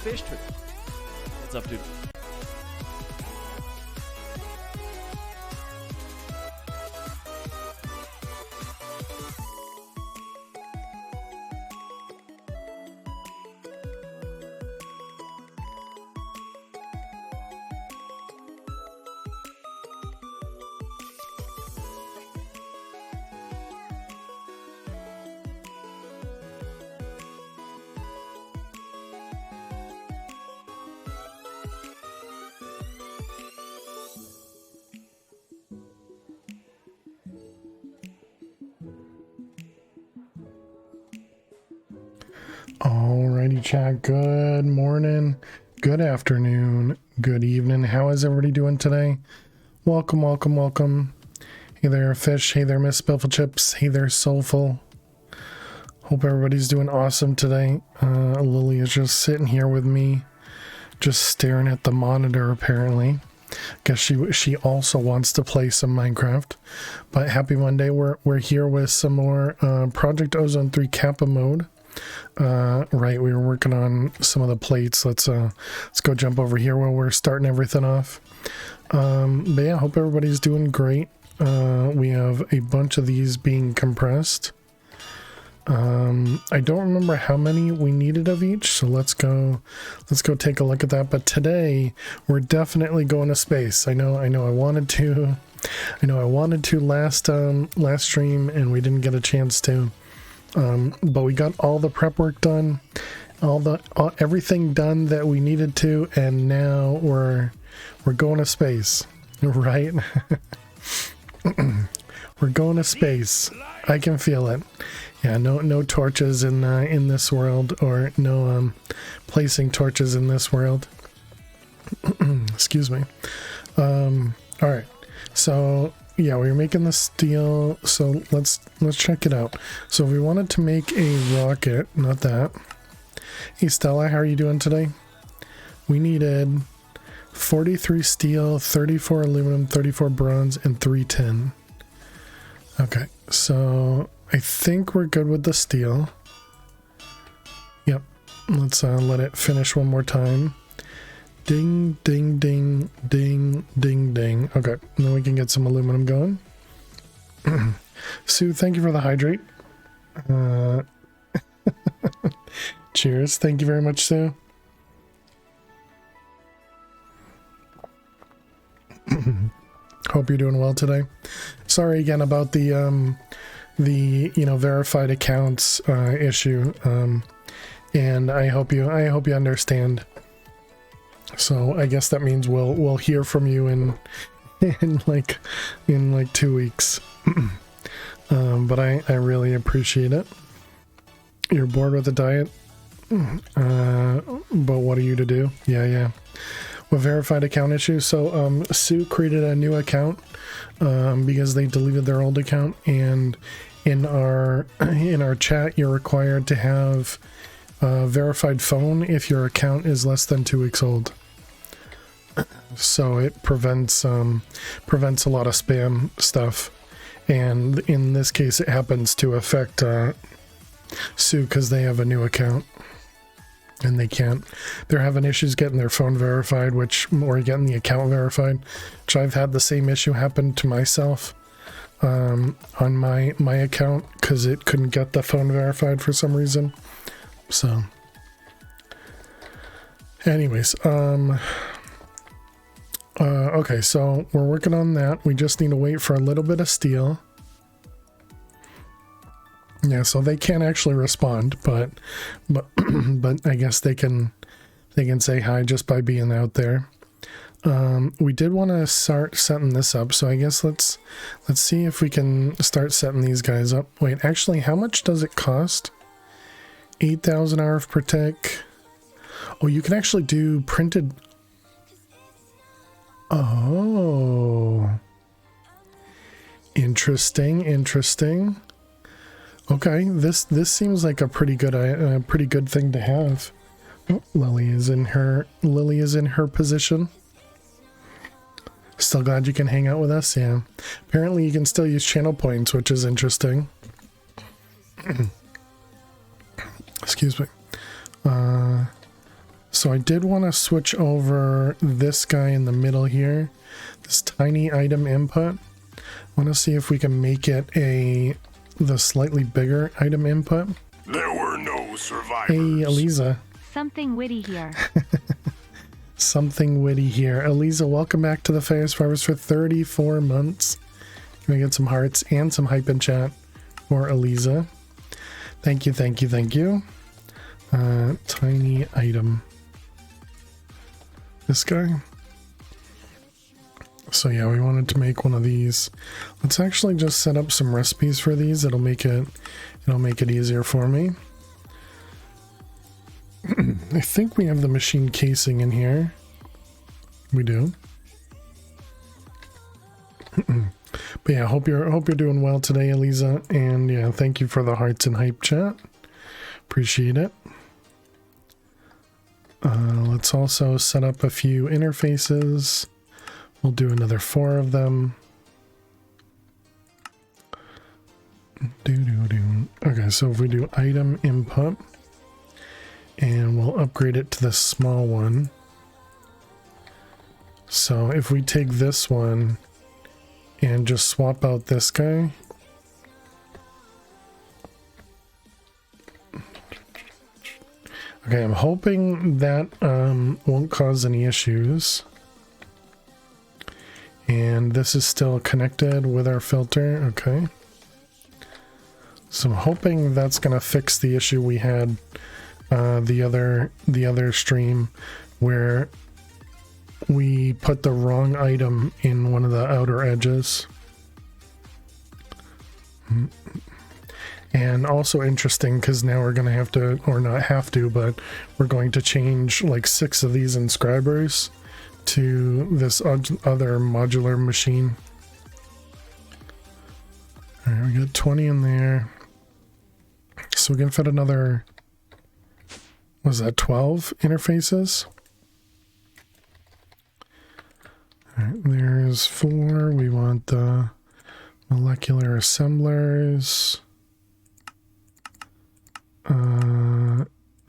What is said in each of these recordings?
Fish Tree. What's up, dude? Alrighty, chat. Good morning, good afternoon, good evening. How is everybody doing today? Welcome, welcome, welcome. Hey there, Fish. Hey there, Miss Spiffle Chips. Hey there, Soulful. Hope everybody's doing awesome today. Lily is just sitting here with me, just staring at the monitor, apparently. Guess she also wants to play some Minecraft. But happy Monday. We're here with some more Project Ozone 3 Kappa mode. Right, we were working on some of the plates. Let's go jump over here while we're starting everything off. But yeah, hope everybody's doing great. We have a bunch of these being compressed. I don't remember how many we needed of each, so let's go take a look at that. But today we're definitely going to space. I know I wanted to last stream and we didn't get a chance to. But we got all the prep work done, everything done that we needed to, and now we're going to space, right? We're going to space. I can feel it. Yeah, no torches in this world, or no placing torches in this world. Excuse me. All right. So yeah, we were making the steel, so let's check it out. So if we wanted to make a rocket, not that. Hey Stella, how are you doing today? We needed 43 steel, 34 aluminum, 34 bronze, and 3 tin. Okay, so I think we're good with the steel. Yep, let's let it finish one more time. Ding, ding, ding, ding, ding, ding. Okay, then we can get some aluminum going. Sue, thank you for the hydrate. Cheers. Thank you very much, Sue. Hope you're doing well today. Sorry again about the verified accounts issue. And I hope you understand. So I guess that means we'll hear from you in like 2 weeks. But I really appreciate it. You're bored with the diet? But what are you to do? Yeah. With verified account issue. So Sue created a new account because they deleted their old account, and in our chat you're required to have a verified phone if your account is less than 2 weeks old. So it prevents a lot of spam stuff, and in this case it happens to affect Sue because they have a new account and they're having issues getting their phone verified, or getting the account verified, which I've had the same issue happen to myself on my account because it couldn't get the phone verified for some reason. So anyways, okay, so we're working on that. We just need to wait for a little bit of steel. Yeah, so they can't actually respond, but I guess they can say hi just by being out there. We did want to start setting this up, so I guess let's see if we can start setting these guys up. Wait, actually, how much does it cost? 8,000 RF per tick. Oh, you can actually do printed. Oh, interesting. Okay, this seems like a pretty good thing to have. Oh, Lily is in her position. Still glad you can hang out with us. Yeah, apparently you can still use channel points, which is interesting. Excuse me. So I did want to switch over this guy in the middle here, this tiny item input. I want to see if we can make it the slightly bigger item input. There were no survivors. Hey, Eliza. Something witty here. Something witty here. Eliza, welcome back to the Fire Survivors for 34 months. Can I get some hearts and some hype in chat for Eliza? Thank you, thank you, thank you. Tiny item. This guy. So yeah, we wanted to make one of these. Let's actually just set up some recipes for these. It'll make it easier for me. I think we have the machine casing in here. We do. But yeah, hope you're doing well today, Eliza. And yeah, thank you for the hearts and hype chat. Appreciate it. Let's also set up a few interfaces. We'll do another 4 of them. Okay, so if we do item input, and we'll upgrade it to the small one. So if we take this one and just swap out this guy. Okay, I'm hoping that won't cause any issues. And this is still connected with our filter. Okay. So I'm hoping that's gonna fix the issue we had the other stream where we put the wrong item in one of the outer edges. And also interesting because now we're going to have to, or not have to, but we're going to change like 6 of these inscribers to this other modular machine. All right, we got 20 in there. So we can fit another, was that 12 interfaces? All right, there's 4. We want the molecular assemblers.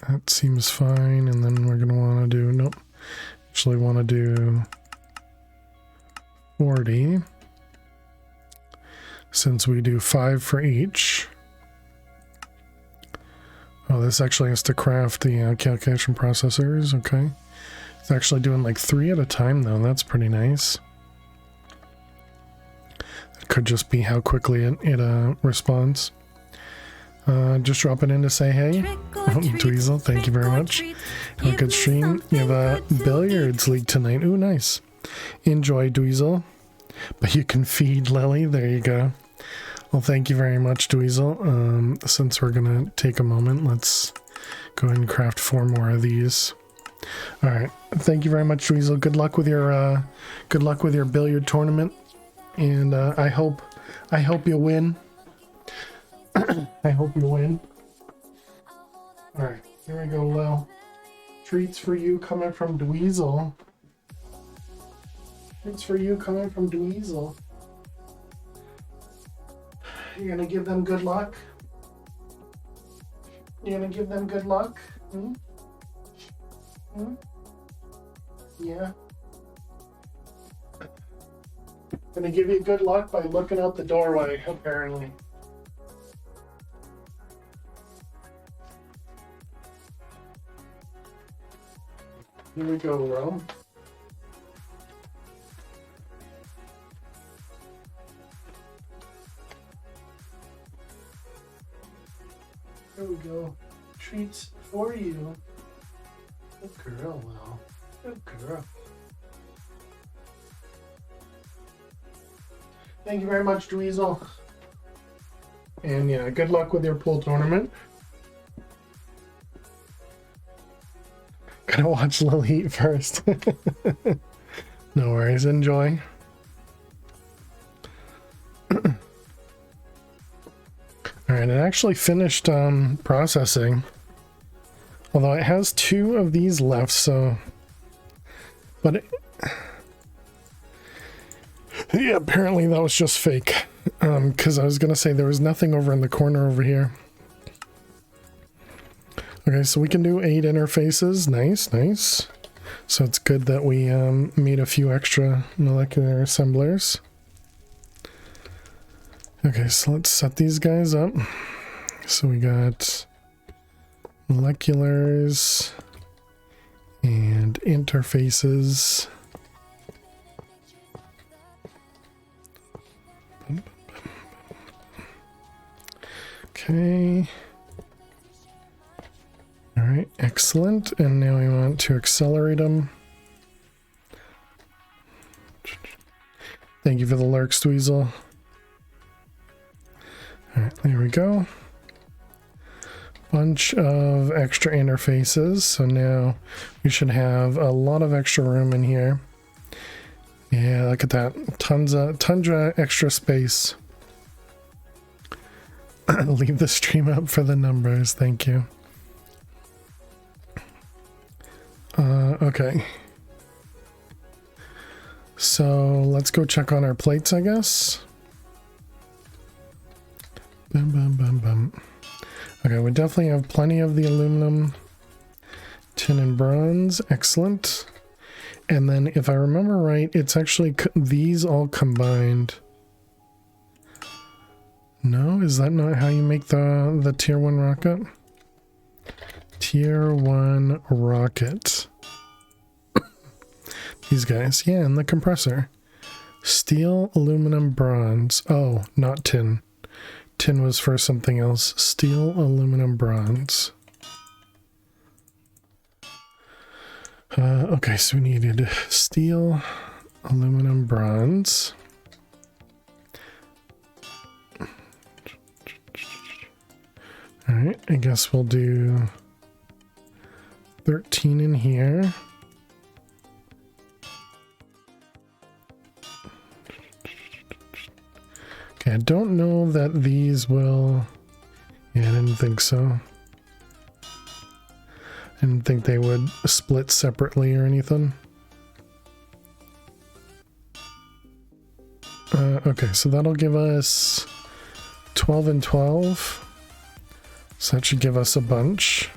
That seems fine, and then we're going to want to do, nope, actually want to do 40, since we do 5 for each. Oh, this actually has to craft the calculation processors, okay. It's actually doing like 3 at a time though, that's pretty nice. It could just be how quickly it responds. Just dropping in to say hey. Dweezil, thank you very much. Have a good stream. You have a billiards league tonight. Ooh, nice. Enjoy, Dweezil. But you can feed Lily. There you go. Well, thank you very much, Dweezil. Since we're going to take a moment, let's go ahead and craft 4 more of these. All right. Thank you very much, Dweezil. Good luck with your billiard tournament. And I hope you win. I hope you win. Alright, here we go, Lil. Treats for you coming from Dweezil. Treats for you coming from Dweezil. You're gonna give them good luck? You're gonna give them good luck? Hmm? Hmm? Yeah. Gonna give you good luck by looking out the doorway, apparently. Here we go, Ro. Here we go. Treats for you. Good girl, Will. Good girl. Thank you very much, Dweezil. And yeah, good luck with your pool tournament. Gotta watch Lily eat first. No worries, enjoy. Alright, it actually finished processing. Although it has 2 of these left, so... But yeah, apparently that was just fake. Because I was gonna say there was nothing over in the corner over here. Okay, so we can do 8 interfaces. Nice, nice. So it's good that we made a few extra molecular assemblers. Okay, so let's set these guys up. So we got moleculars and interfaces. Okay. All right, excellent. And now we want to accelerate them. Thank you for the lurks, Dweezil. All right, there we go. Bunch of extra interfaces. So now we should have a lot of extra room in here. Yeah, look at that. Tundra extra space. Leave the stream up for the numbers. Thank you. Okay. So let's go check on our plates, I guess. Bum, bum, bum, bum. Okay, we definitely have plenty of the aluminum, tin, and bronze. Excellent. And then if I remember right, it's actually these all combined. No, is that not how you make the tier 1 rocket? Tier 1 rocket. These guys, yeah, and the compressor. Steel, aluminum, bronze. Oh, not tin. Tin was for something else. Steel, aluminum, bronze. Okay, so we needed steel, aluminum, bronze. Alright, I guess we'll do 13 in here. Okay, I don't know that these will... Yeah, I didn't think so. I didn't think they would split separately or anything. Okay, so that'll give us 12 and 12. So that should give us a bunch.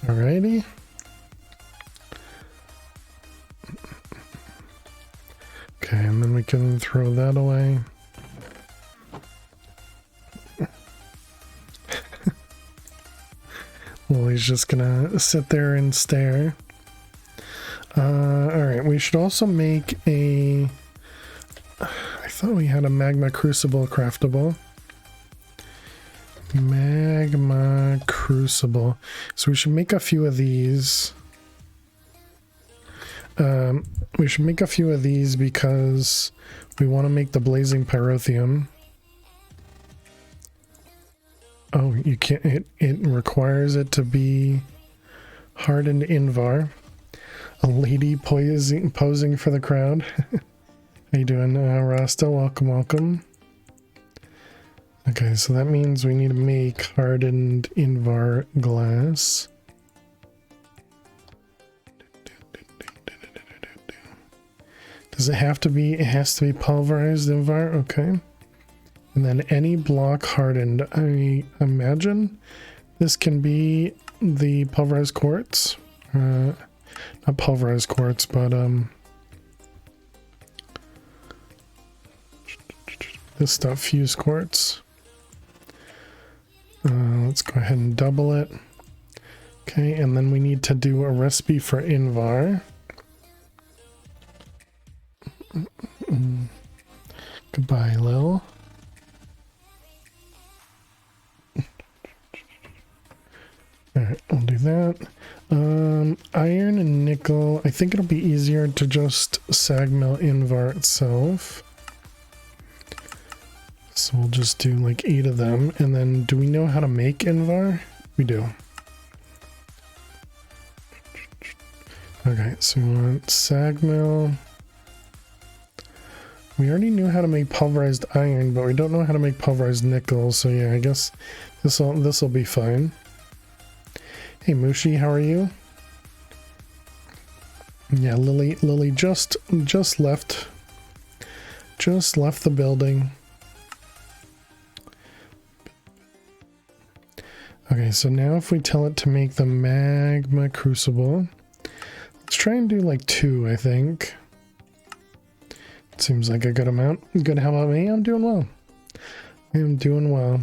Alrighty. Okay, and then we can throw that away. Well, he's just gonna sit there and stare. Alright, we should also make a... I thought we had a magma crucible craftable. Magma crucible. So we should make a few of these. We should make a few of these because we want to make the blazing pyrotheum. Oh, you can't. It requires it to be hardened invar. A lady posing for the crowd. How you doing, Rasta? Welcome, welcome. Okay, so that means we need to make hardened invar glass. Does it have to be? It has to be pulverized invar. Okay. And then any block hardened. I imagine this can be the pulverized quartz. Not pulverized quartz, but this stuff, fused quartz. Let's go ahead and double it. Okay, and then we need to do a recipe for invar. Goodbye, Lil. Alright, I'll do that. Iron and nickel. I think it'll be easier to just sag mill invar itself. So we'll just do like 8 of them. And then do we know how to make invar? We do. Okay, so we want sag mill. We already knew how to make pulverized iron, but we don't know how to make pulverized nickel. So yeah, I guess this'll be fine. Hey Mushi, how are you? Yeah, Lily just left the building. Okay, Okay, so now if we tell it to make the magma crucible, let's try and do like 2, I think. Seems like a good amount. Good, how about me? I'm doing well. I am doing well.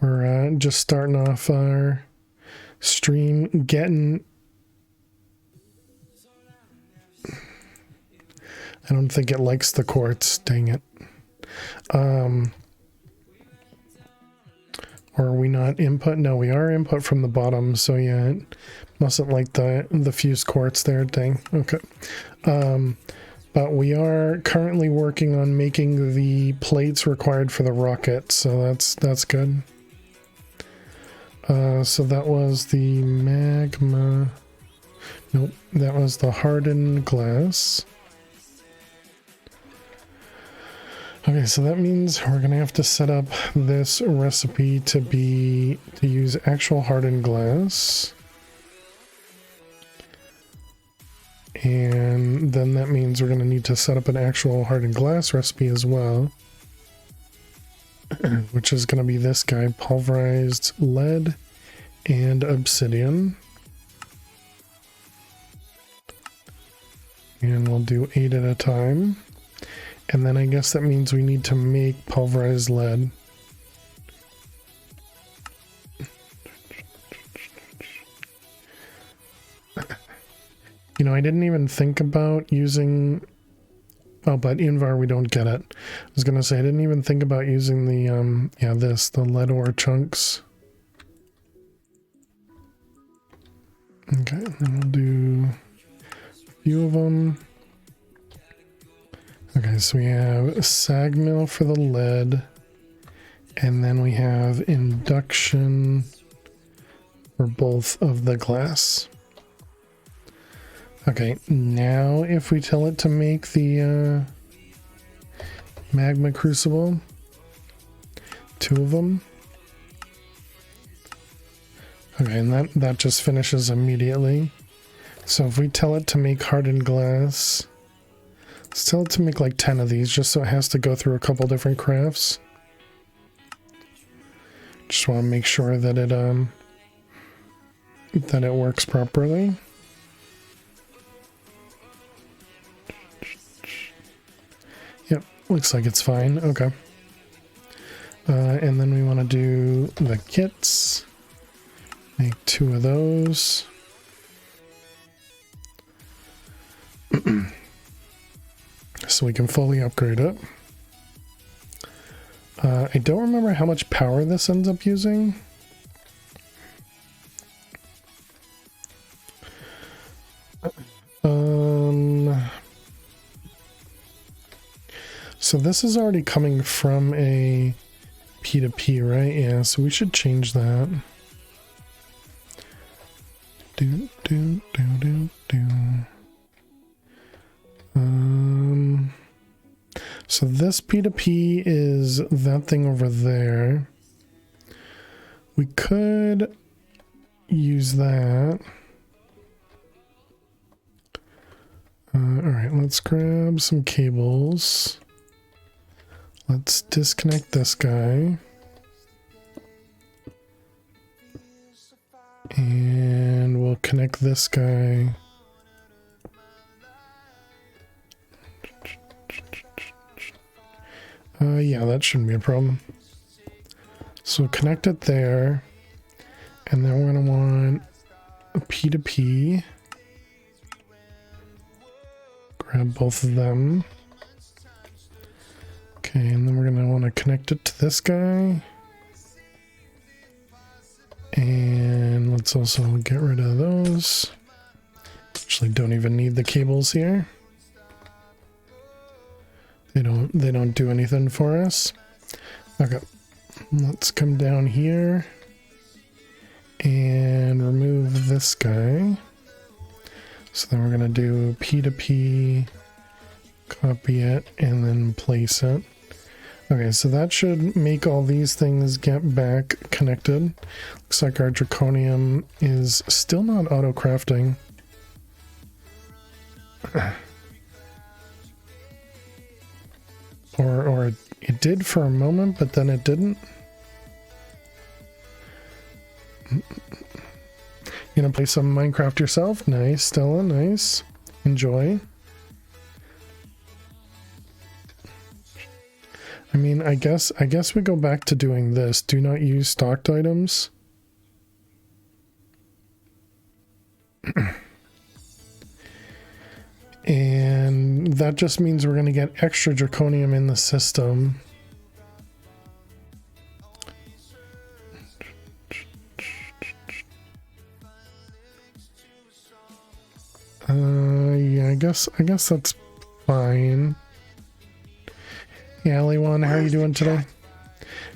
We're just starting off our stream, getting... I don't think it likes the quartz, dang it. Or are we not input? No, we are input from the bottom, so yeah, it mustn't like the fused quartz there, dang. Okay. But we are currently working on making the plates required for the rocket, so that's good. So that was the magma... Nope, that was the hardened glass. Okay, so that means we're gonna have to set up this recipe to use actual hardened glass. And then that means we're gonna need to set up an actual hardened glass recipe as well. Which is gonna be this guy, pulverized lead and obsidian. And we'll do 8 at a time. And then I guess that means we need to make pulverized lead. You know, I didn't even think about using... Oh, but Invar, we don't get it. I was gonna say, I didn't even think about using the, the lead ore chunks. Okay, then we'll do a few of them. Okay, so we have sag mill for the lead, and then we have induction for both of the glass. Okay, now if we tell it to make the magma crucible, 2 of them. Okay, and that just finishes immediately. So if we tell it to make hardened glass, let's tell it to make like 10 of these, just so it has to go through a couple different crafts. Just want to make sure that it works properly. Yep, looks like it's fine. Okay. And then we want to do the kits. Make 2 of those. So we can fully upgrade it. I don't remember how much power this ends up using. So this is already coming from a P2P, right? Yeah, so we should change that. So this P2P is that thing over there. We could use that. Alright, let's grab some cables. Let's disconnect this guy. And we'll connect this guy. Yeah, that shouldn't be a problem. So connect it there. And then we're going to want a P2P. Grab both of them. Okay, and then we're going to want to connect it to this guy. And let's also get rid of those. Actually, don't even need the cables here. They don't do anything for us. Okay, let's come down here and remove this guy. So then we're gonna do P2P, copy it, and then place it. Okay, so that should make all these things get back connected. Looks like our draconium is still not auto-crafting. Or it did for a moment, but then it didn't. You gonna play some Minecraft yourself? Nice, Stella, nice. Enjoy. I mean, I guess we go back to doing this. Do not use stocked items. And that just means we're going to get extra draconium in the system. Yeah, I guess that's fine. Yeah, Aliwan, how are you doing today?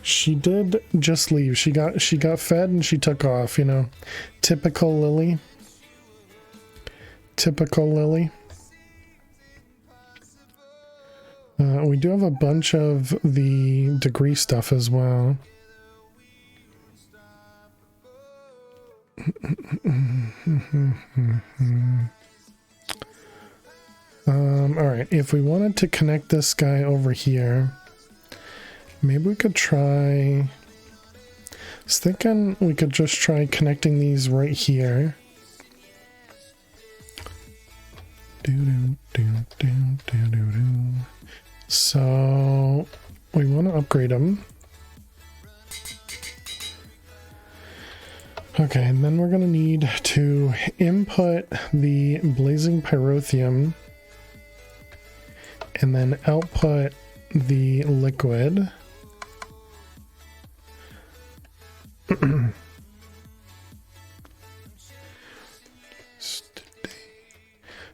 She did just leave. She got fed and she took off, you know. Typical Lily. Typical Lily. We do have a bunch of the degree stuff as well. Alright, if we wanted to connect this guy over here, maybe we could try... I was thinking we could just try connecting these right here. So we want to upgrade them. Okay, and then we're going to need to input the blazing pyrotheum and then output the liquid.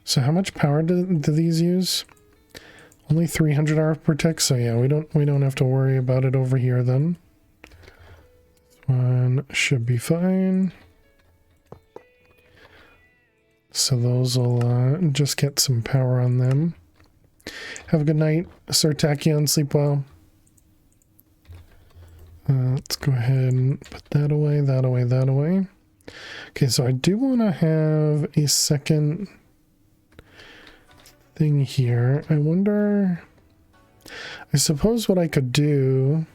So how much power do these use? Only 300 RF per tick, so yeah, we don't have to worry about it over here then. This one should be fine. So those will just get some power on them. Have a good night, Sir Tachyon. Sleep well. Let's go ahead and put that away, that away, that away. Okay, so I do want to have a second thing here. I wonder... I suppose what I could do...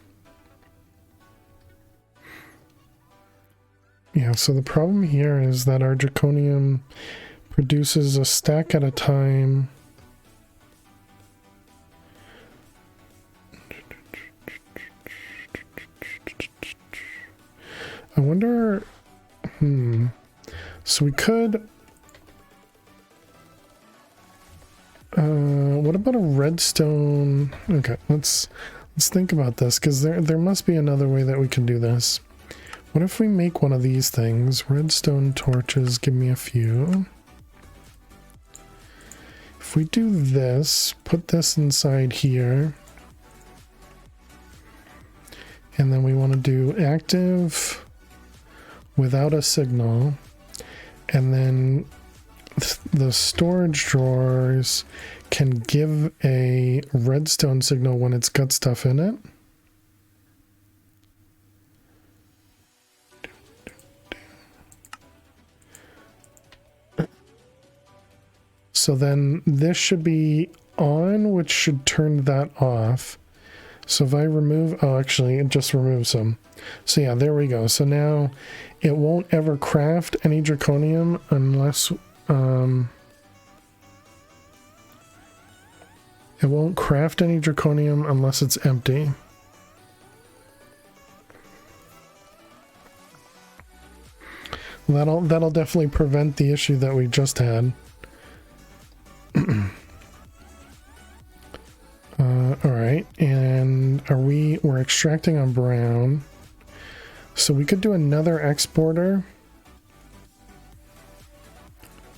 Yeah, so the problem here is that our draconium produces a stack at a time. I wonder... So we could... what about a redstone? Okay, let's think about this, because there must be another way that we can do this. What if we make one of these things? Redstone torches, give me a few. If we do this, put this inside here. And then we want to do active without a signal. And then the storage drawers can give a redstone signal when it's got stuff in it. So then this should be on, which should turn that off. So if I remove, oh, actually it just removes some. So yeah, there we go. So now it won't ever craft any draconium unless, it won't craft any draconium unless it's empty. That'll definitely prevent the issue that we just had. Alright, and we're extracting on brown. So we could do another exporter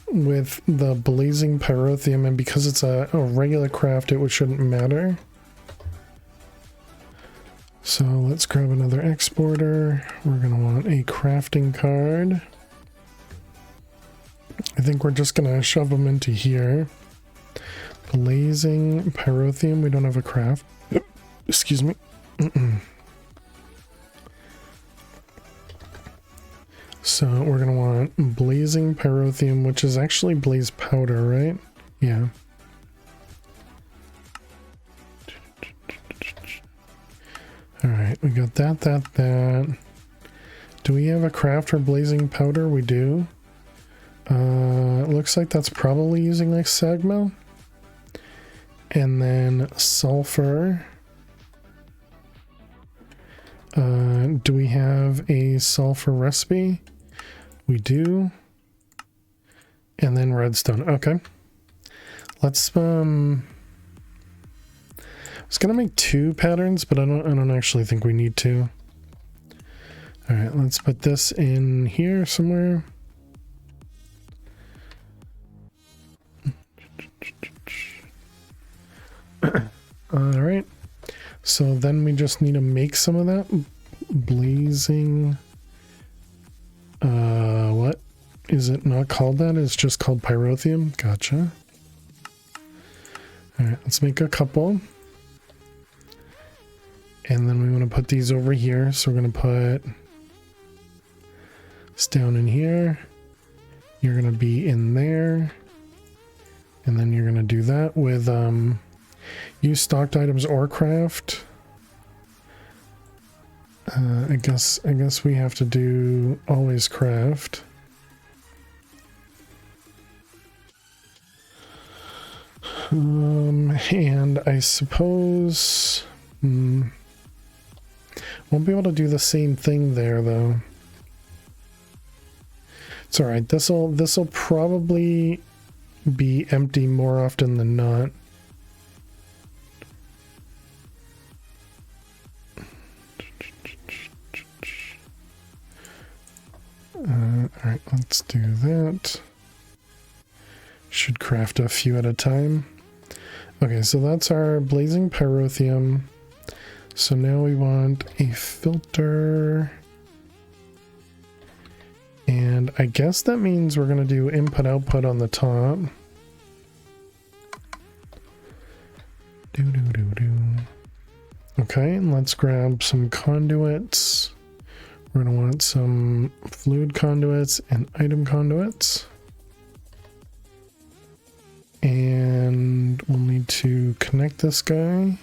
with the blazing pyrotheum, and because it's a regular craft, it shouldn't matter. So let's grab another exporter. We're going to want a crafting card. I think we're just going to shove them into here. Blazing pyrotheum, we don't have a craft. Excuse me. So we're going to want blazing pyrotheum, which is actually blaze powder, right? Yeah. Alright, we got that. Do we have a craft for blazing powder? We do. It looks like that's probably using like Sagma. And then sulfur. Do we have a sulfur recipe? We do. And then redstone. Okay. Let's I was gonna make 2 patterns, but I don't actually think we need to. All right, let's put this in here somewhere. All right. So then we just need to make some of that blazing. What is it not called that? It's just called pyrotheum. Gotcha. All right, let's make a couple. And then we want to put these over here. So we're going to put this down in here. You're going to be in there. And then you're going to do that with use stocked items or craft. I guess we have to do always craft. And I suppose won't be able to do the same thing there though. It's all right. This'll probably be empty more often than not. Alright, let's do that. Should craft a few at a time. Okay, so that's our blazing pyrotheum. So now we want a filter. And I guess that means we're going to do input output on the top. Okay, and let's grab some conduits. We're going to want some fluid conduits and item conduits. And we'll need to connect this guy.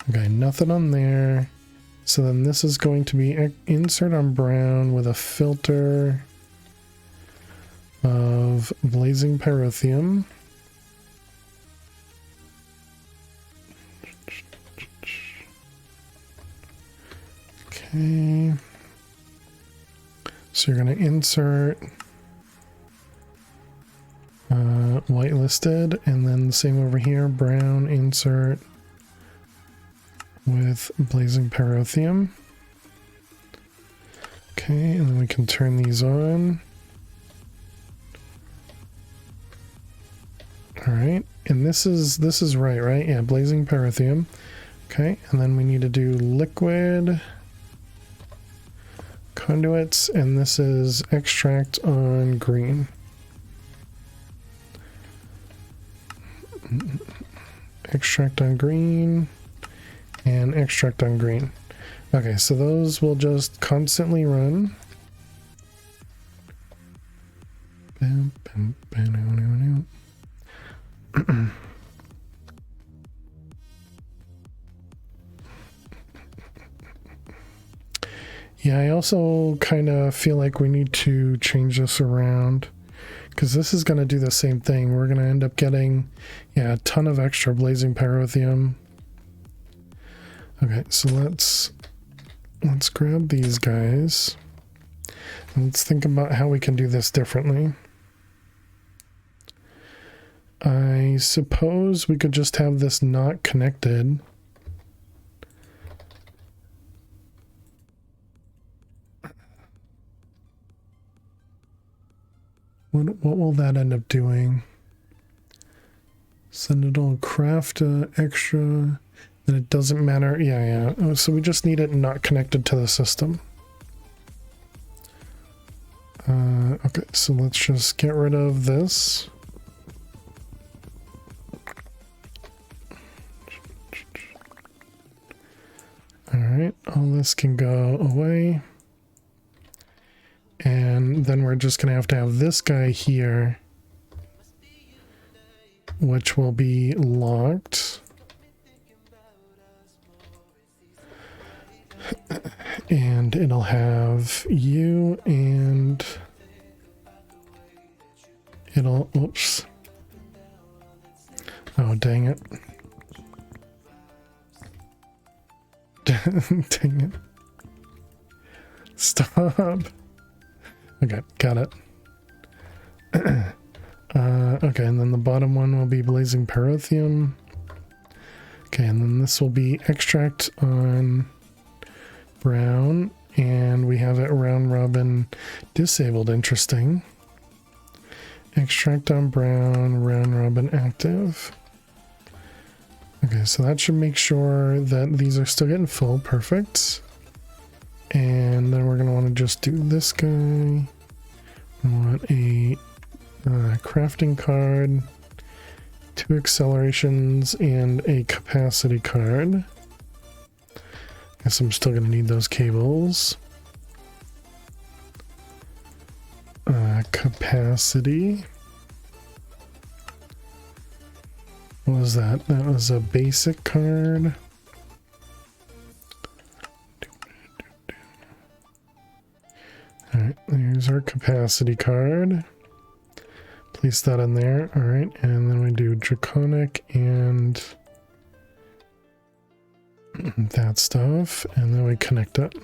Okay, nothing on there. So then this is going to be insert on brown with a filter of blazing pyrotheum. Okay. So you're going to insert whitelisted, and then the same over here, brown insert with blazing pyrotheum. Okay, and then we can turn these on. All right, and this is right? Yeah, blazing pyrotheum. Okay, and then we need to do liquid conduits, and this is extract on green. Extract on green and extract on green. Okay, so those will just constantly run. Yeah, I also kind of feel like we need to change this around because this is going to do the same thing. We're going to end up getting, yeah, a ton of extra blazing pyrotheum. Okay, so let's grab these guys. And let's think about how we can do this differently. I suppose we could just have this not connected. What will that end up doing? Send it all craft extra, and it doesn't matter. Yeah. Oh, so we just need it not connected to the system. Okay, so let's just get rid of this. All right, all this can go away. And then we're just going to have this guy here, which will be locked. And it'll have you and it'll, oops. Oh, dang it. Dang it. Stop. Okay, got it. Okay, and then the bottom one will be blazing parathium. Okay, and then this will be extract on brown, and we have it round robin disabled. Interesting. Extract on brown, round robin active. Okay, so that should make sure that these are still getting full. Perfect. And then we're going to want to just do this guy. We want a crafting card, 2 accelerations, and a capacity card. Guess I'm still going to need those cables. Capacity. What was that? That was a basic card. Alright, there's our capacity card. Place that in there. Alright, and then we do draconic and that stuff, and then we connect it.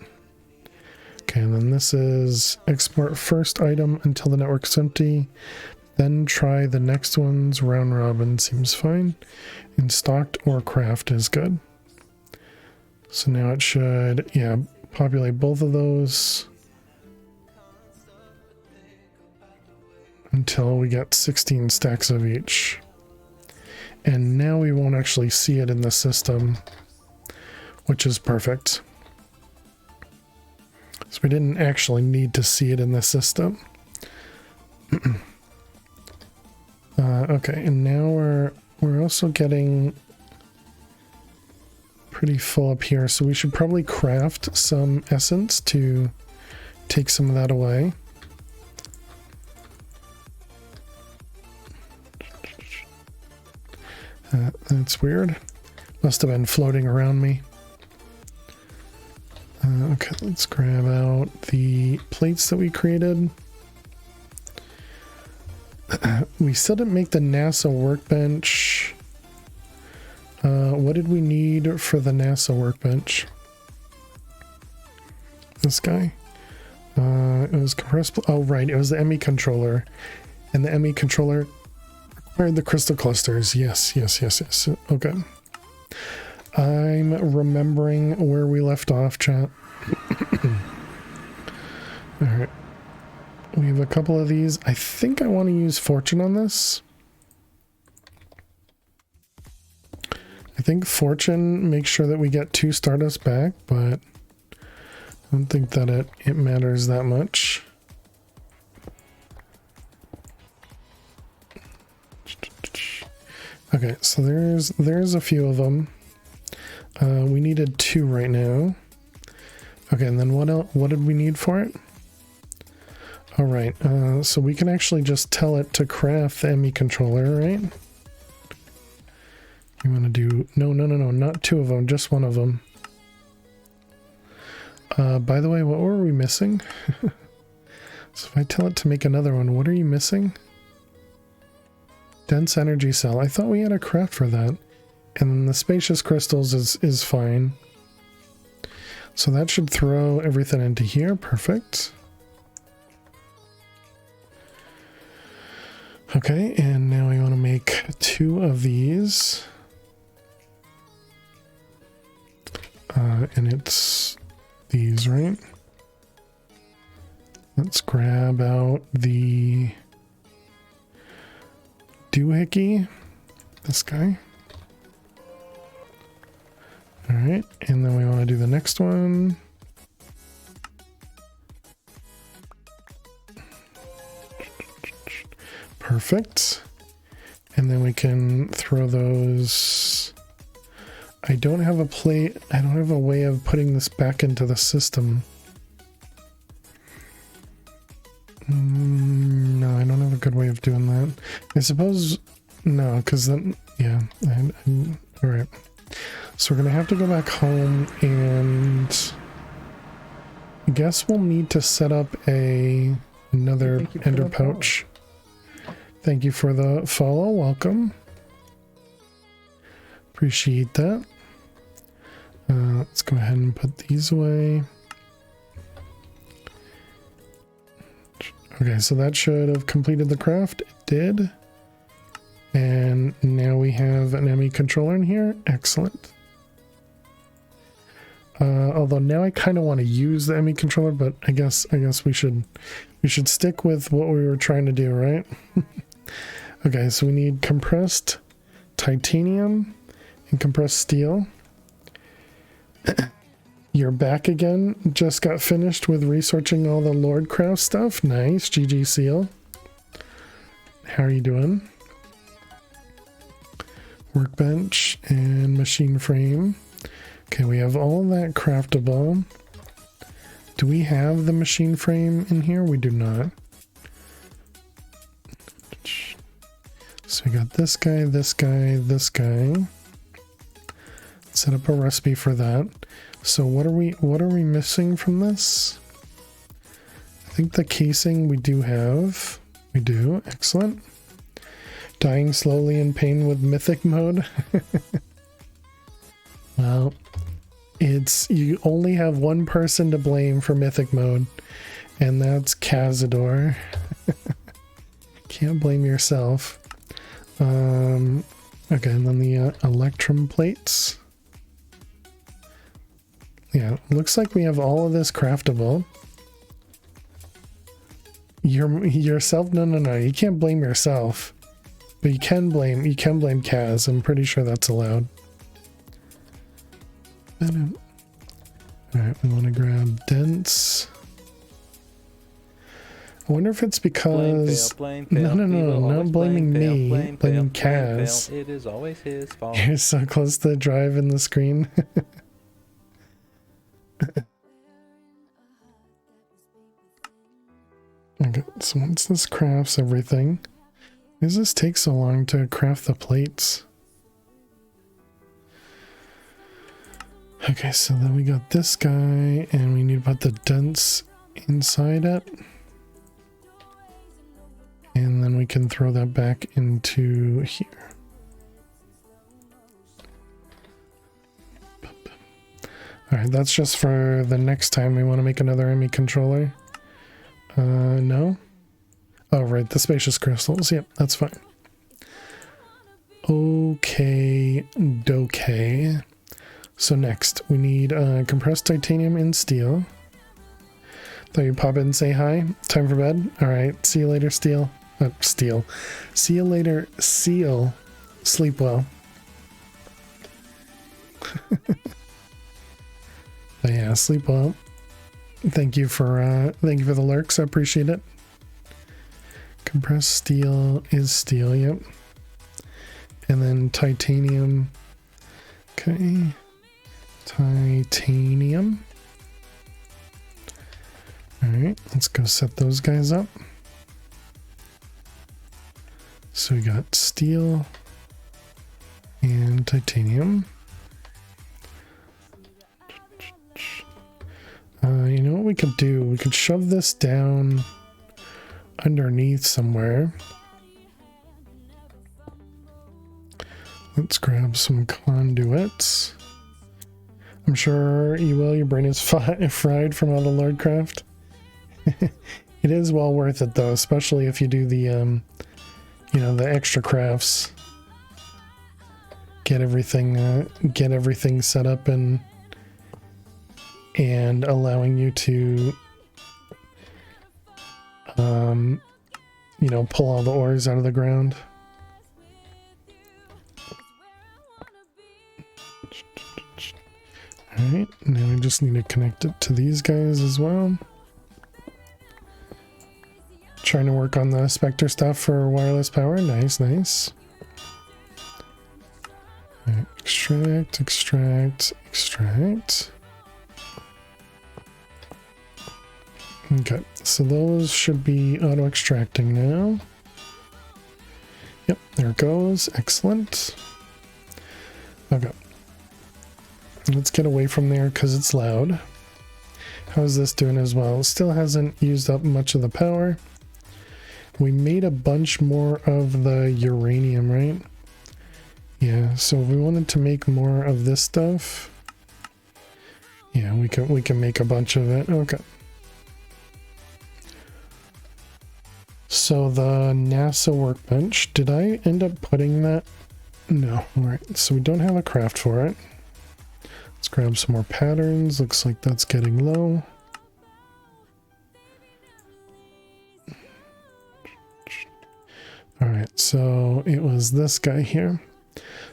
Okay, and then this is export first item until the network's empty. Then try the next ones. Round robin seems fine. And stocked or craft is good. So now it should, yeah, populate both of those until we get 16 stacks of each. And now we won't actually see it in the system, which is perfect. So we didn't actually need to see it in the system. Okay, and now we're also getting pretty full up here, so we should probably craft some essence to take some of that away. That's weird. Must have been floating around me. Okay, let's grab out the plates that we created. We still didn't make the NASA workbench. What did we need for the NASA workbench? This guy. It was compressible. Oh, right. It was the ME controller. And the ME controller required the crystal clusters. Yes. Okay. I'm remembering where we left off, chat. Alright. We have a couple of these. I think I want to use Fortune on this. I think Fortune makes sure that we get 2 Stardust back, but I don't think that it matters that much. Okay, so there's a few of them. We needed 2 right now. Okay, and then what else? What did we need for it? All right, so we can actually just tell it to craft the ME controller, right? You want to do no, not 2 of them, just 1 of them. By the way, what were we missing? So if I tell it to make another one, what are you missing? Dense energy cell. I thought we had a craft for that. And the spacious crystals is fine. So that should throw everything into here. Perfect. Okay, and now we want to make 2 of these. And it's these, right? Let's grab out the doohickey, this guy. All right, and then we want to do the next one. Perfect. And then we can throw those. I don't have a plate. I don't have a way of putting this back into the system. No, I don't have a good way of doing that. I suppose, no, because then, yeah. All right. So we're going to have to go back home and I guess we'll need to set up another Thank you for ender the follow. pouch. Thank you for the follow. Welcome. Appreciate that. Let's go ahead and put these away. Okay, so that should have completed the craft. It did. And now we have an ME controller in here. Excellent. Although now I kind of want to use the ME controller, but I guess we should stick with what we were trying to do, right? Okay, so we need compressed titanium and compressed steel. You're back again. Just got finished with researching all the Lordcraft stuff. Nice, GG Seal. How are you doing? Workbench and machine frame. Okay, we have all that craftable. Do we have the machine frame in here? We do not. So we got this guy, this guy, this guy. Set up a recipe for that. So what are we missing from this? I think the casing we do have. We do. Excellent. Dying slowly in pain with mythic mode. Well, you only have one person to blame for mythic mode, and that's Cazador. Can't blame yourself. Okay, and then the electrum plates. Yeah, looks like we have all of this craftable. Yourself? No. You can't blame yourself, but you can blame Kaz. I'm pretty sure that's allowed. All right, we want to grab dense. I wonder if it's because blame fail, no, not always blaming fail, me, blame blaming fail, Kaz. fail. It is always his fault. You're so close to the drive in the screen. Okay, so once this crafts everything, why does this take so long to craft the plates? Okay, so then we got this guy, and we need to put the dents inside it. And then we can throw that back into here. Alright, that's just for the next time we want to make another ME controller. No? Oh, right, the spacious crystals. Yep, that's fine. Okay, dokay. So next, we need compressed titanium and steel. Thought you'd pop in and say hi. Time for bed. Alright, see you later, steel. Steel. See you later, seal. Sleep well. But yeah, sleep well. Thank you for the lurks. I appreciate it. Compressed steel is steel, yep. And then titanium. Okay. Titanium. Alright, let's go set those guys up. So we got steel and titanium. You know what we could do? We could shove this down underneath somewhere. Let's grab some conduits. I'm sure you will. Your brain is fried from all the Lordcraft. It is well worth it though, especially if you do the, the extra crafts. Get everything set up and allowing you to, pull all the ores out of the ground. Alright, now we just need to connect it to these guys as well. Trying to work on the Spectre stuff for wireless power. Nice. Alright, extract. Okay, so those should be auto-extracting now. Yep, there it goes. Excellent. Okay. Let's get away from there because it's loud. How's this doing as well? It still hasn't used up much of the power. We made a bunch more of the uranium, right? Yeah, so if we wanted to make more of this stuff, yeah, we can make a bunch of it. Okay. So the NASA workbench, did I end up putting that? No. All right, so we don't have a craft for it. Let's grab some more patterns. Looks like that's getting low. All right, so it was this guy here.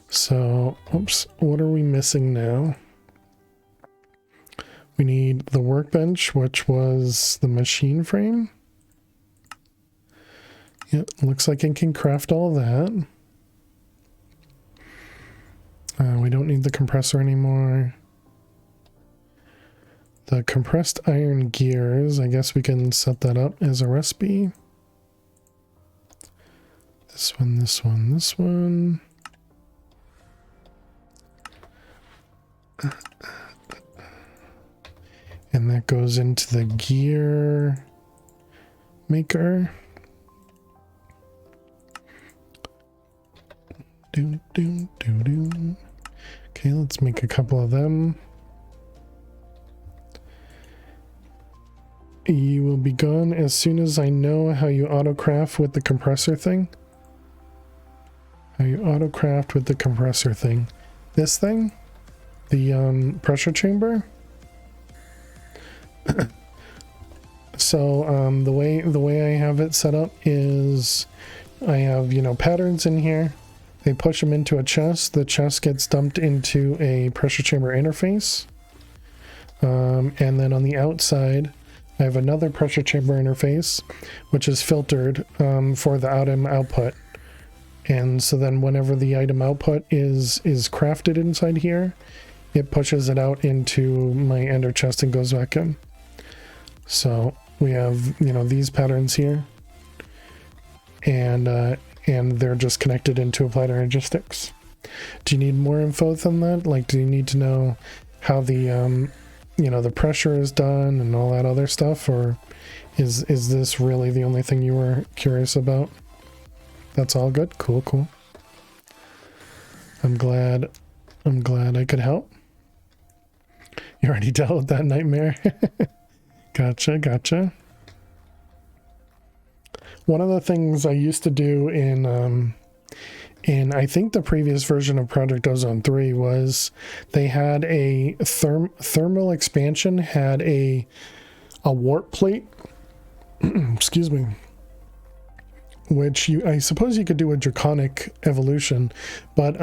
So, oops, what are we missing now? We need the workbench, which was the machine frame. Yep, looks like it can craft all that. We don't need the compressor anymore. The compressed iron gears, I guess we can set that up as a recipe. This one, this one, this one. And that goes into the gear maker. Okay, let's make a couple of them. You will be gone as soon as I know how you autocraft with the compressor thing. How you autocraft with the compressor thing. This thing? The pressure chamber? So the way I have it set up is I have, you know, patterns in here. They push them into a chest. The chest gets dumped into a pressure chamber interface. And then on the outside, I have another pressure chamber interface, which is filtered for the item output. And so then whenever the item output is crafted inside here, it pushes it out into my ender chest and goes back in. So we have, you know, these patterns here. And they're just connected into Applied Energy Sticks. Do you need more info than that? Like, do you need to know how the, you know, the pressure is done and all that other stuff? Or is this really the only thing you were curious about? That's all good? Cool, cool. I'm glad I could help. You already dealt with that nightmare. Gotcha. One of the things I used to do in I think the previous version of Project Ozone 3 was they had a thermal expansion, had a warp plate, excuse me, which I suppose you could do a draconic evolution, but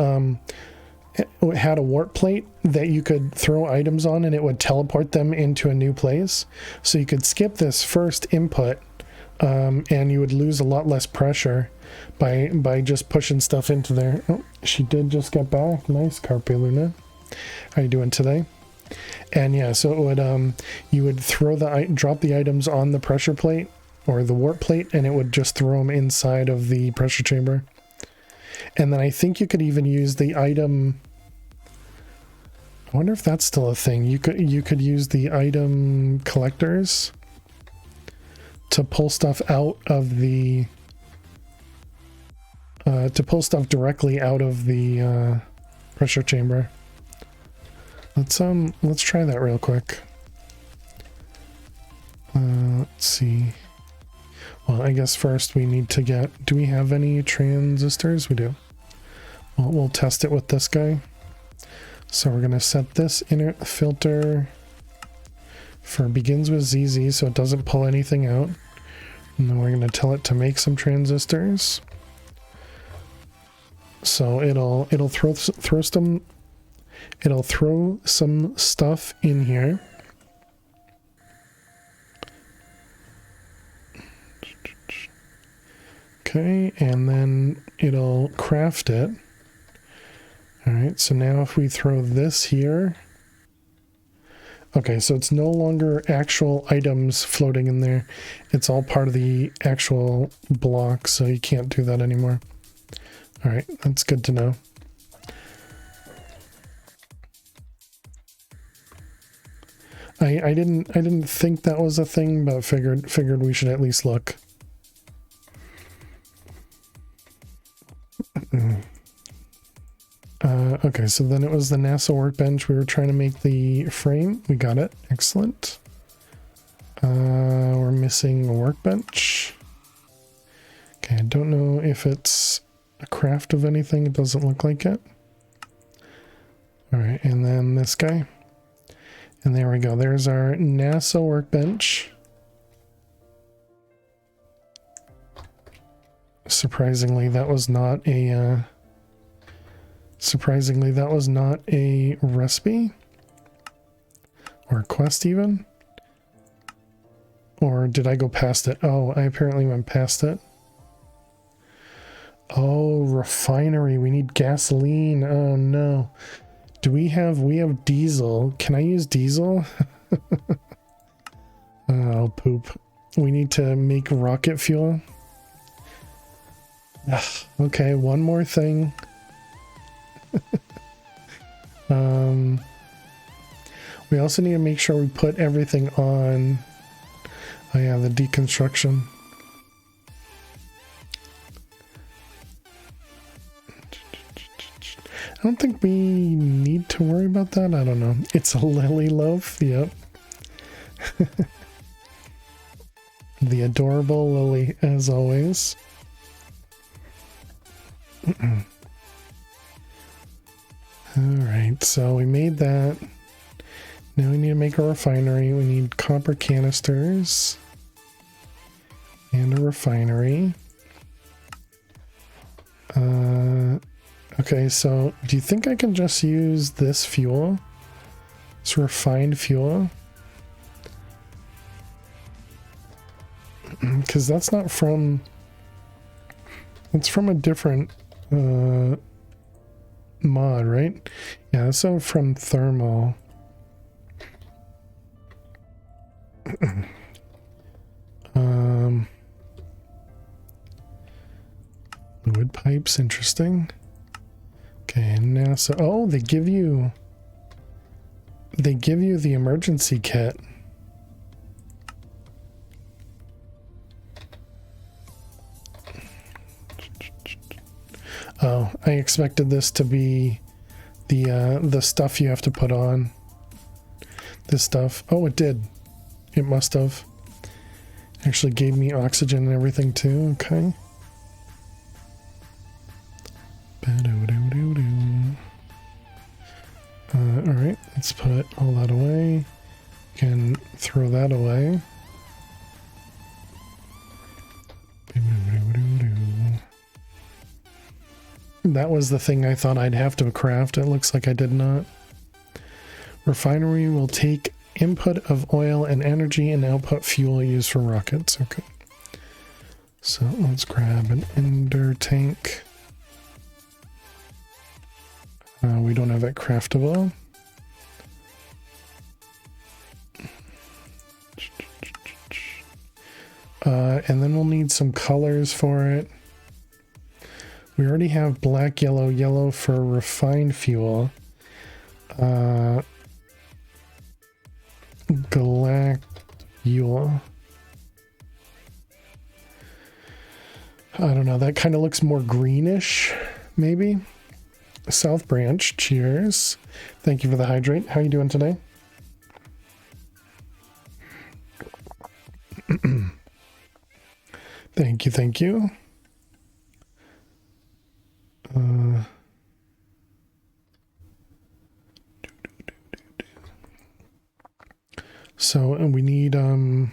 it had a warp plate that you could throw items on and it would teleport them into a new place. So you could skip this first input. And you would lose a lot less pressure by just pushing stuff into there. Oh, she did just get back. Nice, Carpe Luna. How you doing today? And yeah, so it would you would drop the items on the pressure plate or the warp plate, and it would just throw them inside of the pressure chamber. And then I think you could even use the item. I wonder if that's still a thing. You could use the item collectors to pull stuff out of the to pull stuff directly out of the pressure chamber. Let's try that real quick. Let's see. Well, I guess first we need to get, do we have any transistors? We do. Well, we'll test it with this guy. So we're gonna set this inner filter for begins with ZZ so it doesn't pull anything out. And then we're going to tell it to make some transistors. So it'll throw some stuff in here. Okay, and then it'll craft it. All right, so now if we throw this here. Okay, so it's no longer actual items floating in there. It's all part of the actual block, so you can't do that anymore. All right, that's good to know. I didn't think that was a thing, but figured we should at least look. Okay, so then it was the NASA workbench. We were trying to make the frame. We got it. Excellent. We're missing a workbench. Okay, I don't know if it's a craft of anything. It doesn't look like it. Alright, and then this guy. And there we go. There's our NASA workbench. Surprisingly, that was not a recipe or a quest even. Or did I go past it? Oh, I apparently went past it. Oh, refinery. We need gasoline. Oh no. We have diesel. Can I use diesel? Oh, poop. We need to make rocket fuel. Ugh, okay, one more thing. We also need to make sure we put everything on. Oh yeah, the deconstruction. I don't think we need to worry about that. I don't know. It's a lily loaf. Yep. The adorable lily, as always. Alright, so we made that. Now we need to make a refinery. We need copper canisters. And a refinery. Okay, so do you think I can just use this fuel? This refined fuel? Because that's not from... It's from a different mod, right? Yeah, that's from thermal. Wood pipes, interesting. Okay, NASA. Oh, they give you the emergency kit. Oh, I expected this to be the stuff you have to put on. This stuff. Oh, it did. It must have. Actually gave me oxygen and everything too. Okay. Alright, let's put all that away. Can throw that away. That was the thing I thought I'd have to craft. It looks like I did not. Refinery will take input of oil and energy and output fuel used for rockets. Okay. So let's grab an ender tank. We don't have it craftable. And then we'll need some colors for it. We already have black, yellow, yellow for refined fuel. Galactual. I don't know, that kind of looks more greenish, maybe. South Branch, cheers. Thank you for the hydrate. How are you doing today? Thank you, thank you. So, and we need, what am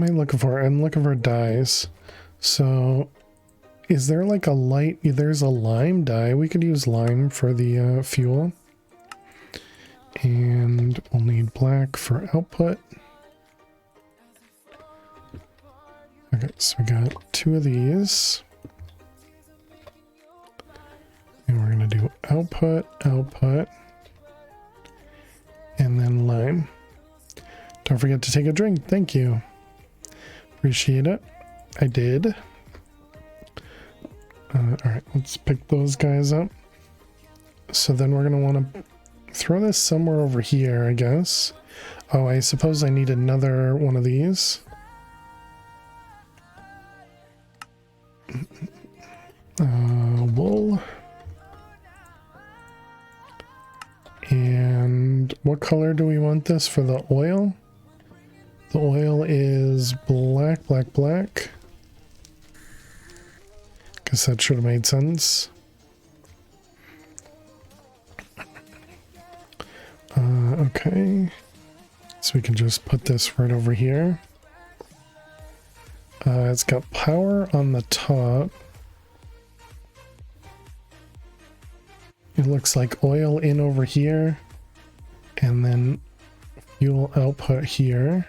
I looking for? I'm looking for dyes. So, is there like a light, there's a lime dye. We could use lime for the fuel. And we'll need black for output. Okay, so we got 2 of these. And we're going to do output, output, and then lime. Don't forget to take a drink. Thank you. Appreciate it. I did. Alright, let's pick those guys up. So then we're going to want to throw this somewhere over here, I guess. Oh, I suppose I need another one of these. Wool. And what color do we want this for the oil? The oil is black, black, black. Guess that should have made sense. Okay. So we can just put this right over here. It's got power on the top. It looks like oil in over here. And then fuel output here.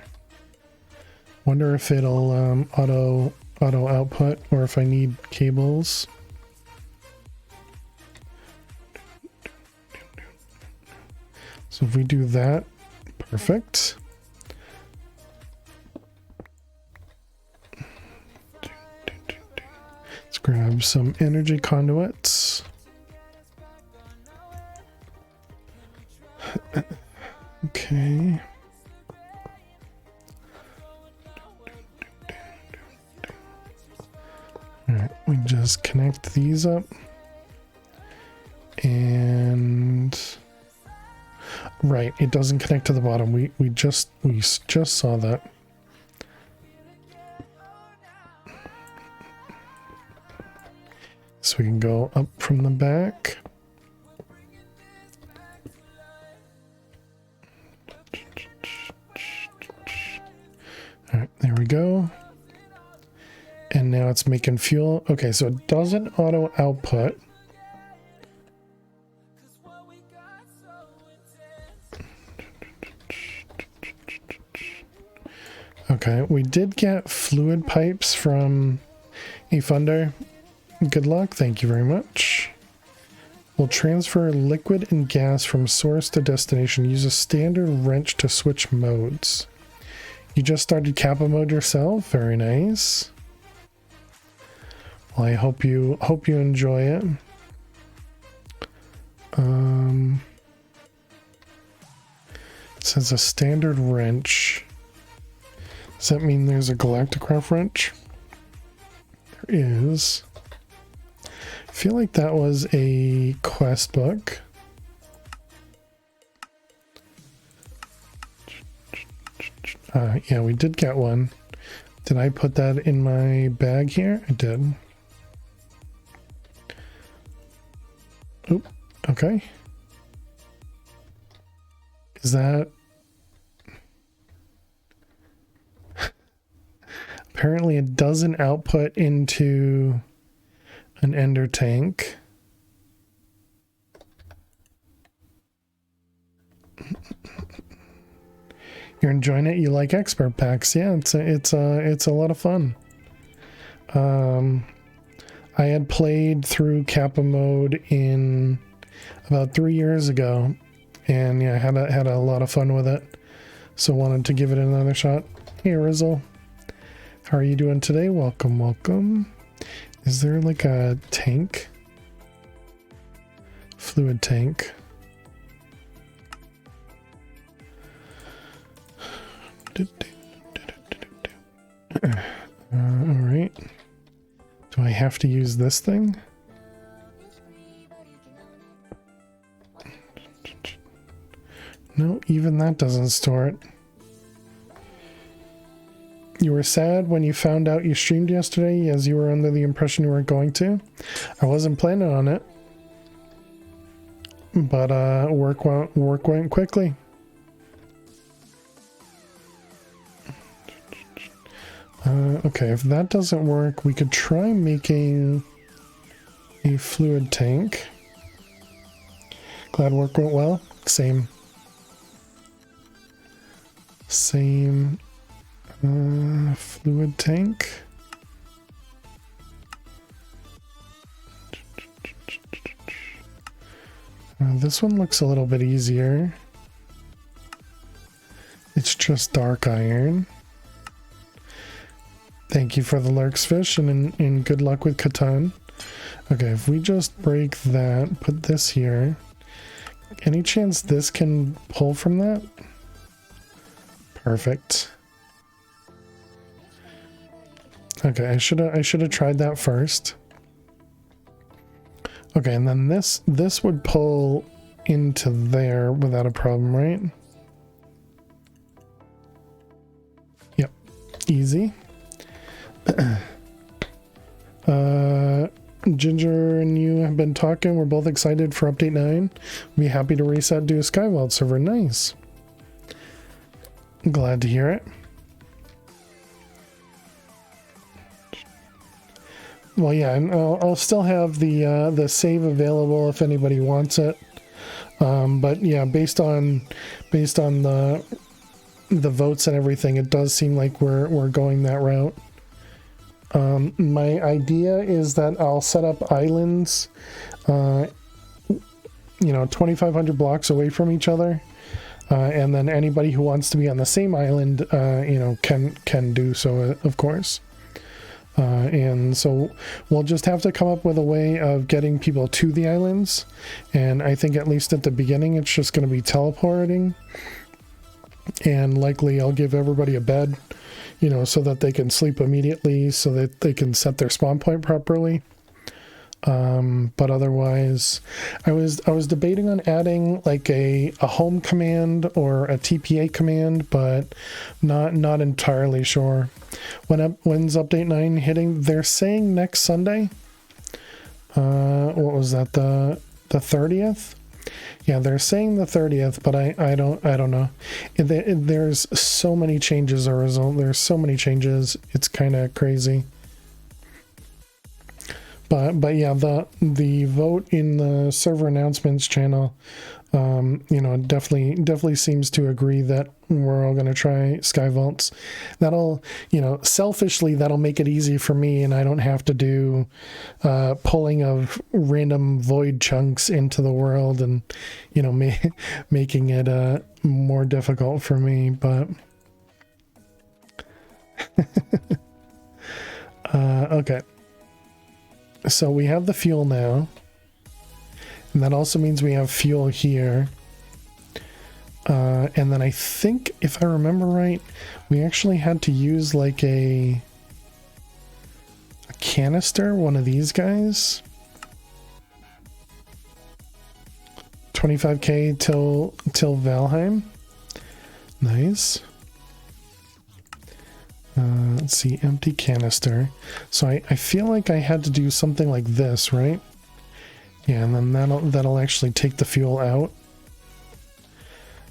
Wonder if it'll auto output or if I need cables. So if we do that, perfect. Let's grab some energy conduits. Okay. Alright, we just connect these up. And right, it doesn't connect to the bottom. We just saw that. So we can go up from the back. All right, there we go. And now it's making fuel. Okay, so it doesn't auto output. Okay, we did get fluid pipes from a funder. Good luck, thank you very much. We'll transfer liquid and gas from source to destination. Use a standard wrench to switch modes. You just started Kappa mode yourself? Very nice. Well, I hope you enjoy it. It says a standard wrench. Does that mean there's a Galacticraft wrench? There is. I feel like that was a quest book. Yeah, we did get one. Did I put that in my bag here? I did. Oop, okay. Is that... Apparently it doesn't output into an ender tank. You're enjoying it? You like expert packs? Yeah, it's a lot of fun. I had played through Kappa mode in about 3 years ago, and yeah, I had a lot of fun with it. So wanted to give it another shot. Hey, Rizzle. How are you doing today? Welcome, welcome. Is there like a tank? Fluid tank. Alright. Do I have to use this thing? No, even that doesn't store it. You were sad when you found out you streamed yesterday, as you were under the impression you weren't going to. I wasn't planning on it. But work went quickly. Okay, if that doesn't work, we could try making a fluid tank. Glad work went well. Same. Fluid tank. This one looks a little bit easier. It's just dark iron. Thank you for the lurks fish and good luck with Catan. Okay, if we just break that, put this here. Any chance this can pull from that? Perfect. Okay, I should have tried that first. Okay, and then this would pull into there without a problem, right? Yep, easy. Ginger and you have been talking. We're both excited for update 9. We'll be happy to reset to a Skyvault server. Nice. Glad to hear it. Well, yeah, and I'll still have the save available if anybody wants it. But yeah, based on the votes and everything, it does seem like we're going that route. My idea is that I'll set up islands, 2,500 blocks away from each other, and then anybody who wants to be on the same island, can do so, of course. And so we'll just have to come up with a way of getting people to the islands, and I think at least at the beginning it's just going to be teleporting, and likely I'll give everybody a bed, so that they can sleep immediately, so that they can set their spawn point properly. But otherwise, I was debating on adding like a home command or a TPA command, but not entirely sure. When's update 9 hitting? They're saying next Sunday. What was that? The 30th? Yeah, they're saying the 30th, but I don't know. There's so many changes as a result. There's so many changes. It's kind of crazy. But yeah, the vote in the server announcements channel, definitely seems to agree that we're all going to try Skyvaults. That'll, selfishly, that'll make it easy for me, and I don't have to do pulling of random void chunks into the world and, making it more difficult for me. But okay. So we have the fuel now, and that also means we have fuel here. And then I think, if I remember right, we actually had to use like a canister, one of these guys. 25k till Valheim. Nice. Let's see, empty canister. So I feel like I had to do something like this, right? Yeah, and then that'll actually take the fuel out.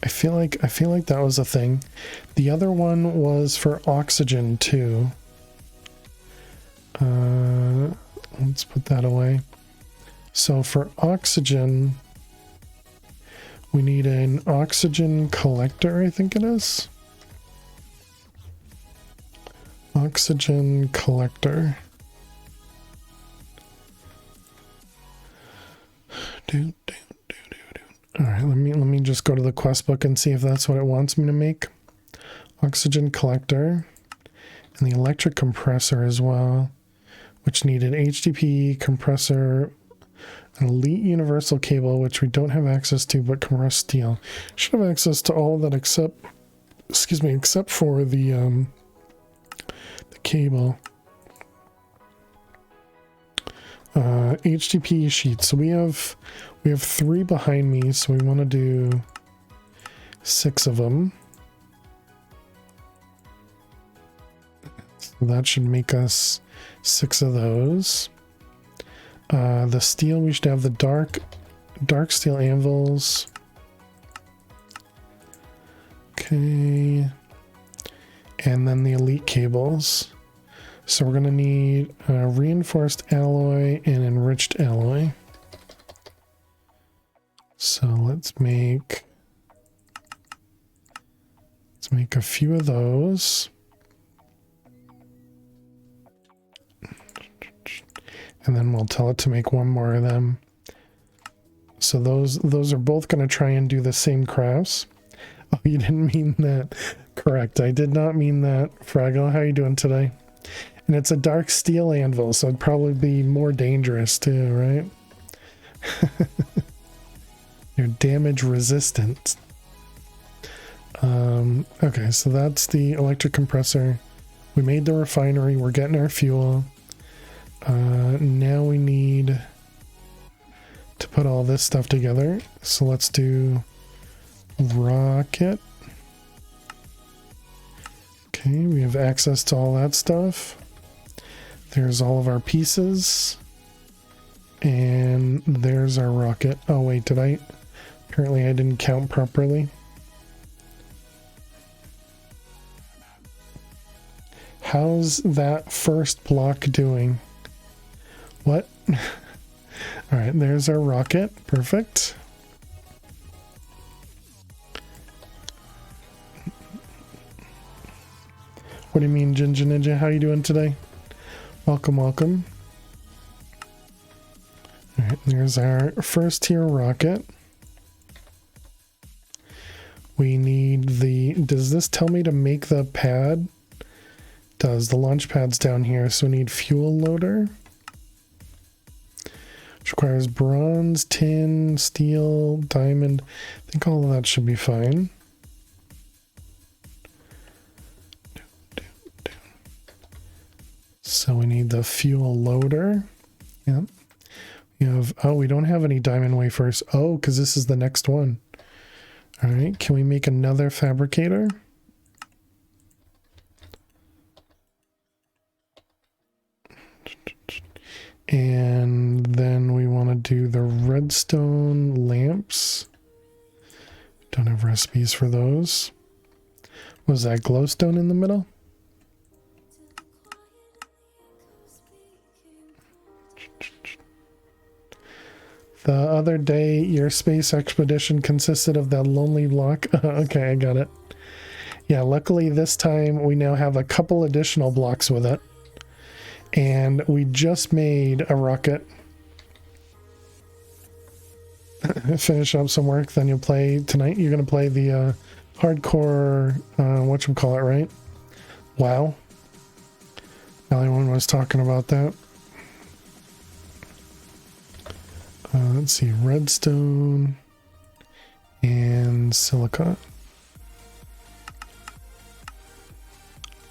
I feel like that was a thing. The other one was for oxygen too. Let's put that away. So for oxygen, we need an oxygen collector, I think it is. Oxygen collector. All right, let me just go to the quest book and see if that's what it wants me to make. Oxygen collector and the electric compressor as well, which needed HDP compressor, an elite universal cable, which we don't have access to, but compressed steel. Should have access to all of that except for the cable. HDP sheets. So we have 3 behind me, so we want to do 6 of them. So that should make us 6 of those. The steel, we should have the dark steel anvils. Okay. And then the elite cables. So we're going to need reinforced alloy and enriched alloy. So let's make a few of those. And then we'll tell it to make 1 more of them. So those are both going to try and do the same crafts. Oh, you didn't mean that. Correct. I did not mean that. Fraggle, how are you doing today? And it's a dark steel anvil, so it'd probably be more dangerous too, right? You're damage resistant. Okay, so that's the electric compressor. We made the refinery. We're getting our fuel. Now we need to put all this stuff together. So let's do rocket. Okay, we have access to all that stuff. There's all of our pieces. And there's our rocket. Oh wait, apparently I didn't count properly. How's that first block doing? What? Alright, there's our rocket. Perfect. What do you mean, Ginger Ninja? How you doing today? Welcome, welcome. Alright, there's our first tier rocket. We need does this tell me to make the pad? Does. The launch pad's down here, so we need fuel loader. Which requires bronze, tin, steel, diamond. I think all of that should be fine. So we need the fuel loader. Yep. We don't have any diamond wafers. Oh, because this is the next one. All right, can we make another fabricator? And then we want to do the redstone lamps. Don't have recipes for those. Was that glowstone in the middle? The other day, your space expedition consisted of that lonely block. Okay, I got it. Yeah, luckily this time we now have a couple additional blocks with it. And we just made a rocket. Finish up some work, then you'll play tonight. You're going to play the hardcore, whatchamacallit, right? WoW. Everyone was talking about that. Let's see, redstone and silica.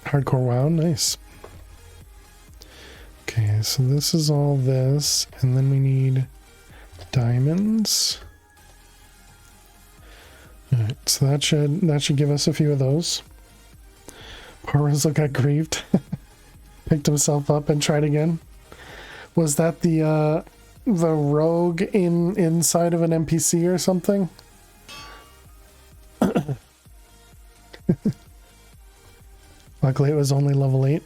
Hardcore WoW, nice. Okay, so this is all this, and then we need diamonds. Alright, so that should give us a few of those. Poor Rizzle got grieved. Picked himself up and tried again. Was that the rogue inside of an NPC or something? Luckily it was only level 8.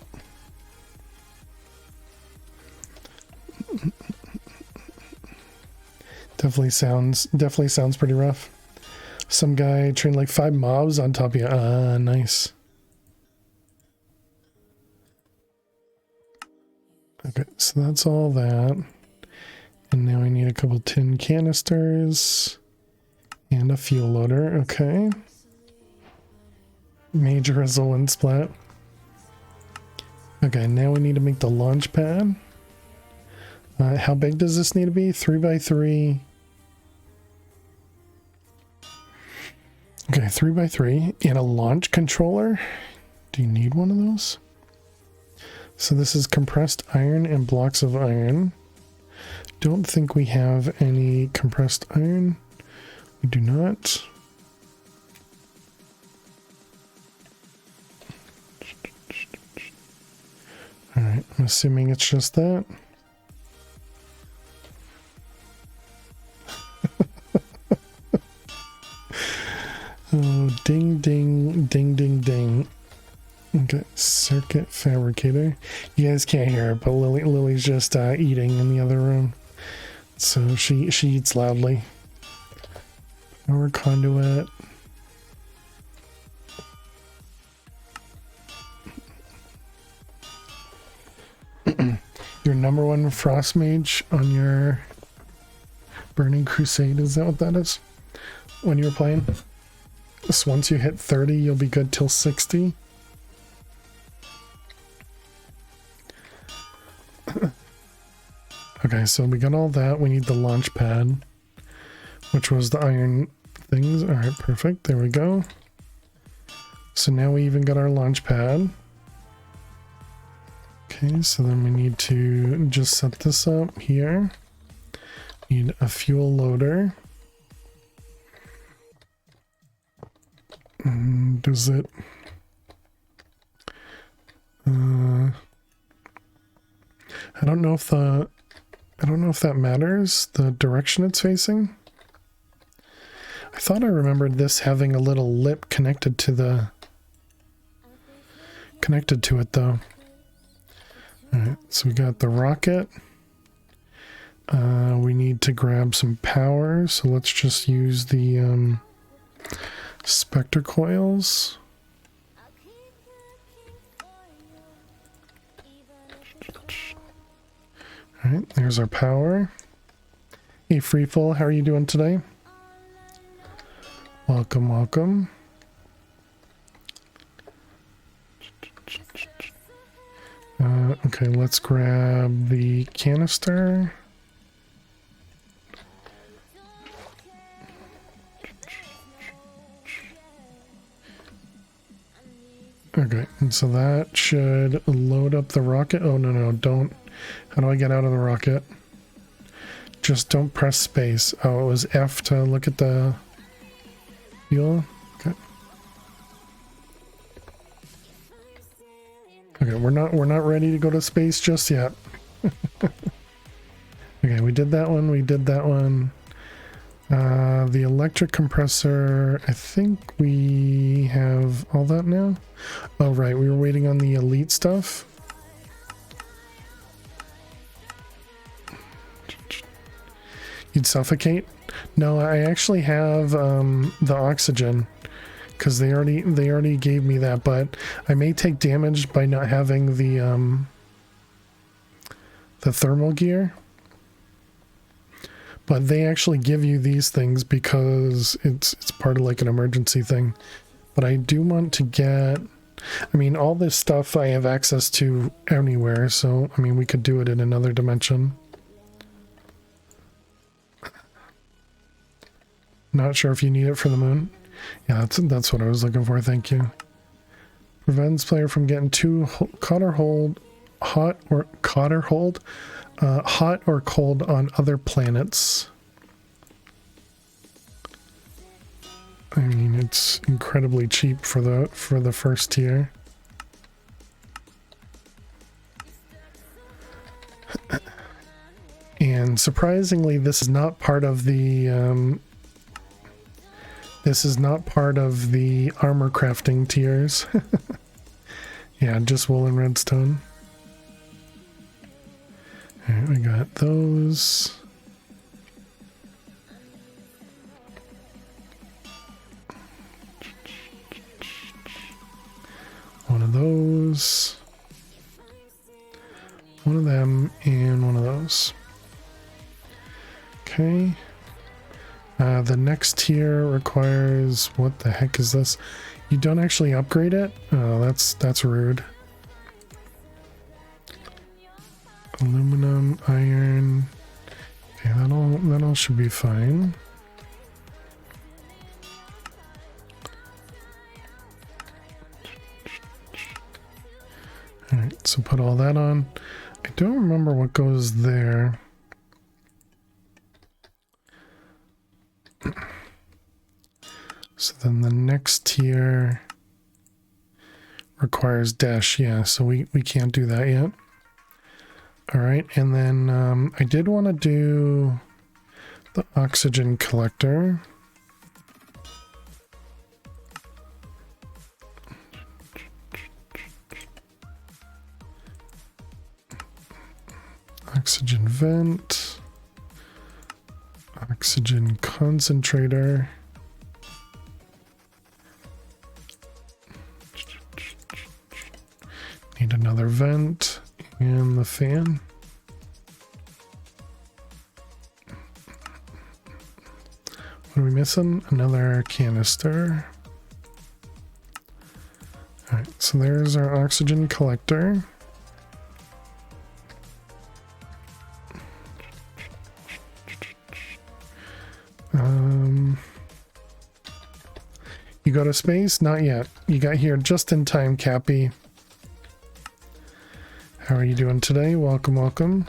Definitely sounds pretty rough. Some guy trained like 5 mobs on top of you. Nice. Okay, so that's all that. And now we need a couple tin canisters and a fuel loader. Okay. Major Rizzle wind splat. Okay, now we need to make the launch pad. How big does this need to be? 3x3. Okay, 3x3 and a launch controller. Do you need one of those? So this is compressed iron and blocks of iron. Don't think we have any compressed iron. We do not. Alright, I'm assuming it's just that. Oh, ding, ding, ding, ding, ding. Okay, circuit fabricator. You guys can't hear it, but Lily's just eating in the other room. So she eats loudly. Power conduit. Your number 1 frost mage on your Burning Crusade, is that what that is? When you were playing? So once you hit 30, you'll be good till 60. Okay, so we got all that. We need the launch pad. which was the iron things. All right, perfect. There we go. So now we even got our launch pad. Okay, so then we need to just set this up here. Need a fuel loader. Does it... I don't know if that matters, the direction it's facing. I thought I remembered this having a little lip connected to it though. Alright, so we got the rocket. We need to grab some power, so let's just use the spectre coils. Alright, there's our power. Hey Freefall, how are you doing today? Welcome, welcome. Okay, let's grab the canister. Okay, and so that should load up the rocket. Oh, no, don't. How do I get out of the rocket? Just don't press space. Oh, it was F to look at the fuel. Okay. Okay, we're not ready to go to space just yet. Okay, we did that one. We did that one. The electric compressor, I think we have all that now. Oh, right, we were waiting on the elite stuff. You'd suffocate? No, I actually have the oxygen because they already gave me that, but I may take damage by not having the thermal gear. But they actually give you these things because it's part of like an emergency thing. But I do want to get, I mean, all this stuff I have access to anywhere, so I mean we could do it in another dimension. Not sure if you need it for the moon. Yeah, that's what I was looking for, thank you. Prevents player from getting too hot or cold on other planets. I mean, it's incredibly cheap for the first tier. And surprisingly, this is not part of the armor crafting tiers. Yeah, just wool and redstone. Alright, we got those. One of those. One of them and one of those. Okay. The next tier requires, what the heck is this? You don't actually upgrade it? Oh, that's rude. Aluminum, iron. Okay, that all should be fine. Alright, so put all that on. I don't remember what goes there. So then the next tier requires dash, yeah, so we can't do that yet. Alright, and then I did want to do the oxygen collector. Oxygen vent. Oxygen concentrator. Need another vent and the fan. What are we missing? Another canister. Alright, so there's our oxygen collector. You go to space? Not yet. You got here just in time, Cappy. How are you doing today? Welcome, welcome.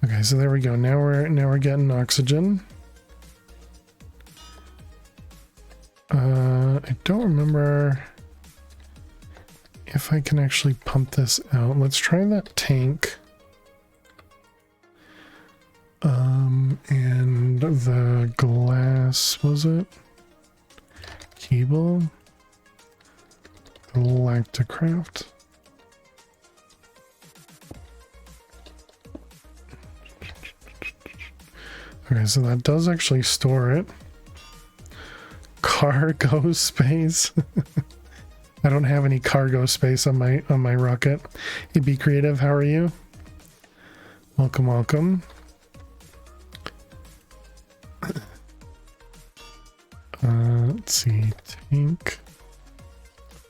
Okay, so there we go. Now we're getting oxygen. I don't remember if I can actually pump this out. Let's try that tank. And the glass, was it? Cable? Galacticraft. Okay, so that does actually store it. Cargo space. I don't have any cargo space on my rocket. Hey, Be Creative, how are you? Welcome, welcome. Let's see, tank,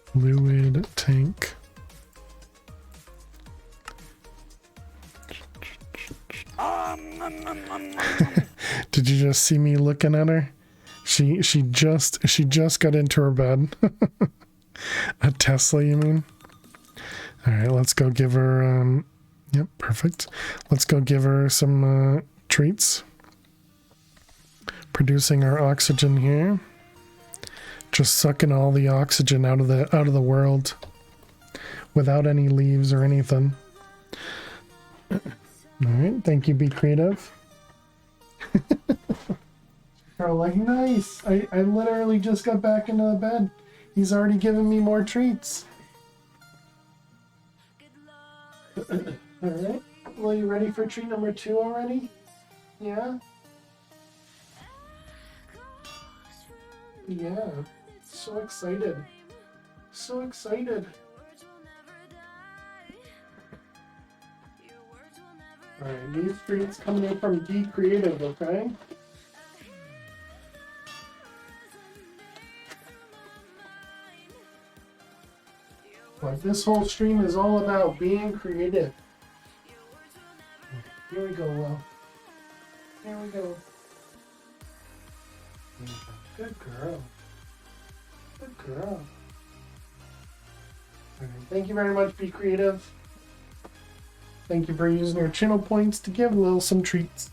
fluid tank. Did you just see me looking at her? She just got into her bed. A Tesla, you mean? All right, let's go give her. Yep, perfect. Let's go give her some treats. Producing our oxygen here. Just sucking all the oxygen out of the world, without any leaves or anything. All right, thank you, Be Creative. Girl, like, nice. I literally just got back into the bed. He's already given me more treats. All right. Well, you ready for treat number 2 already? Yeah? Yeah. So excited. So excited. Alright, these treats coming in from Be Creative, okay? But this whole stream is all about being creative. Here we go, Will. Here we go. Good girl. Good girl. All right, thank you very much, Be Creative. Thank you for using your channel points to give Lil some treats.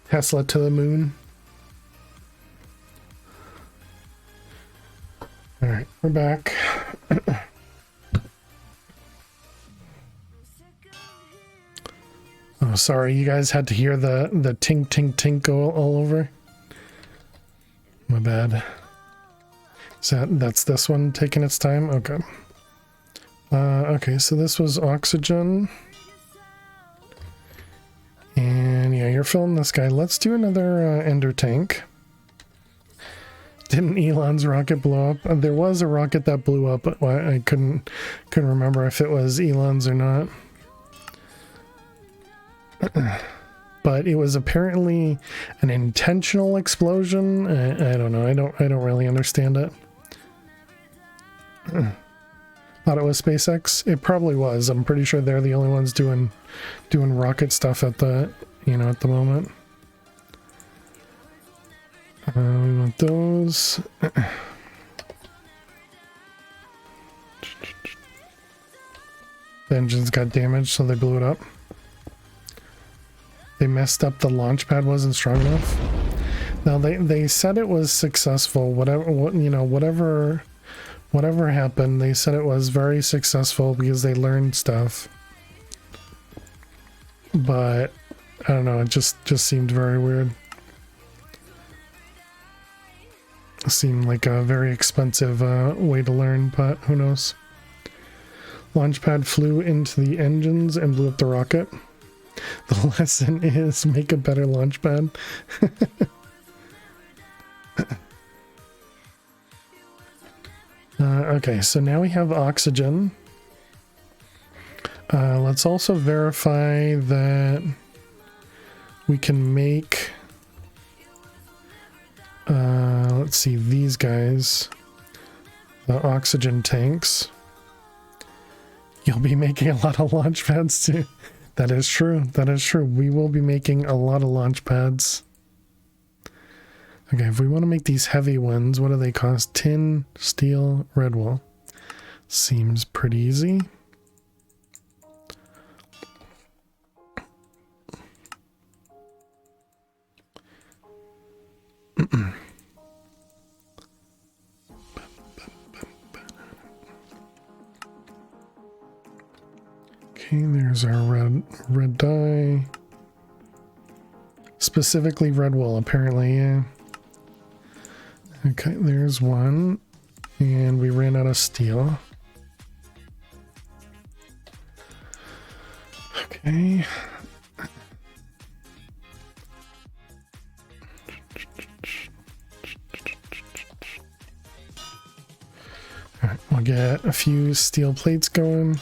Tesla to the moon. All right, we're back. Oh, sorry, you guys had to hear the tink tink tink go all over. My bad. So that's this one taking its time. Okay. Okay, so this was oxygen. And yeah, you're filling this guy. Let's do another ender tank. Didn't Elon's rocket blow up? There was a rocket that blew up, but I couldn't remember if it was Elon's or not. But it was apparently an intentional explosion. I don't know. I don't really understand it. Thought it was SpaceX. It probably was. I'm pretty sure they're the only ones doing rocket stuff at the at the moment. We want those. The engines got damaged, so they blew it up. They messed up. The launch pad wasn't strong enough. Now they said it was successful. Whatever happened, they said it was very successful because they learned stuff. But I don't know. It just seemed very weird. It seemed like a very expensive way to learn, but who knows? Launchpad flew into the engines and blew up the rocket. The lesson is make a better launchpad. Okay, so now we have oxygen. Let's also verify that we can make, let's see, these guys, the oxygen tanks. You'll be making a lot of launch pads too. That is true. That is true. We will be making a lot of launch pads. Okay, if we want to make these heavy ones, what do they cost? Tin, steel, red wool. Seems pretty easy. Okay, there's our red dye. Specifically red wool, apparently, yeah. Okay, there's one. And we ran out of steel. Okay. Alright, we'll get a few steel plates going.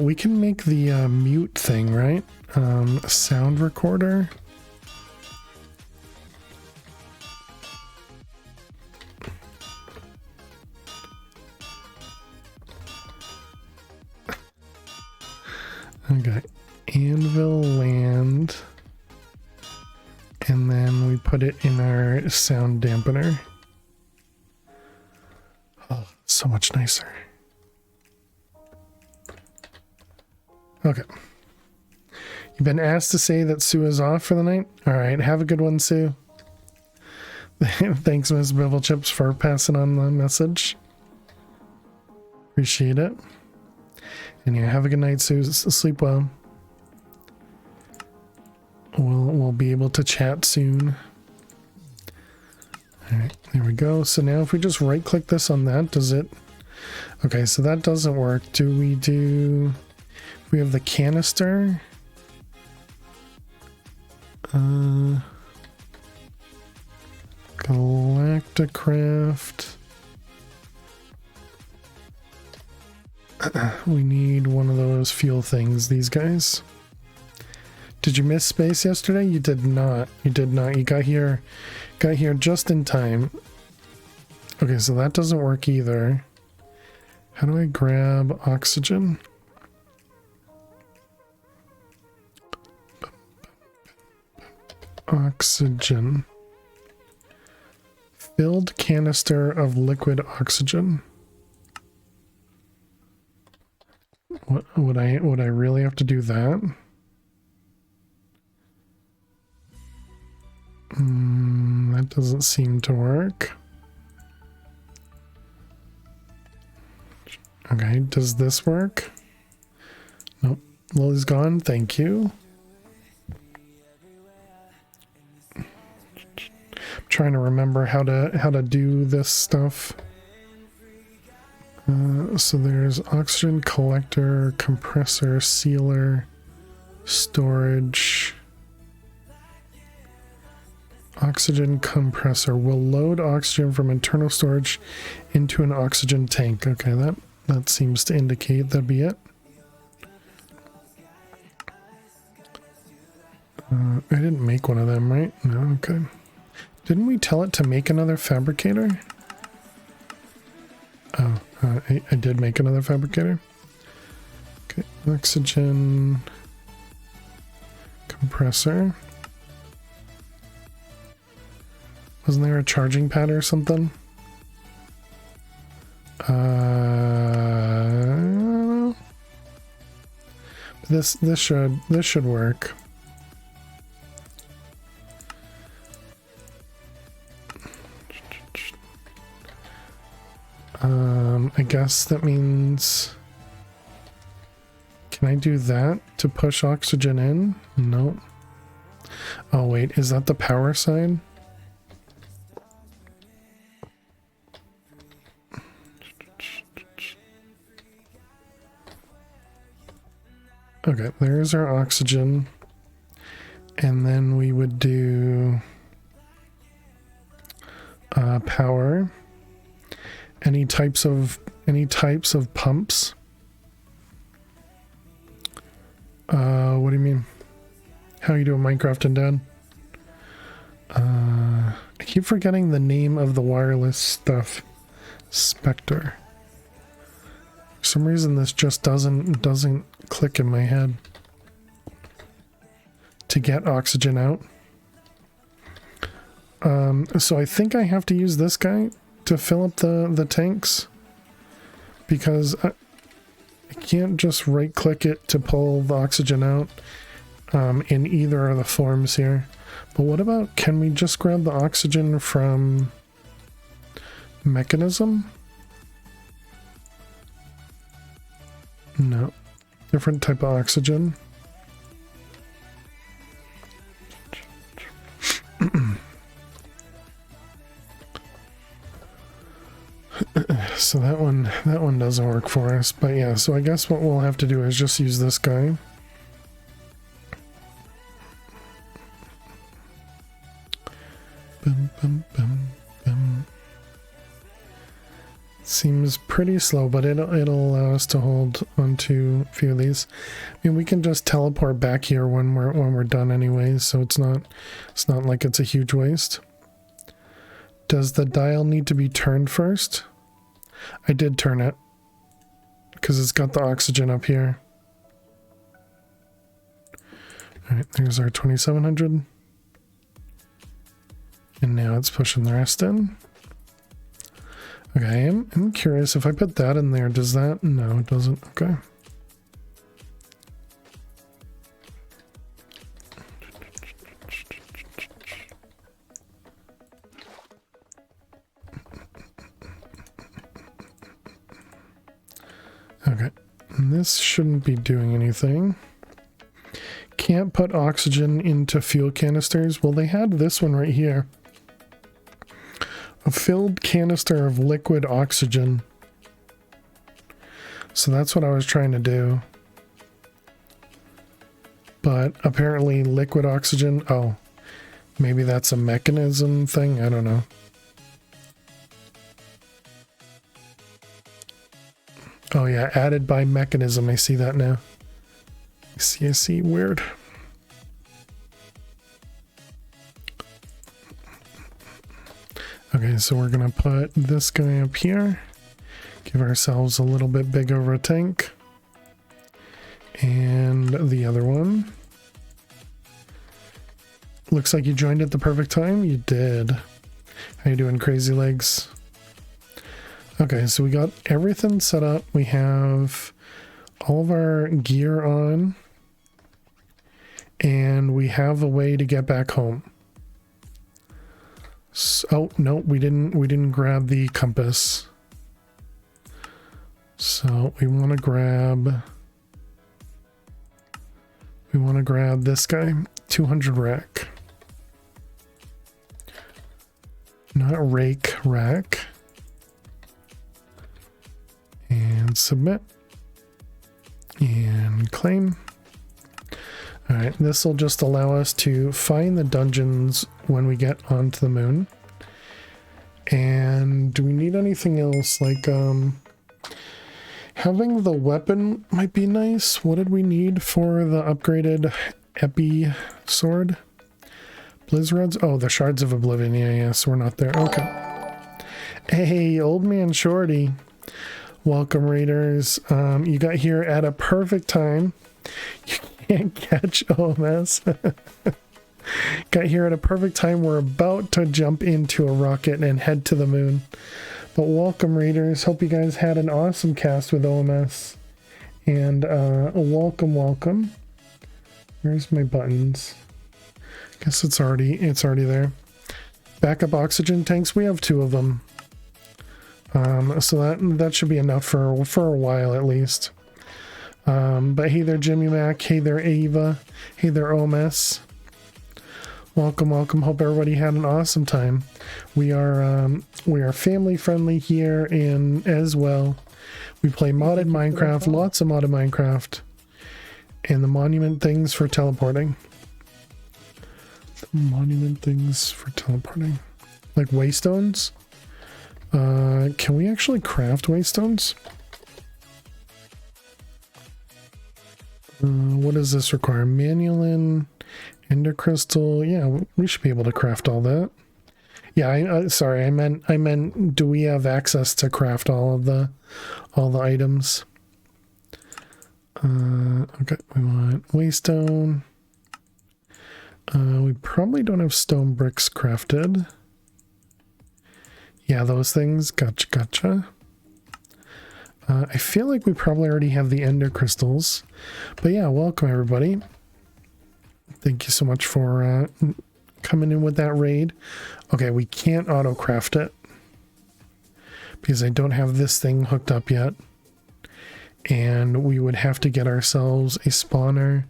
We can make the mute thing, right? Sound recorder. Okay, anvil land, and then we put it in our sound dampener. Oh, so much nicer. Okay. You've been asked to say that Sue is off for the night? Alright, have a good one, Sue. Thanks, Miss Bevel Chips, for passing on the message. Appreciate it. And yeah, have a good night, Sue. Sleep well. We'll be able to chat soon. Alright, there we go. So now if we just right click this on that, does it... Okay, so that doesn't work. Do we do... We have the canister. Galacticraft. We need one of those fuel things, these guys. Did you miss space yesterday? You did not. You did not. You got here just in time. Okay, so that doesn't work either. How do I grab oxygen? Oxygen. Filled canister of liquid oxygen. What would I really have to do that? That doesn't seem to work. Okay, does this work? Nope. Lily's gone, thank you. Trying to remember how to do this stuff. So there's oxygen collector, compressor, sealer, storage. Oxygen compressor will load oxygen from internal storage into an oxygen tank. Okay, that seems to indicate that'd be it. I didn't make one of them, right? No, okay. Didn't we tell it to make another fabricator? Oh, I did make another fabricator. Okay, oxygen compressor. Wasn't there a charging pad or something? This should work. I guess that means... Can I do that to push oxygen in? No. Oh wait, is that the power side? Okay, there's our oxygen. And then we would do power. Any types of pumps? What do you mean? How you doing, Minecraft and Dad? I keep forgetting the name of the wireless stuff. Spectre. For some reason this just doesn't click in my head. To get oxygen out. So I think I have to use this guy to fill up the tanks. Because I can't just right click it to pull the oxygen out in either of the forms here. But what about, can we just grab the oxygen from mechanism? No. Different type of oxygen. So that one doesn't work for us. But yeah, so I guess what we'll have to do is just use this guy. Bum, bum, bum, bum. Seems pretty slow, but it'll allow us to hold onto a few of these. I mean, we can just teleport back here when we're done anyways, so it's not like it's a huge waste. Does the dial need to be turned first? I did turn it because it's got the oxygen up here. All right, there's our 2700. And now it's pushing the rest in. Okay, I'm curious, if I put that in there, does that? No, it doesn't. Okay. Okay, and this shouldn't be doing anything. Can't put oxygen into fuel canisters. Well, they had this one right here. A filled canister of liquid oxygen. So that's what I was trying to do. But apparently liquid oxygen, oh, maybe that's a mechanism thing, I don't know. Oh yeah, added by mechanism, I see that now. I see, weird. Okay, so we're gonna put this guy up here. Give ourselves a little bit bigger of a tank. And the other one. Looks like you joined at the perfect time. You did. How you doing, Crazy Legs? Okay, so we got everything set up. We have all of our gear on. And we have a way to get back home. So, oh no, we didn't grab the compass. So we want to grab this guy, 200 rack. Not rake, rack. And submit. And claim. Alright, this will just allow us to find the dungeons when we get onto the moon. And do we need anything else? Like, having the weapon might be nice. What did we need for the upgraded Epi sword? Blizzards? Oh, the Shards of Oblivion. Yeah, so we're not there. Okay. Hey, old man Shorty. Welcome, Raiders. You got here at a perfect time. You can't catch OMS. Got here at a perfect time. We're about to jump into a rocket and head to the moon. But welcome, Raiders. Hope you guys had an awesome cast with OMS. And welcome. Where's my buttons? Guess it's already there. Backup oxygen tanks. We have 2 of them. So that should be enough for a while at least. But hey there, Jimmy Mac. Hey there, Ava. Hey there, OMS. Welcome. Hope everybody had an awesome time. We are family friendly here, and as well, we play modded Minecraft, lots of modded Minecraft, and the monument things for teleporting. Like waystones. Can we actually craft waystones? What does this require? Manulin, ender crystal. Yeah, we should be able to craft all that. Yeah, sorry, I meant. Do we have access to craft all the items? Okay, we want waystone. We probably don't have stone bricks crafted. Yeah, those things. Gotcha, gotcha. I feel like we probably already have the ender crystals. But yeah, welcome everybody. Thank you so much for coming in with that raid. Okay, we can't auto craft it because I don't have this thing hooked up yet. And we would have to get ourselves a spawner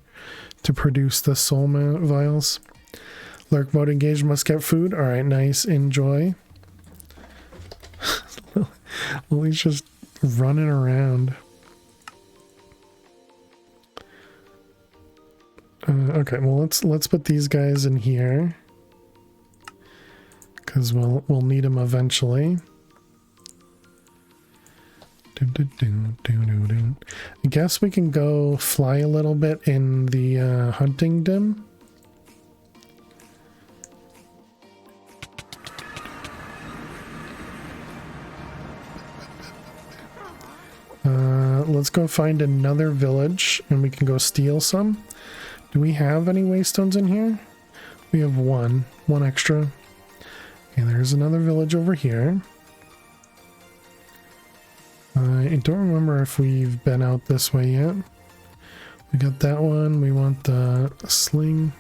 to produce the soul vials. Lurk mode engaged, must get food. All right, nice, enjoy. Lily's just running around. Okay, well let's put these guys in here because we'll need them eventually. I guess we can go fly a little bit in the hunting dim. Let's go find another village and we can go steal some. Do we have any waystones in here? We have one extra. Okay, there's another village over here. I don't remember if we've been out this way yet. We got that one. We want the sling.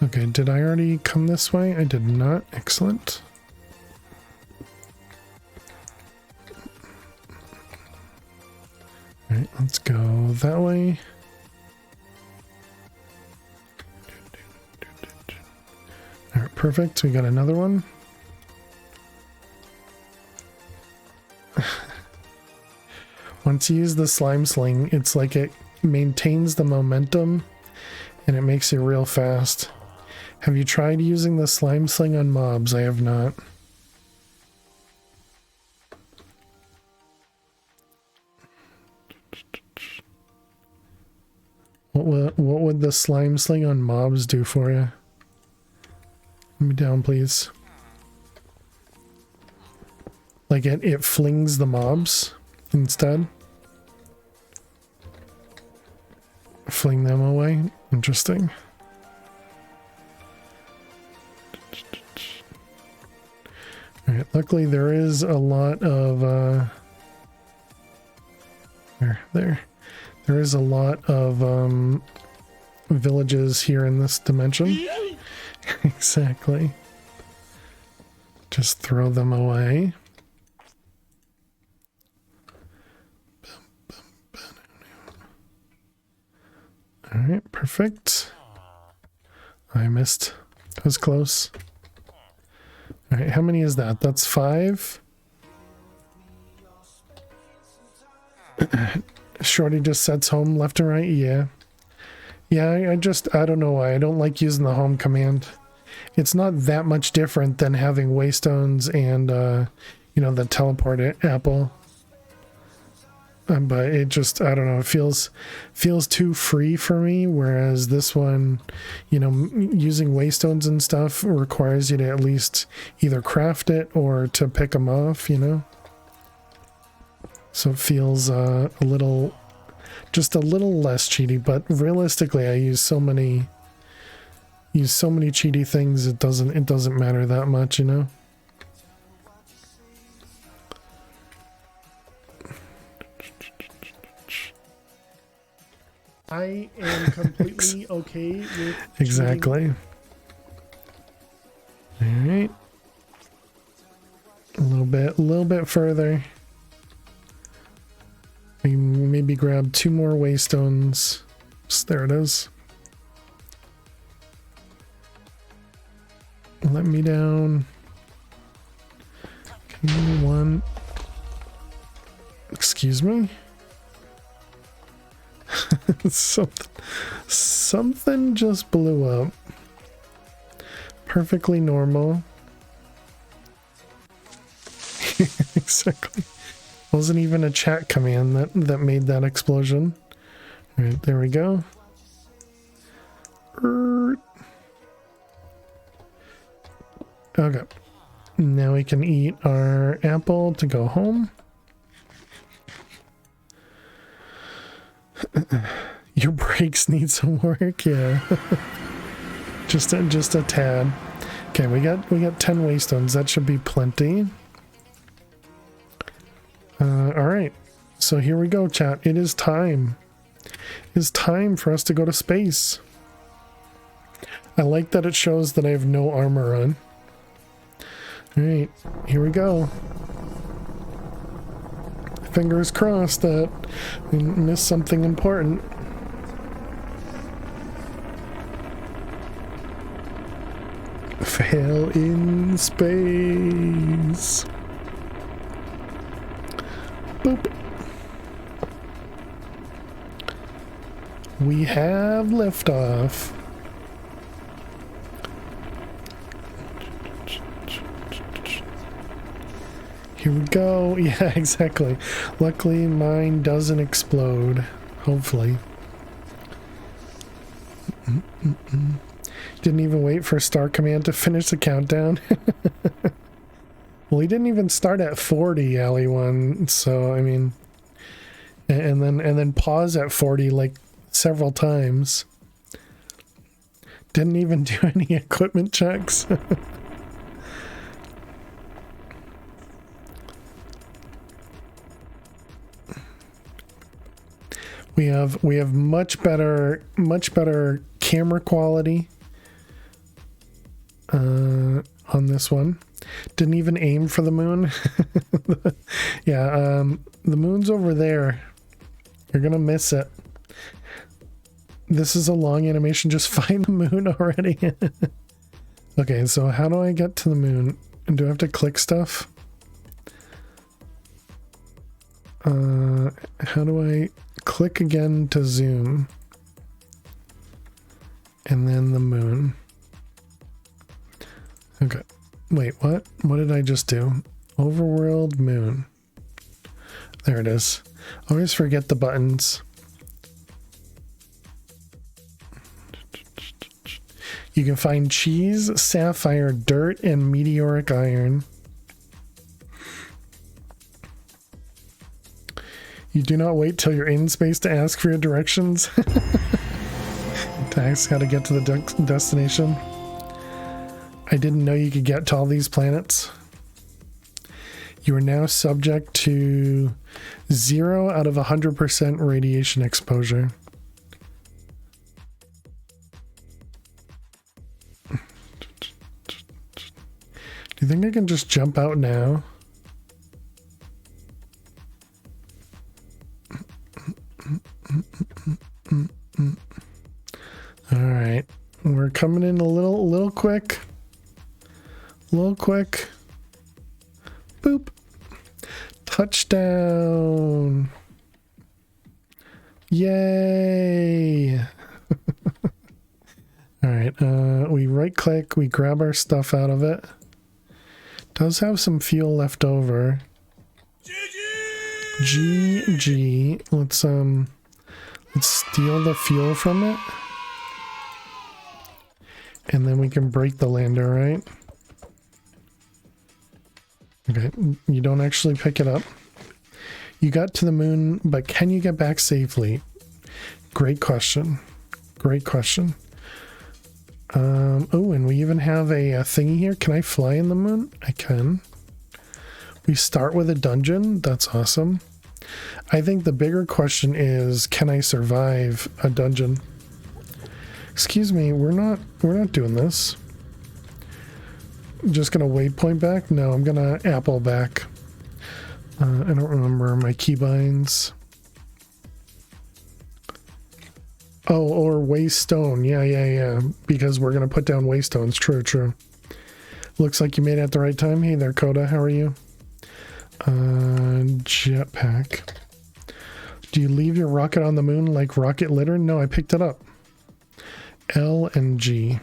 Okay, did I already come this way? I did not. Excellent. Alright, let's go that way. Alright, perfect. We got another one. Once you use the slime sling, it's like it maintains the momentum and it makes it real fast. Have you tried using the slime sling on mobs? I have not. What would the slime sling on mobs do for you? Let me down, please. Like it flings the mobs instead. Fling them away. Interesting. Alright, luckily there is a lot of there is a lot of villages here in this dimension. Exactly. Just throw them away. Alright, perfect. I missed. That was close. Alright, how many is that? That's 5. Shorty just sets home left and right. Yeah. Yeah, I don't know why. I don't like using the home command. It's not that much different than having waystones and, you know, the teleport apple. But it just, I don't know, it feels too free for me, whereas this one, you know, using waystones and stuff requires you to at least either craft it or to pick them off, you know? So it feels just a little less cheaty, but realistically I use so many cheaty things, it doesn't matter that much, you know? I am completely okay with exactly. All right, a little bit further. Maybe grab 2 more waystones. There it is. Let me down. Okay, 1. Excuse me. Something just blew up. Perfectly normal. Exactly. Wasn't even a chat command that made that explosion. All right, there we go. Okay. Now we can eat our apple to go home. Your brakes need some work, yeah. just a tad. Okay, we got 10 waystones. That should be plenty. All right. So here we go, chat. It is time. It's time for us to go to space. I like that it shows that I have no armor on. All right, here we go. Fingers crossed that we missed something important. Fail in space. Boop. We have liftoff. Here we go. Yeah, exactly. Luckily, mine doesn't explode. Hopefully. Didn't even wait for Star Command to finish the countdown. Well, he didn't even start at 40, Alley One. So I mean, and then pause at 40 like several times. Didn't even do any equipment checks. We have much better camera quality on this one. Didn't even aim for the moon. Yeah, the moon's over there. You're gonna miss it. This is a long animation. Just find the moon already. Okay, so how do I get to the moon? And do I have to click stuff? How do I click again to zoom? And then the moon. Okay. Wait, what? What did I just do? Overworld moon. There it is. Always forget the buttons. You can find cheese, sapphire, dirt, and meteoric iron. You do not wait till you're in space to ask for your directions. To ask how to get to the destination. I didn't know you could get to all these planets. You are now subject to 0 out of 100% radiation exposure. Do you think I can just jump out now? All right, we're coming in a little quick. A little quick. Boop. Touchdown. Yay. All right, we right click, we grab our stuff out of it. Does have some fuel left over. GG. Let's steal the fuel from it. And then we can break the lander, right? Okay, you don't actually pick it up. You got to the moon, but can you get back safely? Great question. Great question. Oh, and we even have a thingy here. Can I fly in the moon? I can. We start with a dungeon. That's awesome. I think the bigger question is, can I survive a dungeon? Excuse me, we're not doing this. Just gonna waypoint back? No, I'm gonna apple back. I don't remember my keybinds. Oh, or waystone. Yeah. Because we're gonna put down waystones. True. Looks like you made it at the right time. Hey there, Coda. How are you? Jetpack. Do you leave your rocket on the moon like rocket litter? No, I picked it up. L and G.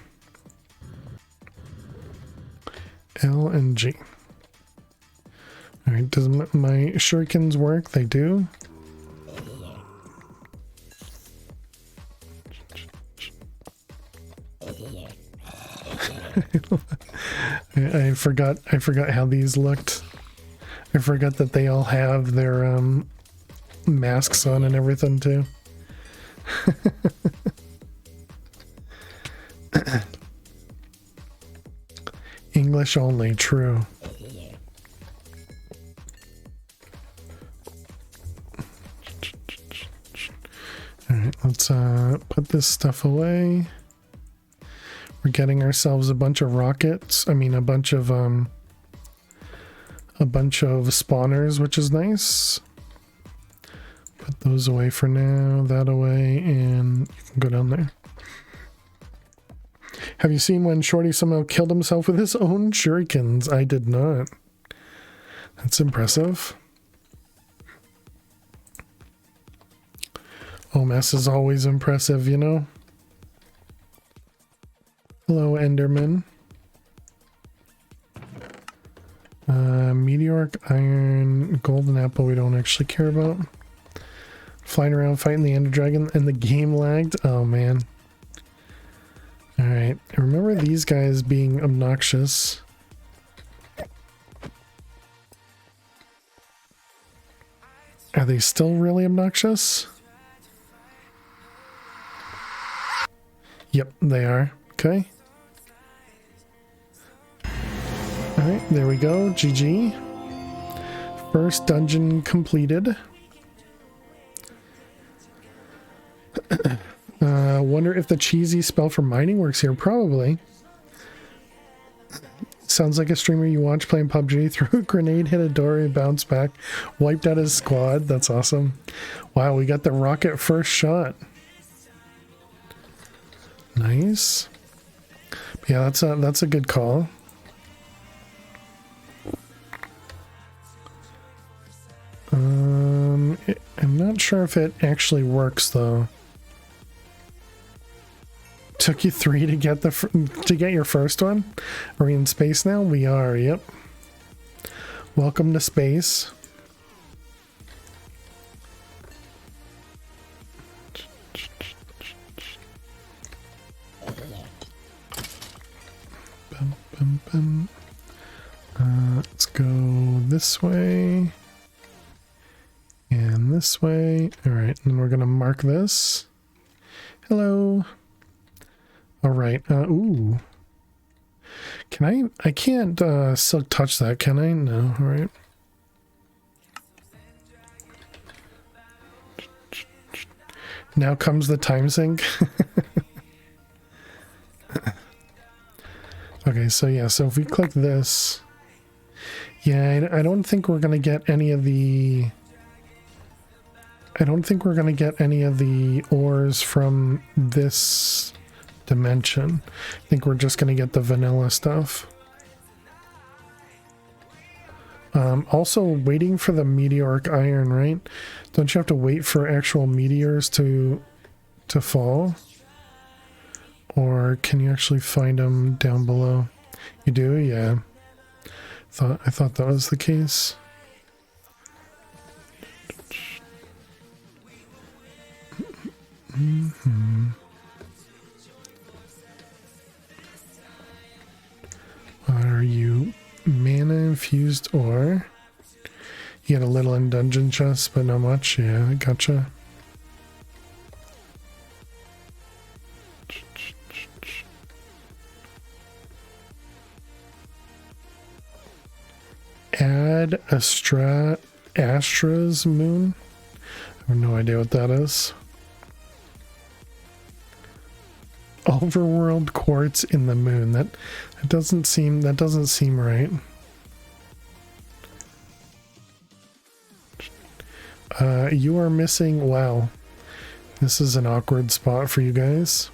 L and G. All right, does my shurikens work? They do. I forgot how these looked. I forgot that they all have their masks on and everything too. English only, true. Alright, let's put this stuff away. We're getting ourselves a bunch of rockets. I mean a bunch of spawners, which is nice. Put those away for now, that away, and you can go down there. Have you seen when Shorty somehow killed himself with his own shurikens? I did not. That's impressive. OMS is always impressive, you know? Hello, Enderman. Meteoric iron, golden apple we don't actually care about. Flying around fighting the Ender Dragon and the game lagged. Oh man. Alright, I remember these guys being obnoxious. Are they still really obnoxious? Yep, they are. Okay. Alright, there we go. GG. First dungeon completed. Wonder if the cheesy spell for mining works here. Probably. Sounds like a streamer you watch playing PUBG. Threw a grenade, hit a door, and bounced back. Wiped out his squad. That's awesome. Wow, we got the rocket first shot. Nice. Yeah, that's a good call. I'm not sure if it actually works though. Took you 3 to get your first one? Are we in space now? We are, yep. Welcome to space. Let's go this way. And this way. Alright, and then we're gonna mark this. Hello. Alright, ooh. I can't silk touch that, can I? No, alright. Now comes the time sink. Okay, so yeah, so if we click this, yeah, I don't think we're gonna get any of the ores from this dimension. I think we're just gonna get the vanilla stuff. Also waiting for the meteoric iron, right? Don't you have to wait for actual meteors to fall? Or can you actually find them down below? You do? Yeah. I thought that was the case. What are you? Mana infused ore. You get a little in dungeon chest, but not much. Yeah, gotcha. Add Astra's moon. I have no idea what that is. Overworld quartz in the moon. That doesn't seem right. You are missing. Wow, this is an awkward spot for you guys.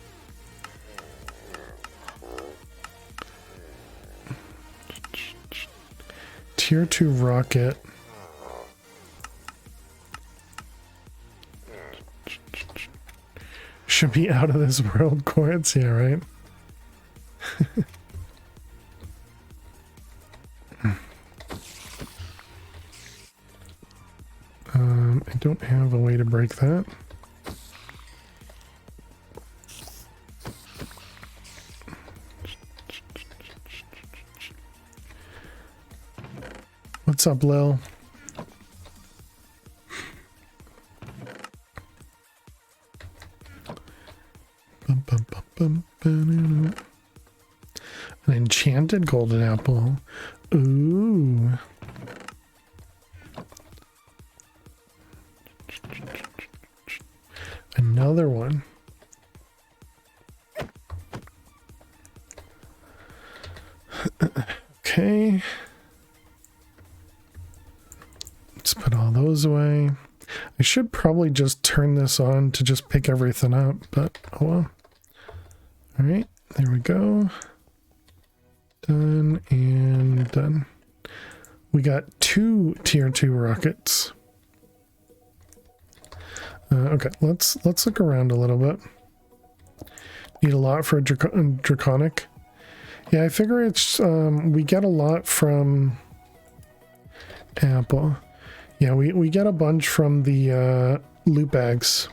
Tier 2 rocket. Should be out of this world quartz, yeah, right? I don't have a way to break that. What's up, Lil? An enchanted golden apple. Ooh. Another one. Okay. Let's put all those away. I should probably just turn this on to just pick everything up, but oh well. All right, there we go. Done and done. We got 2 tier 2 rockets. Okay, let's look around a little bit. Need a lot for a draconic. Yeah, I figure it's we get a lot from Apple. Yeah, we get a bunch from the loot bags.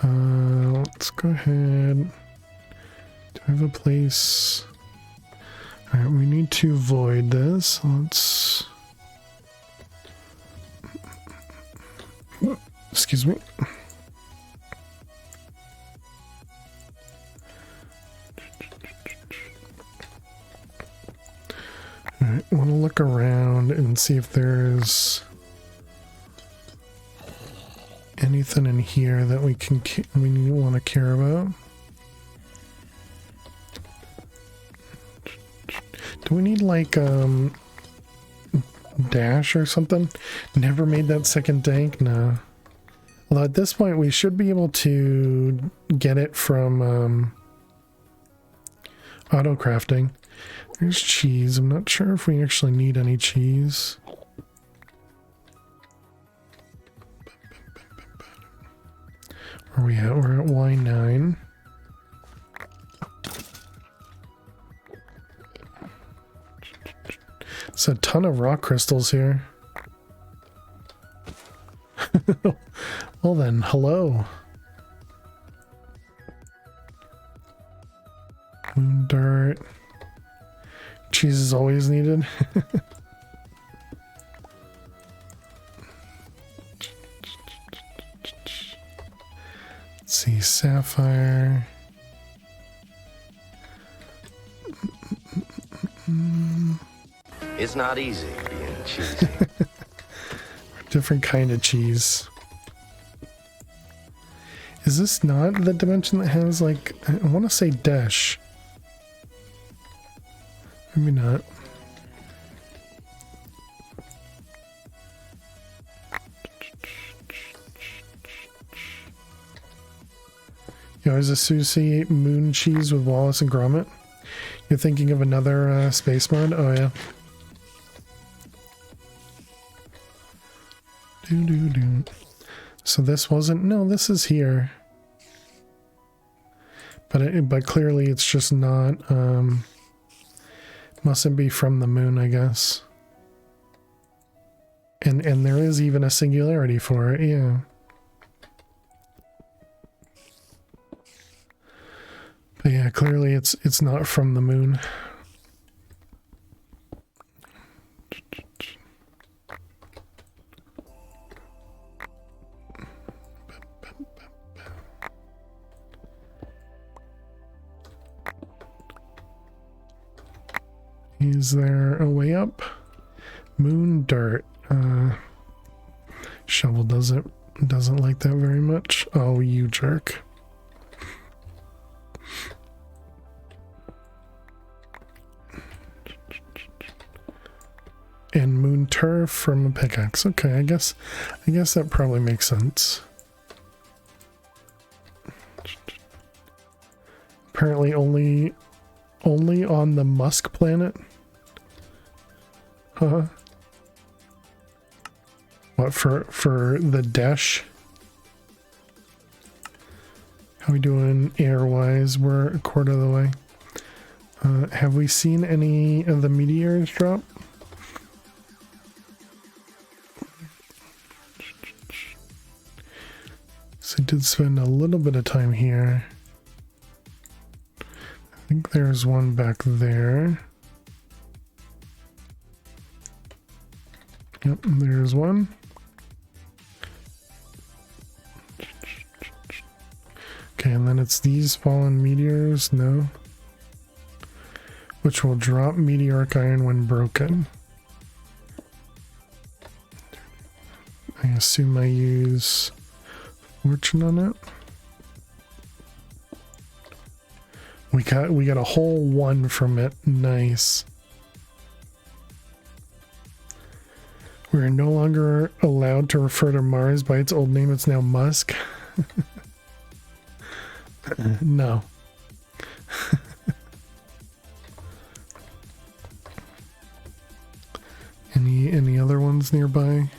Let's go ahead. Do I have a place? All right, we need to void this. Let's. Excuse me. All right, I want to look around and see if there's anything in here that we want to care about. Do we need like dash or something? Never made that second tank? No. Although at this point we should be able to get it from auto crafting. There's cheese. I'm not sure if we actually need any cheese. Where are we at? We're at Y9. It's a ton of rock crystals here. Well then, hello. Moon dirt. Cheese is always needed. Let's see, sapphire. It's not easy being cheesy. Different kind of cheese. Is this not the dimension that has like, I want to say dash. Maybe not. Yo, is a Sushi moon cheese with Wallace and Gromit? You're thinking of another space mod? Oh yeah. So this wasn't, no, this is here. But clearly it's just not, mustn't be from the moon, I guess. And there is even a singularity for it, yeah. But yeah, clearly it's not from the moon. Is there a way up? Moon dirt. Shovel doesn't like that very much. Oh, you jerk. And moon turf from a pickaxe. Okay, I guess that probably makes sense. Apparently only on the Musk planet. Huh? What, for the dash? How we doing air-wise? We're a quarter of the way. Have we seen any of the meteors drop? So I did spend a little bit of time here. think there's one back there. Yep, there's one. Okay, and then it's these fallen meteors, no. Which will drop meteoric iron when broken. I assume I use fortune on it. We got a whole 1 from it. Nice. We are no longer allowed to refer to Mars by its old name. It's now Musk. No. Any other ones nearby?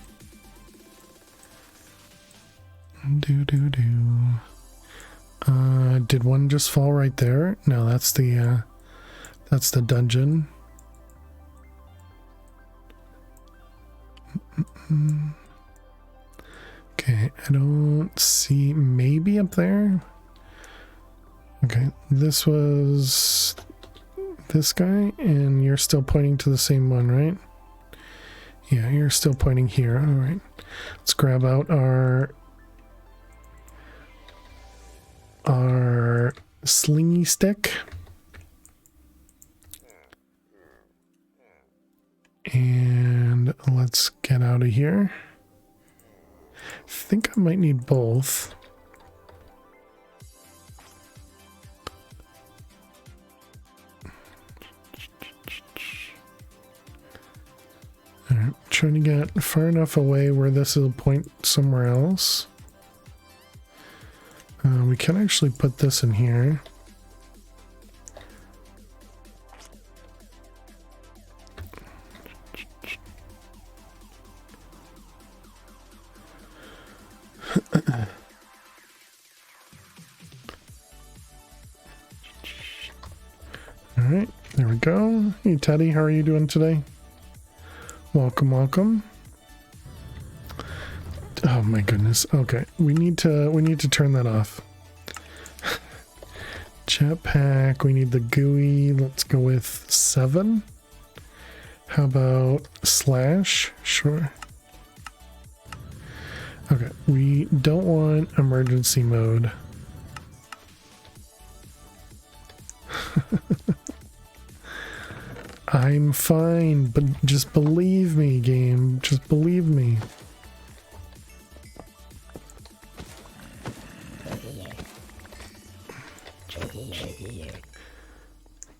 Did one just fall right there? No, that's the dungeon. Okay, I don't see, maybe up there. Okay, this was this guy, and you're still pointing to the same one, right? Yeah, you're still pointing here. All right, let's grab out our slingy stick. And let's get out of here. I think I might need both. Alright, trying to get far enough away where this will point somewhere else. We can actually put this in here. Alright, there we go. Hey Teddy, how are you doing today? Welcome, welcome. Oh my goodness. Okay, we need to turn that off. Jetpack, we need the GUI. Let's go with 7. How about slash? Sure. Okay, we don't want emergency mode. I'm fine, but just believe me, game. Just believe me.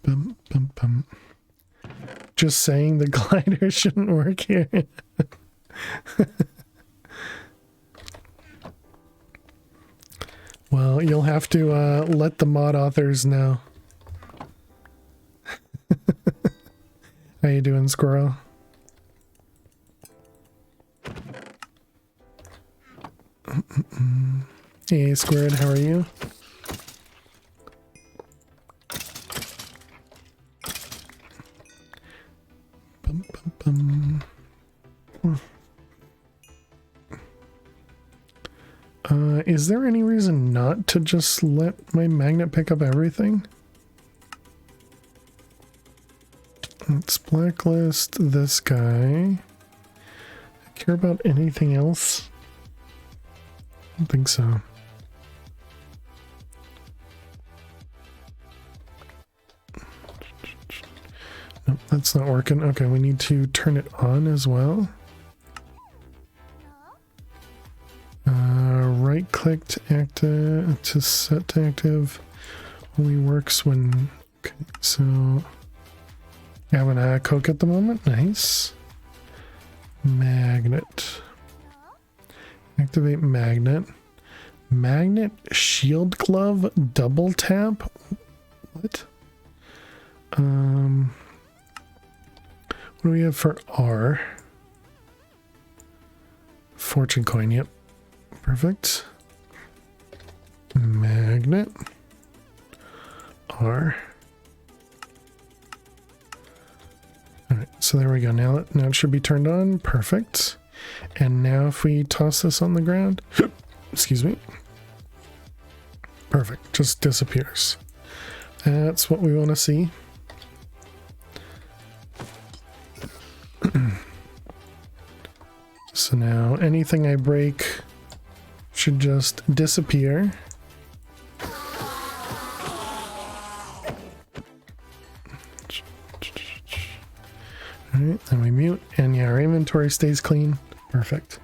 Bum, bum, bum. Just saying the glider shouldn't work here. Well, you'll have to let the mod authors know. How you doing, Squirrel? Hey, Squared, how are you? Bum, bum, bum. Is there any reason not to just let my magnet pick up everything? Let's blacklist this guy. I care about anything else? I don't think so. Nope, that's not working. Okay, we need to turn it on as well. Right click to active, to set to active. Only works when, okay, so you have an Coke at the moment. Nice. Magnet. Activate magnet. Magnet shield glove double tap. What? What do we have for R? Fortune coin, yep. Perfect. Magnet. R. Alright, so there we go. Now it should be turned on. Perfect. And now if we toss this on the ground, excuse me. Perfect. Just disappears. That's what we want to see. So now anything I break should just disappear. Alright, then we mute, and yeah, our inventory stays clean. Perfect.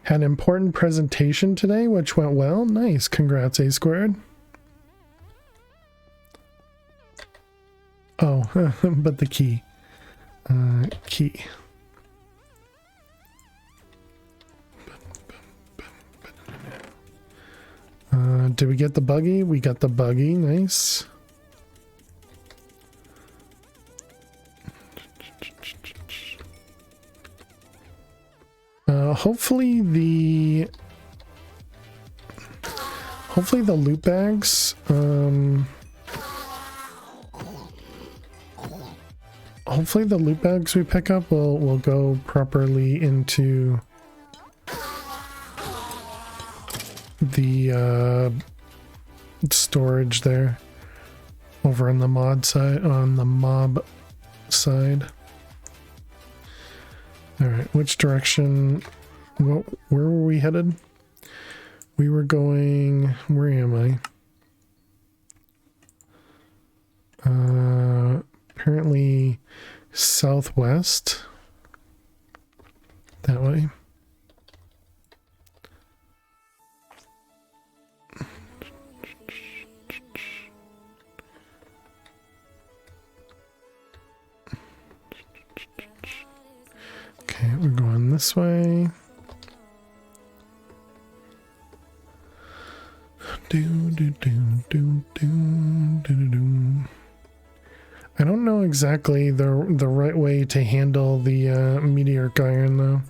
Had an important presentation today, which went well. Nice. Congrats, A squared. Oh, but the key. Key. Did we get the buggy? We got the buggy. Nice. Hopefully the loot bags, hopefully the loot bags we pick up will go properly into the storage there over on the mob side. All right, which direction? Where were we headed? We were going. Where am I? Apparently southwest. That way. Okay, we're going this way. I don't know exactly the right way to handle the meteoric iron though.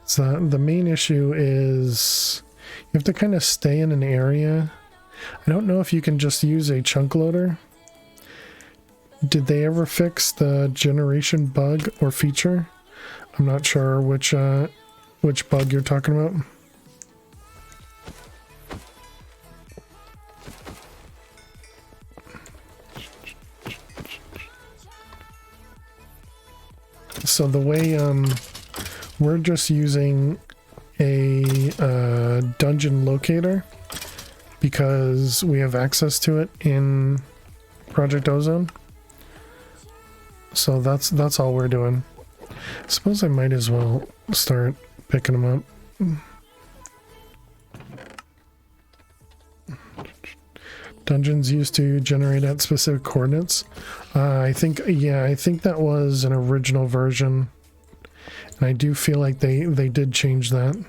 So the main issue is you have to kind of stay in an area. I don't know if you can just use a chunk loader. Did they ever fix the generation bug or feature? I'm not sure which bug you're talking about. So the way we're just using a dungeon locator because we have access to it in Project Ozone. So that's all we're doing. I suppose I might as well start picking them up. Dungeons used to generate at specific coordinates. I think that was an original version. And I do feel like they did change that.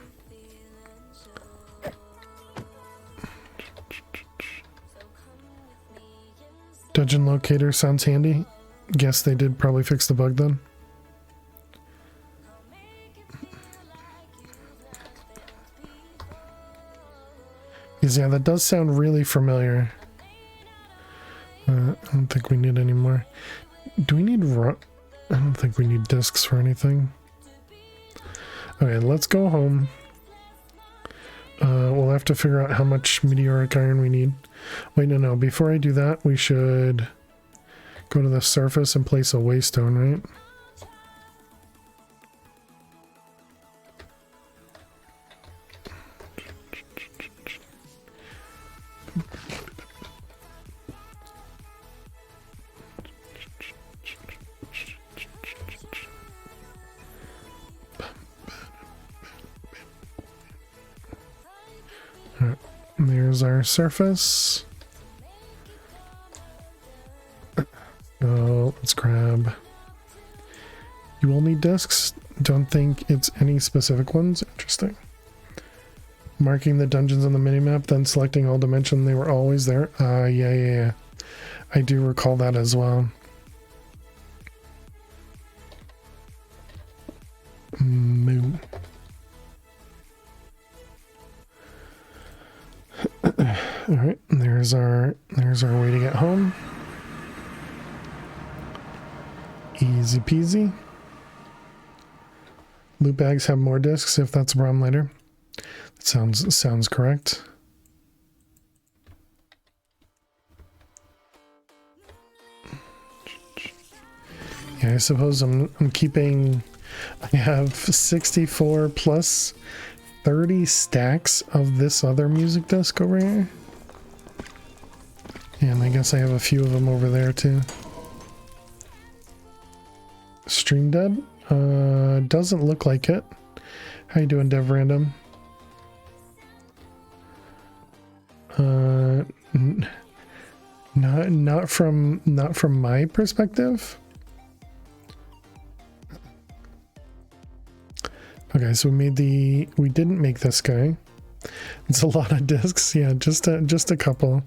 Dungeon locator sounds handy. Guess they did probably fix the bug then. Because yeah, that does sound really familiar. I don't think we need any more. Do we need I don't think we need discs for anything. Okay, let's go home. We'll have to figure out how much meteoric iron we need. Wait, no. Before I do that, we should go to the surface and place a waystone, right? There's our surface. Oh, let's grab. You will need discs. Don't think it's any specific ones. Interesting. Marking the dungeons on the minimap, then selecting all dimension. They were always there. Yeah. I do recall that as well. Moo. All right, there's our way to get home. Easy peasy. Loot bags have more discs if that's a problem later. That sounds correct. Yeah, I suppose I'm keeping. I have 64 plus 30 stacks of this other music disc over here. And I guess I have a few of them over there too. Stream dead? Doesn't look like it. How you doing, Dev Random? Not from my perspective. Okay, so we didn't make this guy. It's a lot of discs. Yeah, just a couple.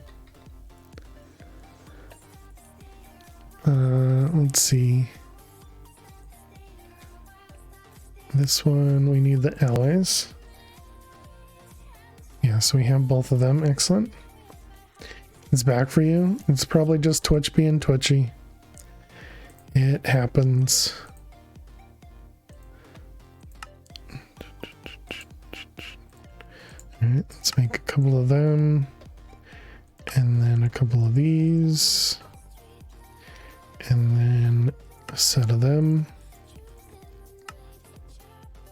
Let's see. This one, we need the alloys. Yeah, so we have both of them. Excellent. It's back for you. It's probably just Twitch being twitchy. It happens. Alright, let's make a couple of them. And then a couple of these. And then a set of them.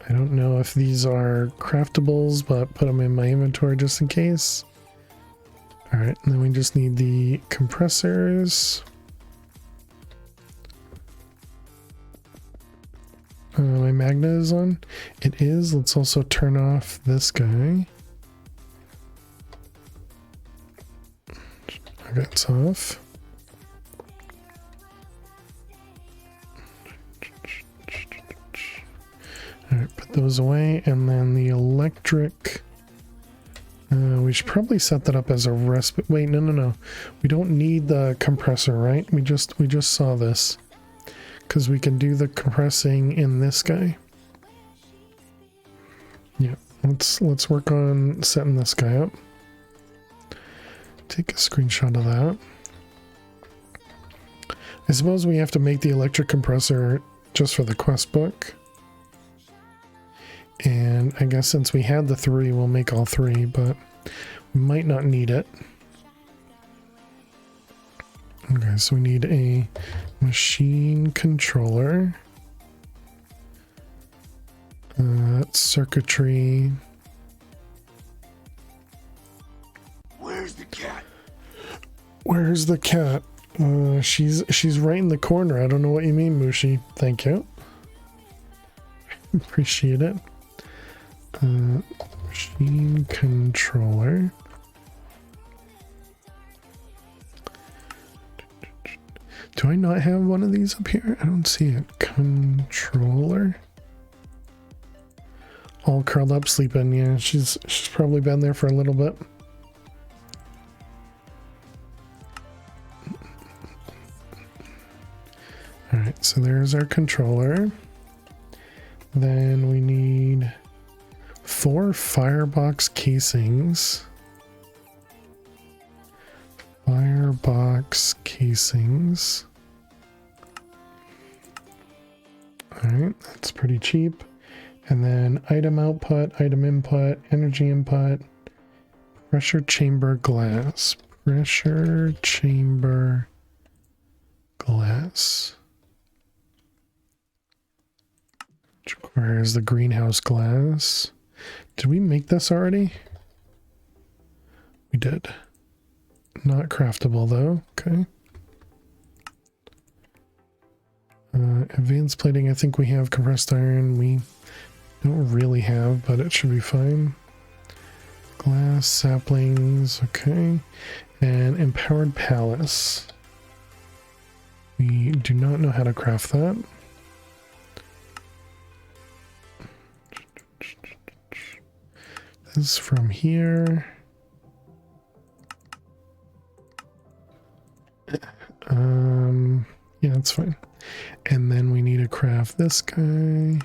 I don't know if these are craftables, but put them in my inventory just in case. Alright, and then we just need the compressors. My magnet is on. It is. Let's also turn off this guy. Okay, it's off. Alright, put those away, and then the electric. We should probably set that up as a respite. Wait, no. We don't need the compressor, right? We just saw this. Because we can do the compressing in this guy. Yeah, let's work on setting this guy up. Take a screenshot of that. I suppose we have to make the electric compressor just for the quest book. And I guess since we had the 3, we'll make all 3, but we might not need it. Okay, so we need a machine controller. Circuitry. Where's the cat? Where's the cat? She's right in the corner. I don't know what you mean, Mushi. Thank you. Appreciate it. Machine controller. Do I not have one of these up here? I don't see it. Controller. All curled up, sleeping. Yeah, she's probably been there for a little bit. All right, so there's our controller. Then we need 4 firebox casings. Firebox casings. Alright, that's pretty cheap. And then item output, item input, energy input, pressure chamber glass. Pressure chamber glass. Which requires the greenhouse glass. Did we make this already? We did. Not craftable though. Okay. Advanced plating, I think we have. Compressed iron, we don't really have, but it should be fine. Glass, saplings, okay. And empowered palace. We do not know how to craft that. This from here. Yeah, that's fine. And then we need to craft this guy.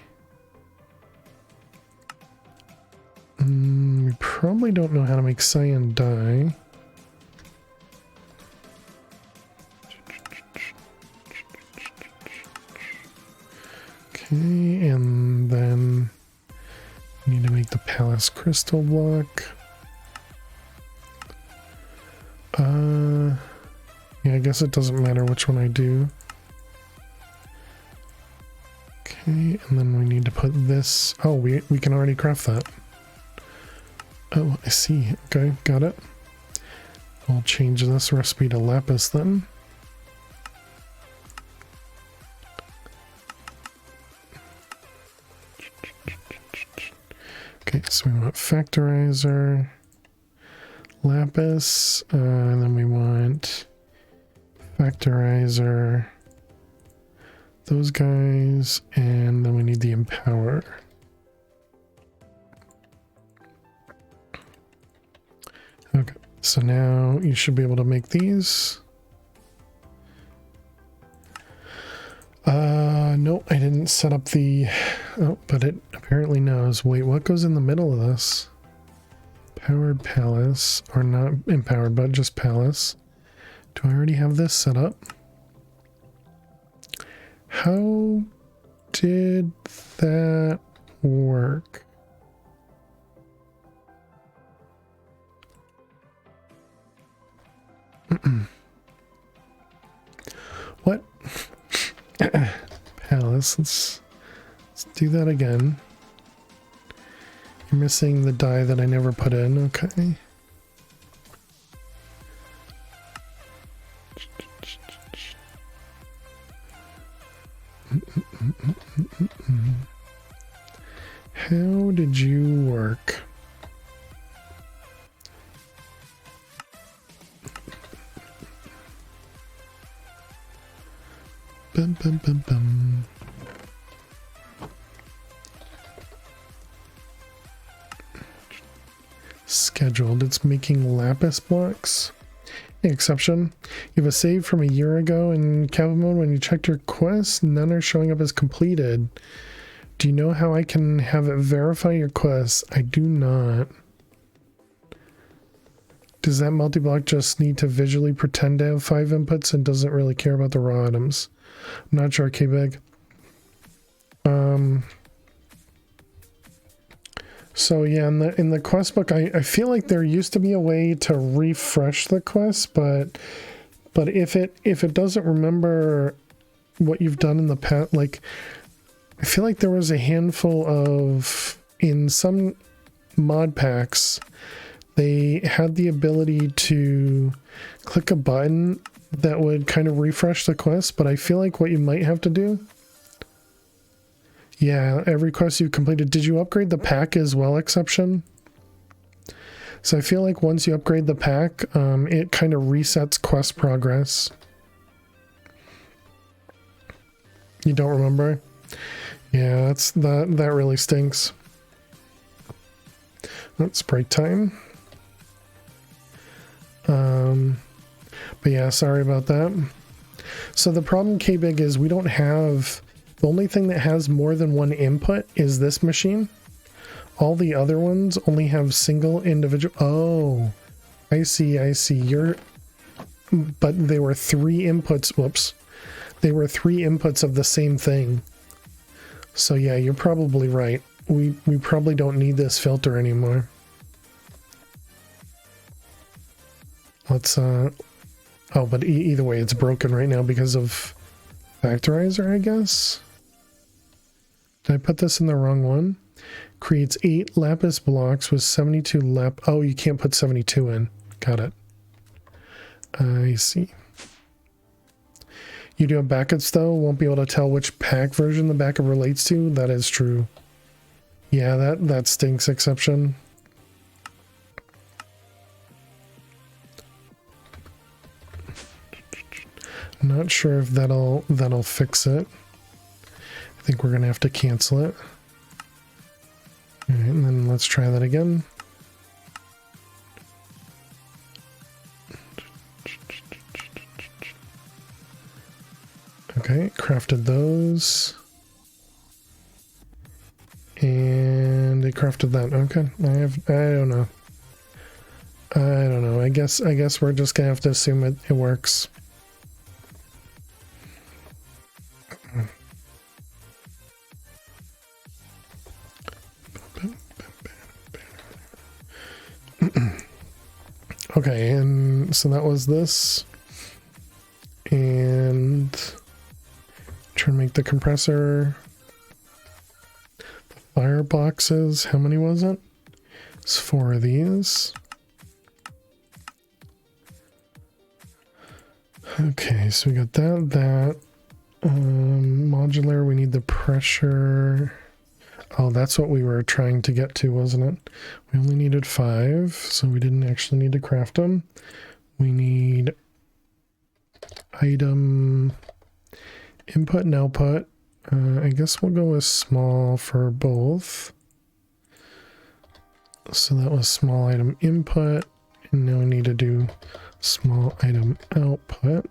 We probably don't know how to make cyan dye. Okay, and then we need to make the palace crystal block. Yeah, I guess it doesn't matter which one I do. to put this. Oh, we can already craft that. Oh, I see. Okay, got it. I'll change this recipe to lapis then. Okay, so we want factorizer, lapis, and then we want factorizer, those guys, and then we need the empower. Okay, so now you should be able to make these. No, I didn't set up the... Oh, but it apparently knows. Wait, what goes in the middle of this? Powered palace, or not empowered, but just palace. Do I already have this set up? How did that work? What? Palace, let's do that again. You're missing the die that I never put in, okay. How did you work? Bum, bum, bum, bum. Scheduled. It's making lapis blocks. Exception. You have a save from a year ago in Kappa mode. When you checked your quest, none are showing up as completed. Do you know how I can have it verify your quests? I do not. Does that multi-block just need to visually pretend to have 5 inputs and doesn't really care about the raw items? I'm not sure, K-Big. So yeah, in the quest book, I feel like there used to be a way to refresh the quest, but if it doesn't remember what you've done in the past, like I feel like there was a handful of, in some mod packs, they had the ability to click a button that would kind of refresh the quest, but I feel like what you might have to do, yeah, every quest you've completed. Did you upgrade the pack as well, Exception? So I feel like once you upgrade the pack, it kind of resets quest progress. You don't remember? Yeah, that really stinks. That's break time. But yeah, sorry about that. So the problem, K-Big, is we don't have... The only thing that has more than one input is this machine. All the other ones only have single individual... Oh, I see. But they were 3 inputs. Whoops. They were 3 inputs of the same thing. So yeah, you're probably right. We probably don't need this filter anymore. Let's... Oh, but either way, it's broken right now because of factorizer, I guess. Did I put this in the wrong one? Creates 8 lapis blocks with 72 Oh, you can't put 72 in. Got it. I see. You do have backups though. Won't be able to tell which pack version the backup relates to. That is true. Yeah, that stinks, Exception. I'm not sure if that'll fix it. I think we're gonna have to cancel it. All right, and then let's try that again. Okay, crafted those. And they crafted that. Okay, I don't know. I guess we're just gonna have to assume it works. Okay, and so that was this. And try to make the compressor. fireboxes. How many was it? It's 4 of these. Okay, so we got that. Modular, we need the pressure. Oh, that's what we were trying to get to, wasn't it? We only needed 5, so we didn't actually need to craft them. We need item input and output. I guess we'll go with small for both. So that was small item input, and now we need to do small item output.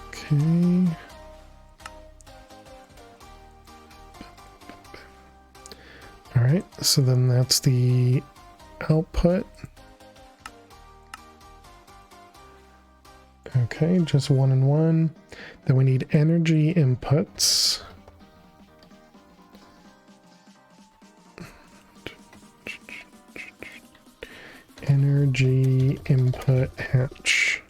Okay. All right, so then that's the output. Okay, just 1 and 1. Then we need energy inputs. Energy input hatch.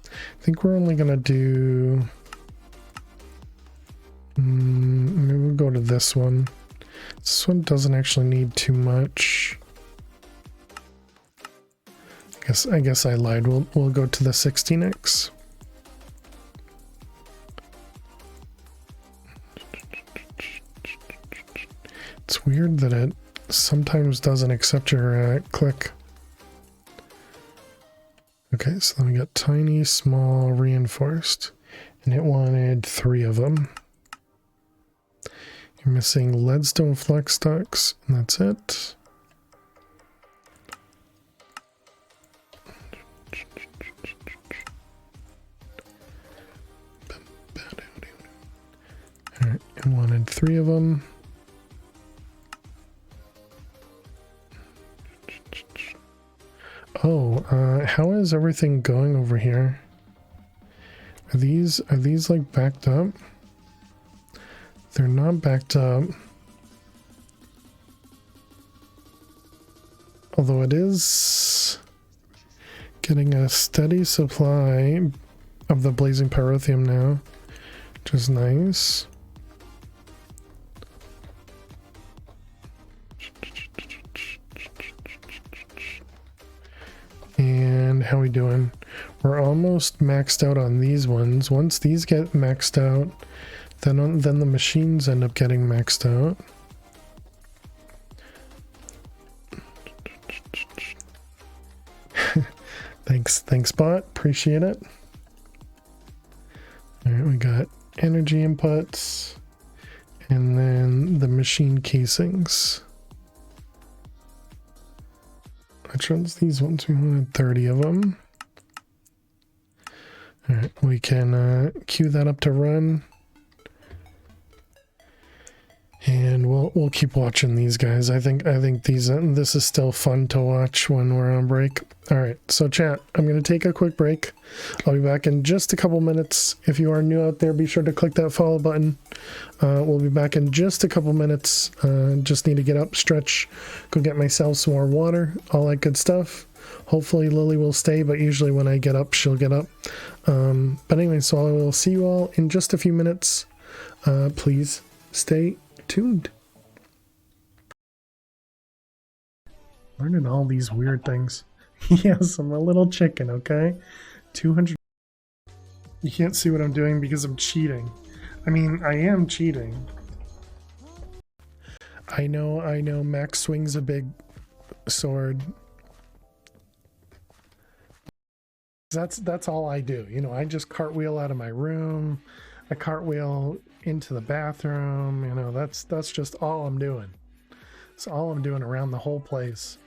I think we're only gonna do. Maybe we'll go to this one. This one doesn't actually need too much. I guess I lied. We'll go to the 16x. It's weird that it sometimes doesn't accept your click. Okay, so then we got tiny, small, reinforced, and it wanted 3 of them. You're missing leadstone flex ducts, and that's it. Alright, it wanted 3 of them. Oh, how is everything going over here? Are these like backed up? They're not backed up. Although it is getting a steady supply of the blazing pyrotheum now, which is nice. And how we doing? We're almost maxed out on these ones. Once these get maxed out, then the machines end up getting maxed out. Thanks bot, appreciate it. All right, we got energy inputs and then the machine casings. Which ones? These ones, we wanted 30 of them. All right, we can queue that up to run. And we'll keep watching these guys. I think this is still fun to watch when we're on break. All right, so chat, I'm going to take a quick break. I'll be back in just a couple minutes. If you are new out there, be sure to click that follow button. We'll be back in just a couple minutes. Just need to get up, stretch, go get myself some more water, all that good stuff. Hopefully Lily will stay, but usually when I get up, she'll get up. But anyway, so I will see you all in just a few minutes. Please stay tuned. Learning all these weird things. Yes, I'm a little chicken, okay? 200. You can't see what I'm doing because I'm cheating. I mean, I am cheating. I know, Max swings a big sword. That's all I do. You know, I just cartwheel out of my room. I cartwheel into the bathroom. You know, that's just all I'm doing. It's all I'm doing around the whole place.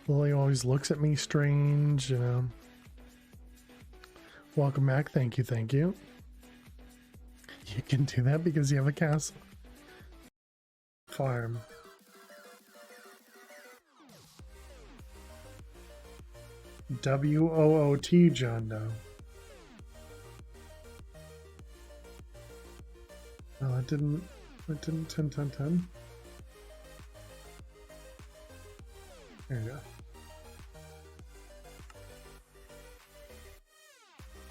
Lily always looks at me strange, you know. Welcome back. Thank you. You can do that because you have a castle. Farm. WOOT, John Doe. No, it didn't 10. There you go.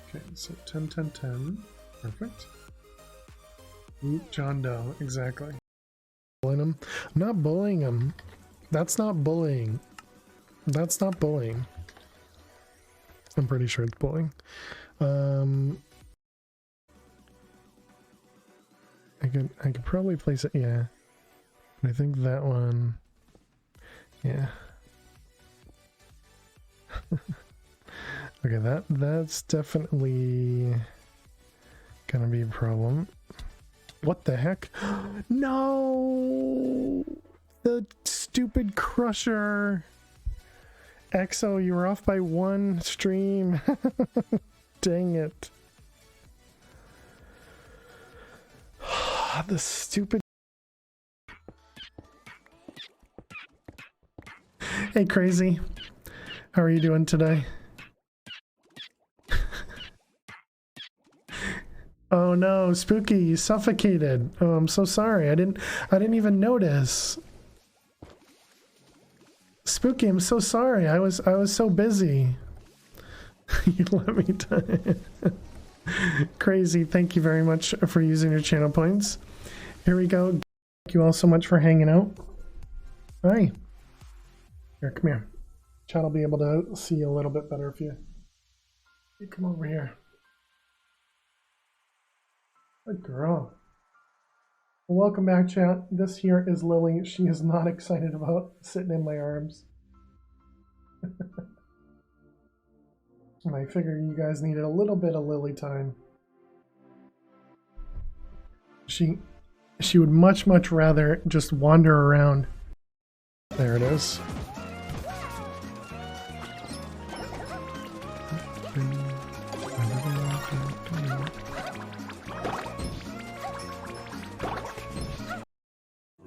Okay, so 10, 10, 10. Perfect. Ooh, John Doe, exactly. Bullying him. I'm not bullying him. That's not bullying. That's not bullying. I'm pretty sure it's bullying. I could probably place it, yeah. But I think that one, yeah. Okay, that's definitely gonna be a problem. What the heck? No! The stupid crusher! EXO, you were off by one stream. Dang it. The stupid... Hey, Crazy. How are you doing today? Oh no, Spooky, you suffocated. Oh, I'm so sorry. I didn't even notice. Spooky, I'm so sorry. I was so busy. You let me die. Crazy, thank you very much for using your channel points. Here we go. Thank you all so much for hanging out. Hi. Here, come here. Chat will be able to see you a little bit better if you come over here. Good girl. Well, welcome back, chat. This here is Lily. She is not excited about sitting in my arms. And I figured you guys needed a little bit of Lily time. She would much rather just wander around. There it is.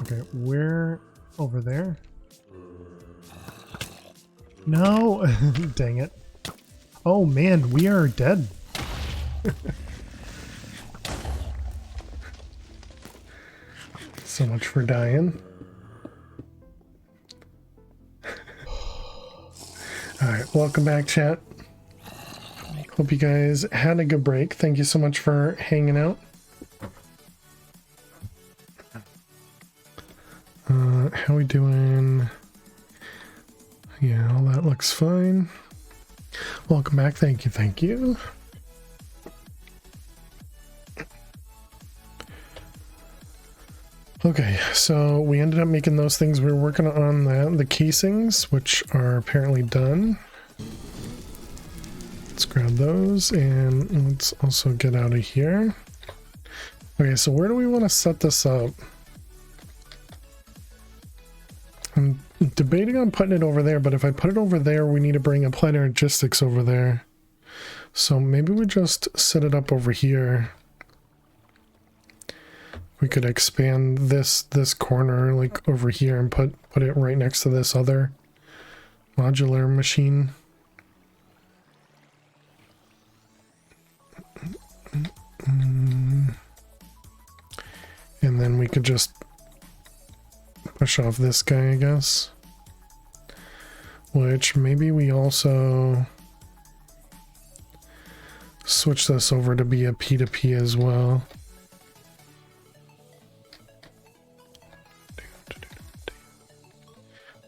Okay, where? Over there? No! Dang it. Oh man, we are dead. So much for dying. Alright, welcome back, chat. Hope you guys had a good break. Thank you so much for hanging out. How we doing? Yeah, all that looks fine. Welcome back. Thank you. Thank you. Okay, so we ended up making those things. We were working on the casings, which are apparently done. Let's grab those and let's also get out of here. Okay, so where do we want to set this up? I'm debating on putting it over there, but if I put it over there, we need to bring Applied Energistics over there. So maybe we just set it up over here. We could expand this corner like over here and put it right next to this other modular machine. And then we could just push off this guy, I guess. Which maybe we also switch this over to be a P2P as well.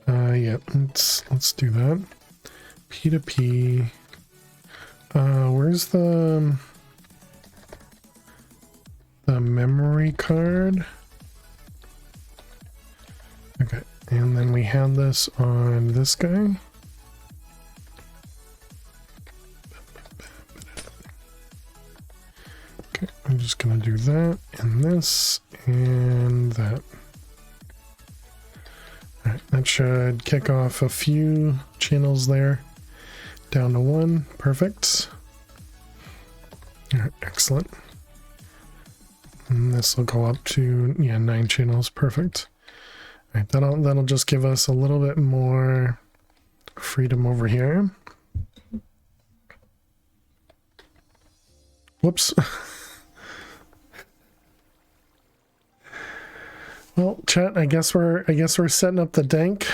Yeah, let's do that. P2P. Where's the memory card? Okay, and then we have this on this guy. Okay, I'm just gonna do that and this and that. Alright, that should kick off a few channels there. Down to one. Perfect. Alright, excellent. And this will go up to, yeah, 9 channels. Perfect. Alright, that'll just give us a little bit more freedom over here. Whoops. Well, chat, I guess we're setting up the dank.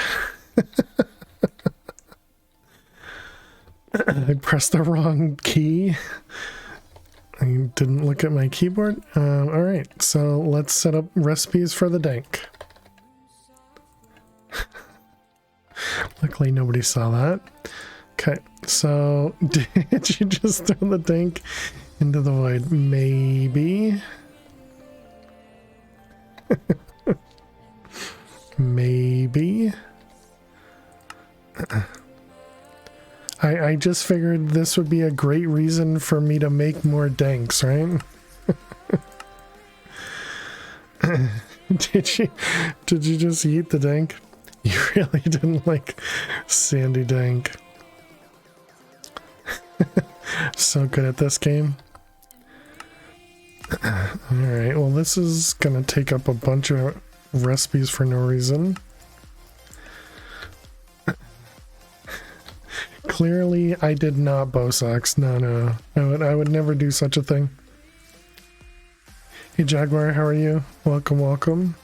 I pressed the wrong key. I didn't look at my keyboard. Alright, so let's set up recipes for the dank. Luckily nobody saw that. Okay, so did you just throw the dank into the void? Maybe. Maybe. I just figured this would be a great reason for me to make more danks, right? Did you just eat the dank? You really didn't like sandy dank. So good at this game. Alright, well this is gonna take up a bunch of recipes for no reason. Clearly I did not bow socks. No. I would never do such a thing. Hey Jaguar, how are you? Welcome.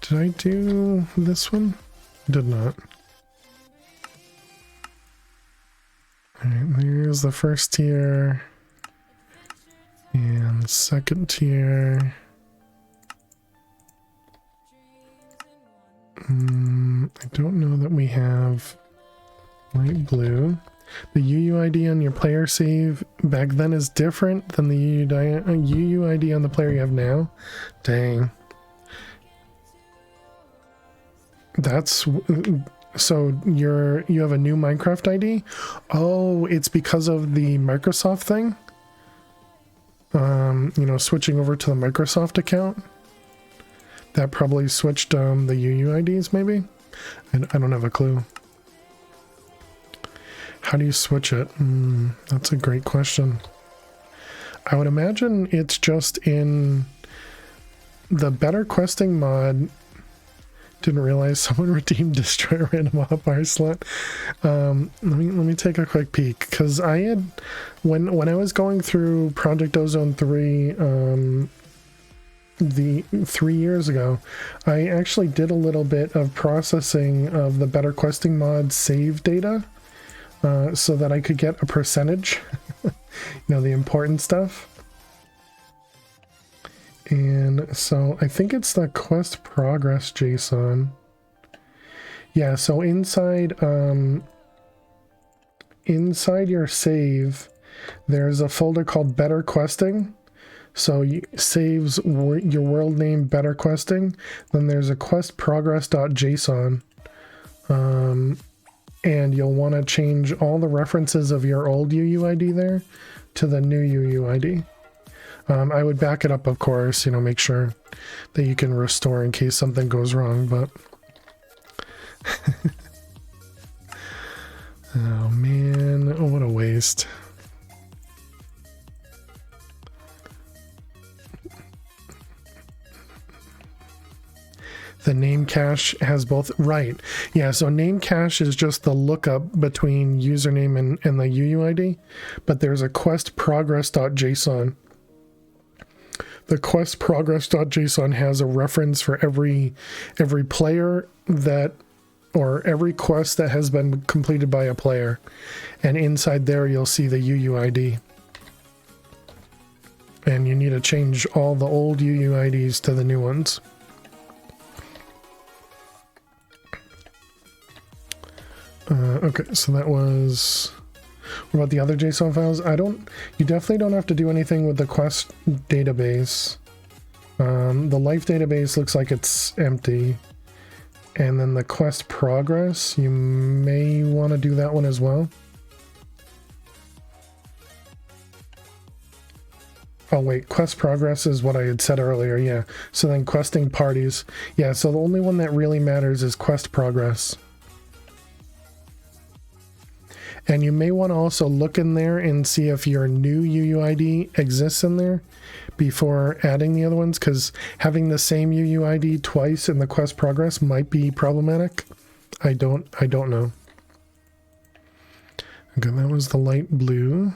Did I do this one? Did not. Alright, there's the first tier. And the second tier. I don't know that we have light blue. The UUID on your player save back then is different than the UUID on the player you have now. Dang. That's so you have a new Minecraft ID? Oh, it's because of the Microsoft thing? You know, switching over to the Microsoft account. That probably switched the UUIDs, maybe? I don't have a clue. How do you switch it? That's a great question. I would imagine it's just in the better questing mod. Didn't realize someone redeemed destroy random hotbar slot. Let me take a quick peek, because I had when I was going through Project Ozone 3 the 3 years ago, I actually did a little bit of processing of the better questing mod save data, so that I could get a percentage, you know, the important stuff. And so I think it's the quest progress JSON. Yeah, so inside your save, there's a folder called Better Questing. So you saves your world name Better Questing. Then there's a quest progress.json. And you'll want to change all the references of your old UUID there to the new UUID. I would back it up, of course, you know, make sure that you can restore in case something goes wrong, but... Oh man, oh, what a waste. The name cache has both, right. Yeah, so name cache is just the lookup between username and the UUID, but there's a quest progress.json. The quest progress.json has a reference for every player that, or every quest that has been completed by a player. And inside there you'll see the UUID. And you need to change all the old UUIDs to the new ones. Okay, so that was... What about the other JSON files? You definitely don't have to do anything with the quest database. The life database looks like it's empty. And then the quest progress, you may want to do that one as well. Oh wait, quest progress is what I had said earlier, yeah. So then questing parties. Yeah, so the only one that really matters is quest progress. And you may want to also look in there and see if your new UUID exists in there before adding the other ones, because having the same UUID twice in the quest progress might be problematic. I don't know. Okay, that was the light blue.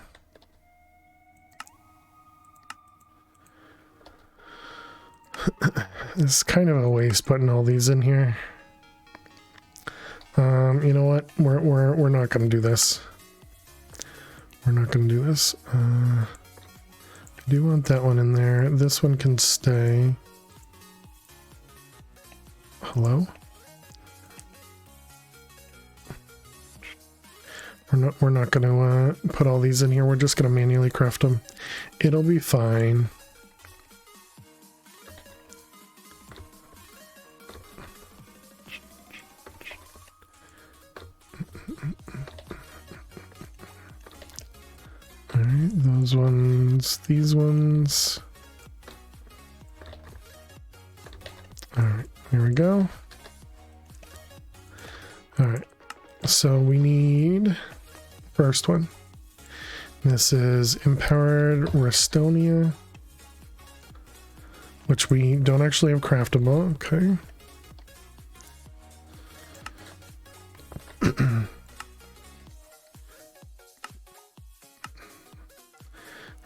It's kind of a waste putting all these in here. You know what? We're not gonna do this. We're not gonna do this. I do want that one in there. This one can stay. Hello? We're not gonna put all these in here. We're just gonna manually craft them. It'll be fine. Alright, those ones, these ones. Alright, here we go. Alright, so we need first one. This is Empowered Restonia, which we don't actually have craftable. Okay.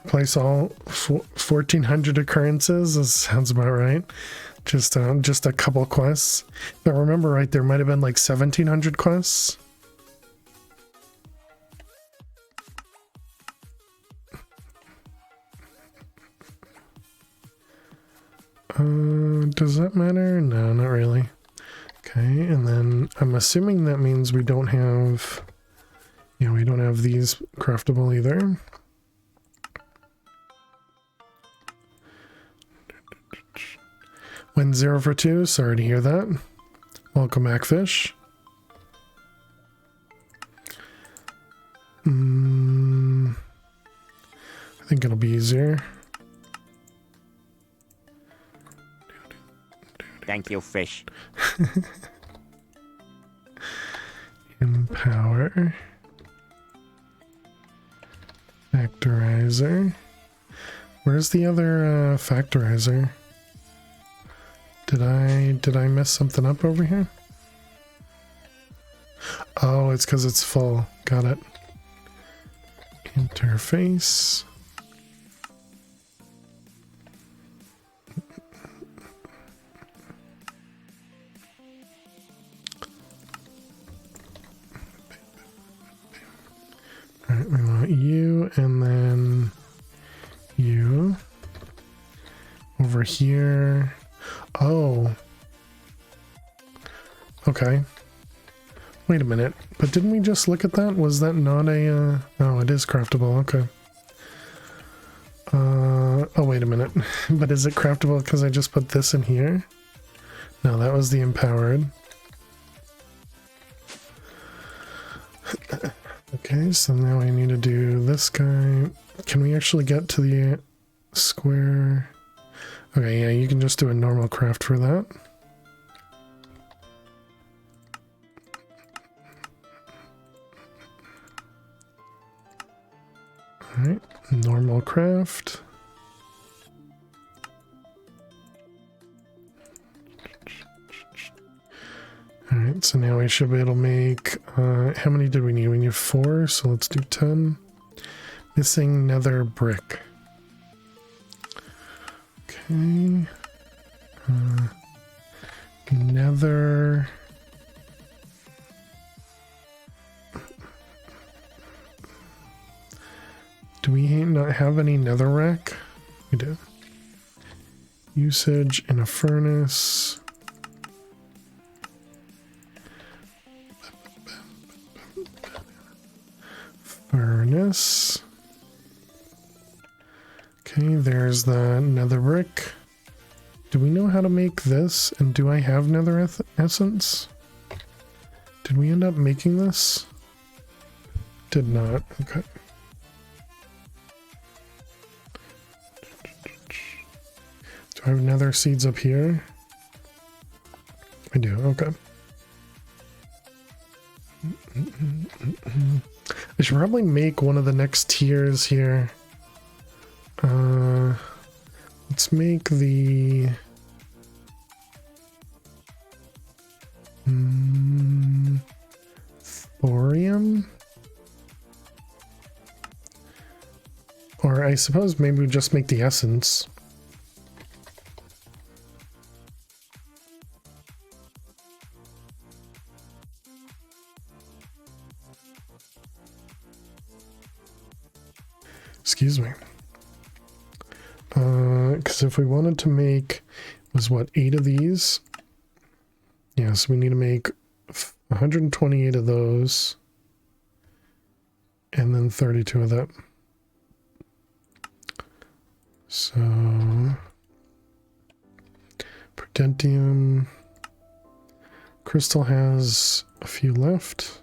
Place all 1,400 occurrences. This sounds about right. Just a couple quests. If I remember right, there might have been like 1,700 quests. Does that matter? No, not really. Okay, and then I'm assuming that means we don't have... Yeah, we don't have these craftable either. Went 0 for 2, sorry to hear that. Welcome back, fish. I think it'll be easier. Thank you, fish. Empower. Factorizer. Where's the other factorizer? Did I mess something up over here? Oh, it's because it's full. Got it. Interface. Alright, we want you and then you over here. Oh. Okay. Wait a minute. But didn't we just look at that? Was that not a... Oh, it is craftable. Okay. Oh, wait a minute. But is it craftable because I just put this in here? No, that was the empowered. Okay, so now I need to do this guy. Can we actually get to the square? Okay, yeah, you can just do a normal craft for that. Alright, normal craft. Alright, so now we should be able to make, how many did we need? We need 4, so let's do 10. Missing nether brick. Okay. Nether. Do we not have any netherrack? We do. Usage in a furnace. Furnace. Okay, there's the nether brick. Do we know how to make this? And do I have nether essence? Did we end up making this? Did not. Okay. Do I have nether seeds up here? I do. Okay. I should probably make one of the next tiers here. Let's make the thorium, or I suppose maybe we just make the essence. Excuse me. Because if we wanted to make, was what, 8 of these? Yeah, so we need to make 128 of those. And then 32 of that. So, Prudentium. Crystal has a few left.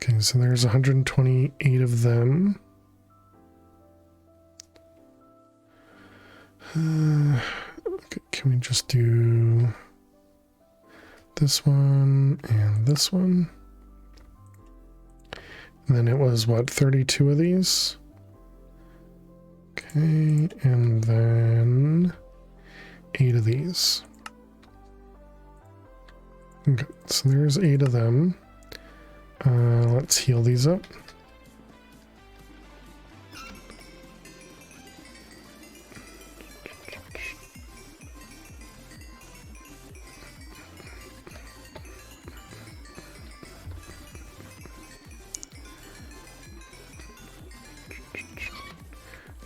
Okay, so there's 128 of them. Okay, can we just do this one and this one? And then it was what, 32 of these? Okay, and then 8 of these. Okay, so there's 8 of them. Let's heal these up.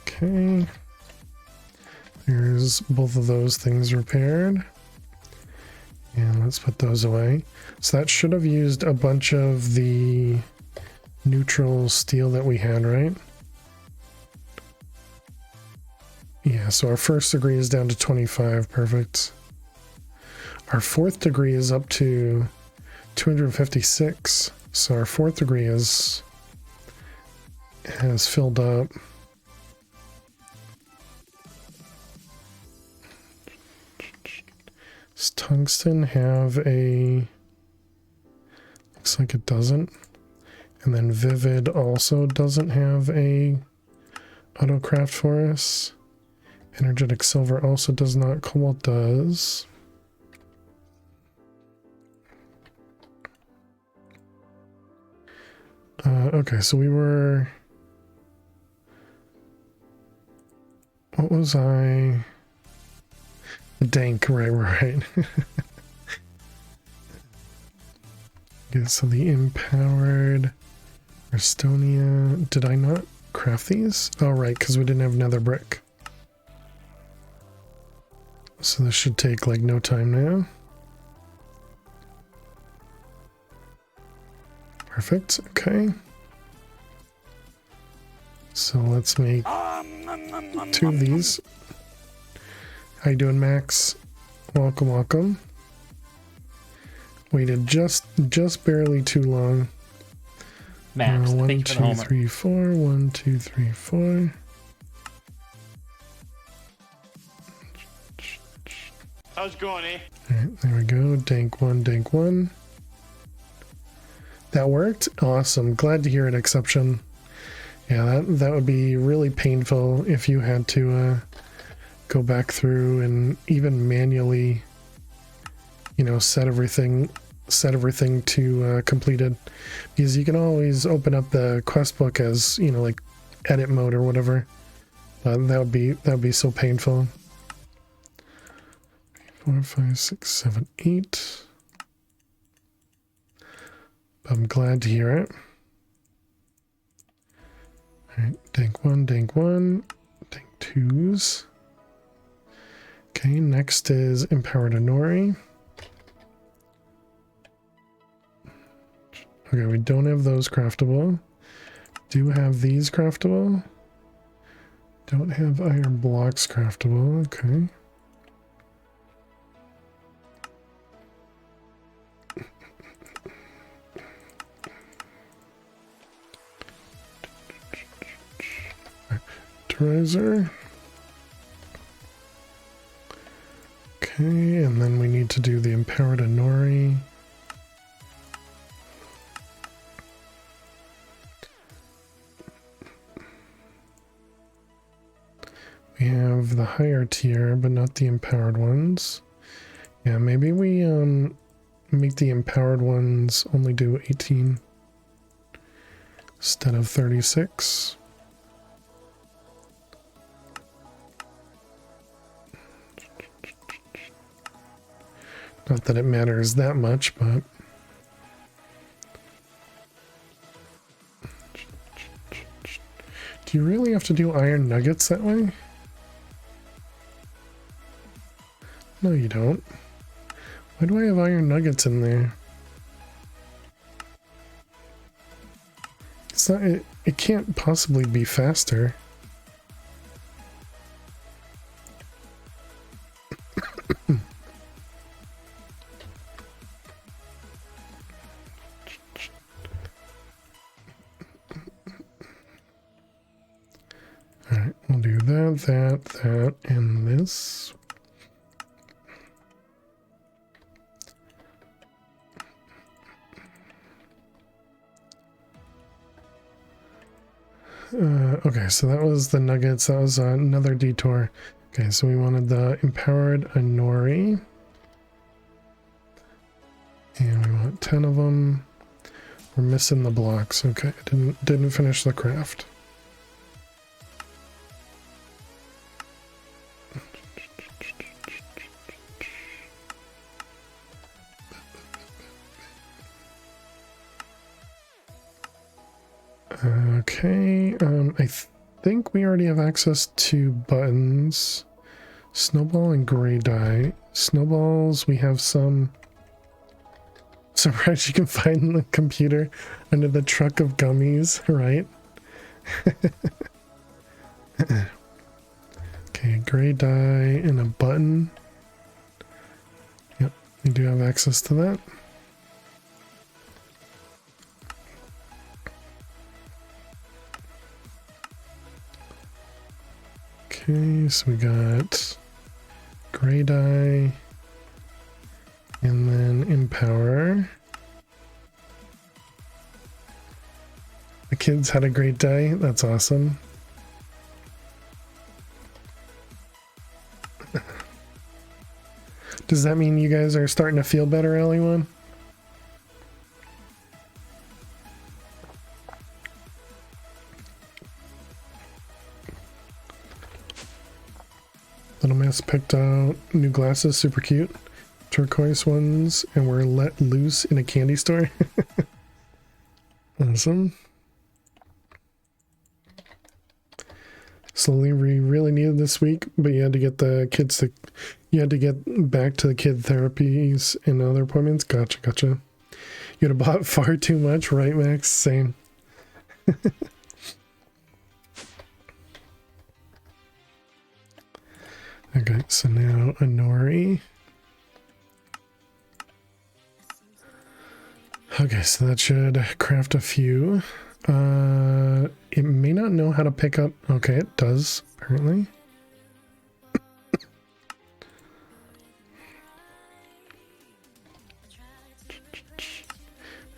Okay. There's both of those things repaired. And let's put those away. So that should have used a bunch of the neutral steel that we had, right? Yeah, so our first degree is down to 25. Perfect. Our fourth degree is up to 256. So our fourth degree has filled up. Does tungsten have a... Looks like it doesn't. And then Vivid also doesn't have a autocraft for us. Energetic silver also does not. Cobalt does. Okay, so we were... What was I... Dank, right. Okay, so the empowered Estonia. Did I not craft these? Oh, right, because we didn't have nether brick. So this should take like no time now. Perfect, okay. So let's make 2 of these. How you doing, Max? Welcome, welcome. Waited just barely too long. Max, One, thank you for the two, homework. 3, 4. 1, 2, 3, 4. How's it going, eh? Alright, there we go. Dank 1, dank 1. That worked? Awesome. Glad to hear it, Exception. Yeah, that would be really painful if you had to go back through and even manually, you know, set everything to completed, because you can always open up the quest book as, you know, like edit mode or whatever. That would be so painful. 4, 5, 6, 7, 8. I'm glad to hear it. All right, dank 1, dank 1, dank 2s. Okay, next is Empowered Inori. Okay, we don't have those craftable. Do have these craftable. Don't have iron blocks craftable. Okay. Riser. Okay, and then we need to do the Empowered Inori. We have the higher tier, but not the empowered ones. Yeah, maybe we make the empowered ones only do 18 instead of 36. Not that it matters that much, but... you have to do iron nuggets that way? No, you don't. Why do I have iron nuggets in there? It's not, it can't possibly be faster. Alright, we'll do that, and this. Okay, so that was the nuggets. That was another detour. Okay, so we wanted the empowered Anori. And we want 10 of them. We're missing the blocks. Okay, didn't finish the craft. Okay, I think we already have access to buttons. Snowball and gray dye. Snowballs, we have some. Surprised you can find the computer under the truck of gummies, right? Okay, gray dye and a button. Yep, we do have access to that. Okay, so we got gray dye and then empower. The kids had a great day. That's awesome. Does that mean you guys are starting to feel better, anyone? Little Miss picked out new glasses, super cute. Turquoise ones, and we're let loose in a candy store. Awesome. Slowly, we really needed this week, but you had to get the kids to, you had to get back to the kid therapies and other appointments. Gotcha. You'd have bought far too much, right, Max? Same. Okay, so now Anori. Okay, so that should craft a few. It may not know how to pick up. Okay, it does, apparently.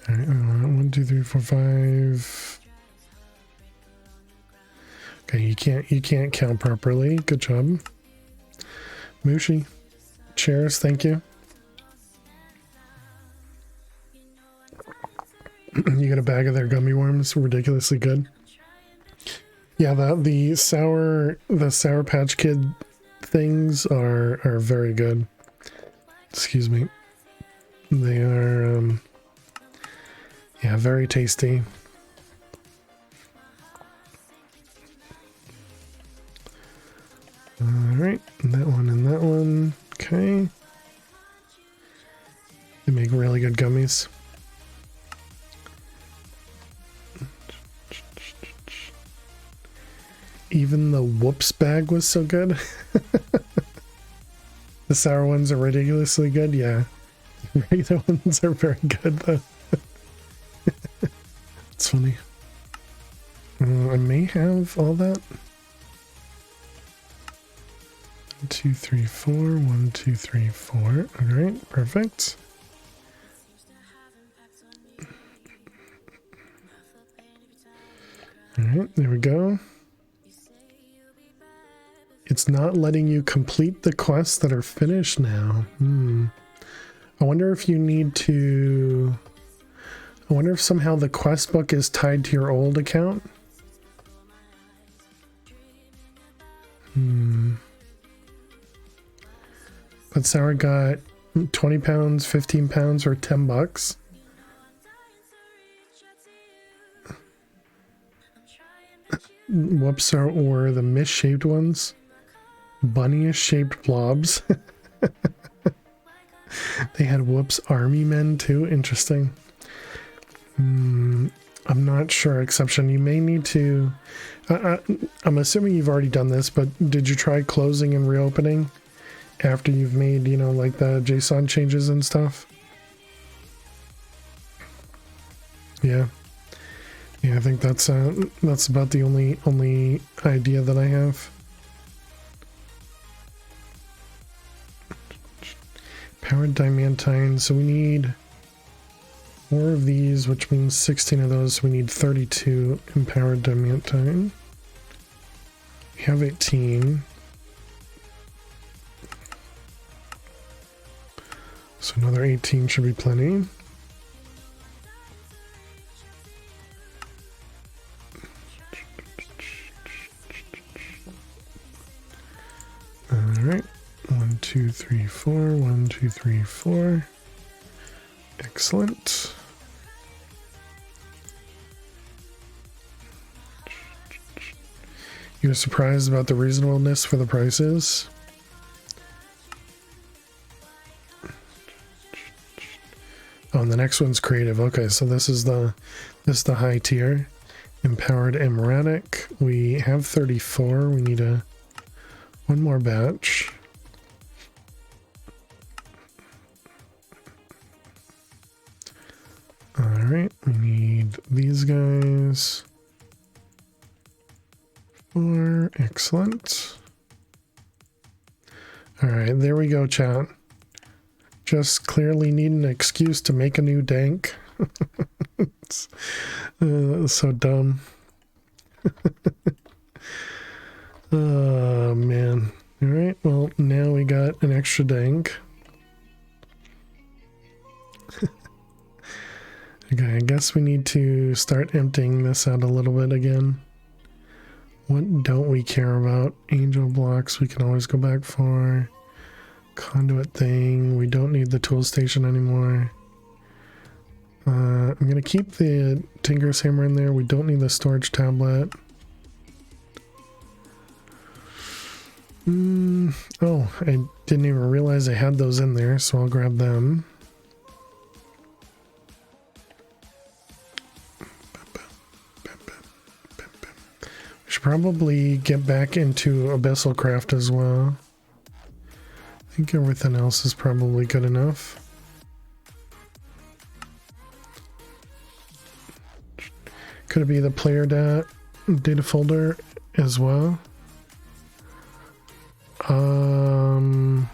Alright, 1, 2, 3, 4, 5. Okay, you can't count properly. Good job. Mushi. Chairs, thank you. You get a bag of their gummy worms, ridiculously good. Yeah, the sour Patch Kid things are very good. Excuse me. They are yeah, very tasty. Alright, that one and that one. Okay. They make really good gummies. Even the whoops bag was so good. The sour ones are ridiculously good, yeah. The regular ones are very good though. It's funny. I may have all that. 1, 2, 3, 4. 1, 2, 3, 4. Alright, perfect. Alright, there we go. It's not letting you complete the quests that are finished now. I wonder if you need to... I wonder if somehow the quest book is tied to your old account. But Sour got 20 pounds, 15 pounds, or 10 bucks. whoops were the misshaped ones. Bunny-ish shaped blobs. They had whoops army men too. Interesting. I'm not sure. Exception. You may need to. I'm assuming you've already done this, but did you try closing and reopening after you've made, you know, like the JSON changes and stuff? Yeah. Yeah, I think that's about the only idea that I have. Powered diamantine, so we need 4 of these, which means 16 of those, so we need 32 empowered diamantine. We have 18. So another 18 should be plenty. Alright. 1, 2, 3, 4. 1, 2, 3, 4. Excellent. You were surprised about the reasonableness for the prices? Oh, and the next one's creative. Okay, so this is the high tier. Empowered Emeratic. We have 34. We need one more batch. Alright, we need these guys. 4, excellent. Alright, there we go, chat. Just clearly need an excuse to make a new dank. It's so dumb. Oh, man. Alright, well, now we got an extra dank. Okay, I guess we need to start emptying this out a little bit again. What don't we care about? Angel blocks we can always go back for. Conduit thing, we don't need the tool station anymore. I'm going to keep the Tinker's Hammer in there. We don't need the storage tablet. Oh, I didn't even realize I had those in there, so I'll grab them. We should probably get back into Abyssal Craft as well. I think everything else is probably good enough. Could it be the player data folder as well? I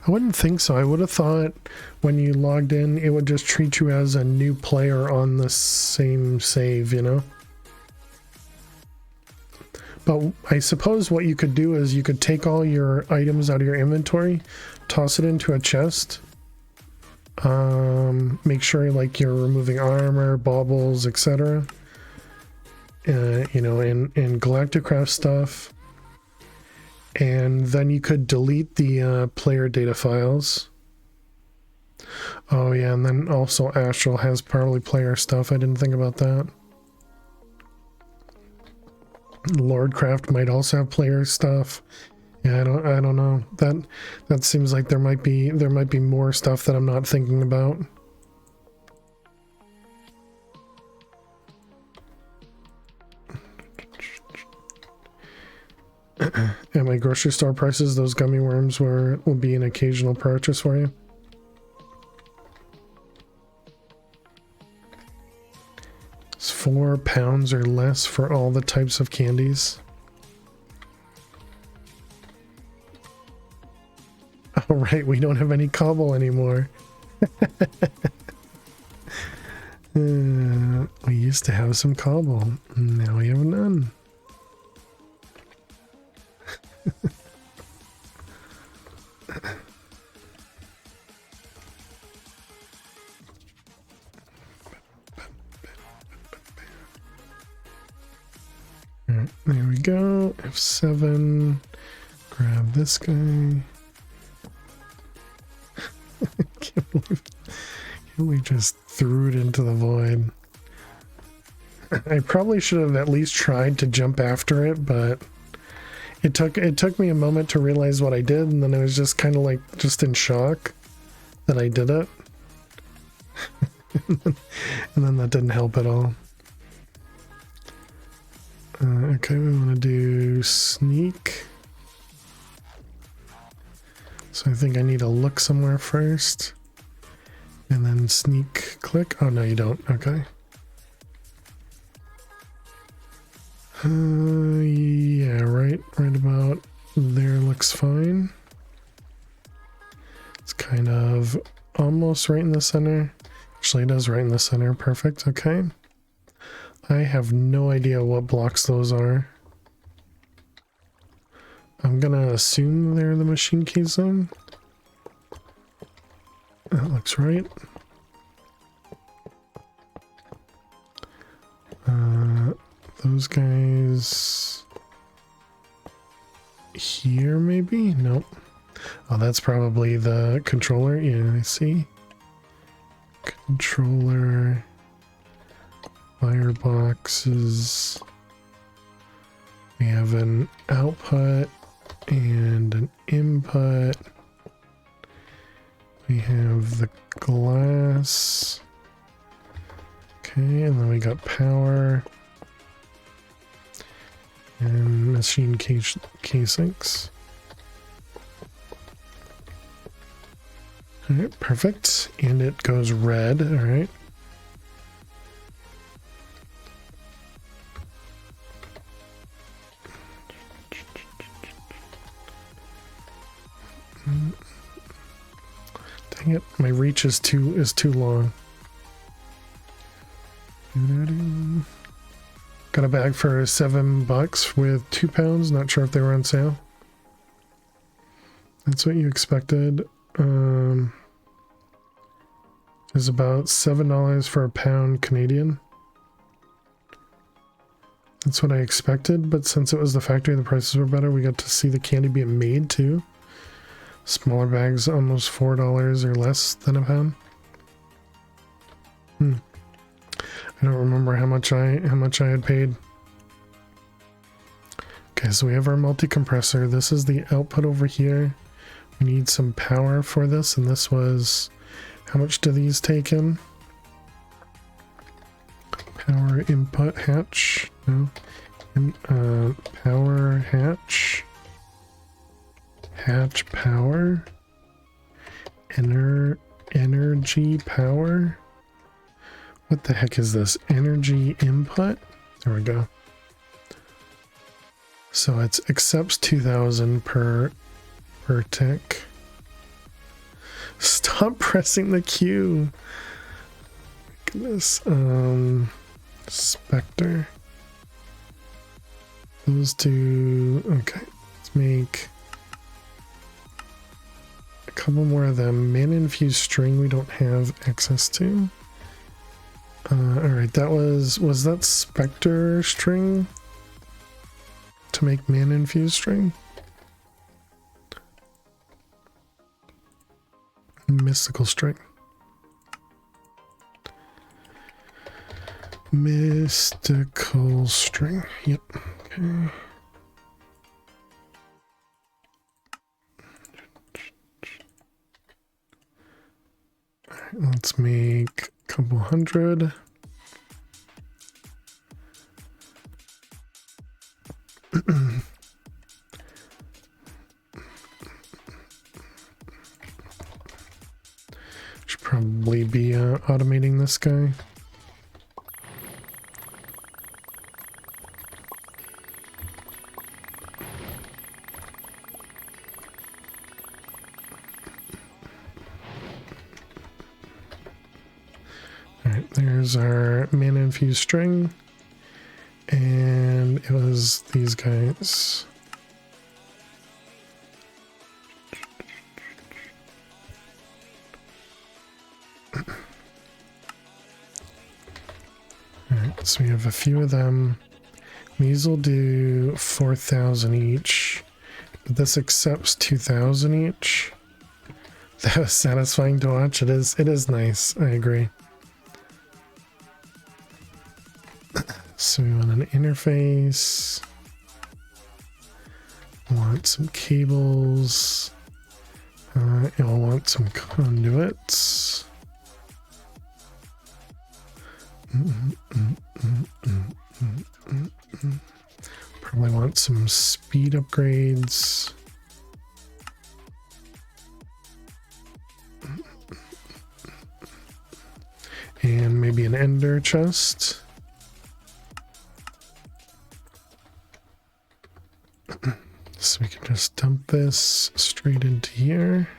wouldn't think so. I would have thought when you logged in, it would just treat you as a new player on the same save, you know? But I suppose what you could do is you could take all your items out of your inventory, toss it into a chest, make sure like you're removing armor, baubles, etc. You know, and Galacticraft stuff. And then you could delete the player data files. Oh yeah, and then also Astral has probably player stuff. I didn't think about that. Lordcraft might also have player stuff. Yeah, I don't know. That seems like there might be more stuff that I'm not thinking about. At my grocery store prices, those gummy worms will be an occasional purchase for you. It's £4 or less for all the types of candies. Oh right, we don't have any cobble anymore. We used to have some cobble. Now we have none. Alright, there we go. F7. Grab this guy. Can't believe we just threw it into the void. I probably should have at least tried to jump after it, but it took me a moment to realize what I did, and then I was just kind of like just in shock that I did it. And then that didn't help at all. Okay, we want to do sneak. So I think I need to look somewhere first. And then sneak click. Oh, no, you don't. Okay. Yeah, right about there looks fine. It's kind of almost right in the center. Actually, it is right in the center. Perfect. Okay. I have no idea what blocks those are. I'm gonna assume they're the machine key zone. That looks right. Those guys here, maybe? Nope. Oh, that's probably the controller. Yeah, I see. Controller. Fireboxes. We have an output and an input. We have the glass. Okay, and then we got power. And machine casings. Alright, perfect. And it goes red, alright. Dang it, my reach is too long. Got a bag for $7 with 2 pounds. Not sure if they were on sale. That's what you expected. It's about $7 for a pound Canadian. That's what I expected, but since it was the factory, the prices were better. We got to see the candy being made too. Smaller bags, almost $4 or less than a pound. I don't remember how much I had paid. Okay, so we have our multi-compressor. This is the output over here. We need some power for this, and this was, how much do these take in? Power input hatch. No. Power hatch. Hatch power. Energy power. What the heck is this? Energy input? There we go. So it accepts 2,000 per tick. Stop pressing the Q. Goodness. Spectre. Those two. Okay. Let's make a couple more of them. Mana infused string we don't have access to. Alright, that was that Spectre string to make mana infused string? Mystical string. Mystical string. Yep. Okay. Alright, let's make couple hundred. Should probably be automating this guy. Alright, there's our mana infused string. And it was these guys. Alright, so we have a few of them. These will do 4,000 each. But this accepts 2,000 each. That was satisfying to watch. It is nice, I agree. So we want an interface. Want some cables. I'll want some conduits. Probably want some speed upgrades. And maybe an ender chest. So we can just dump this straight into here.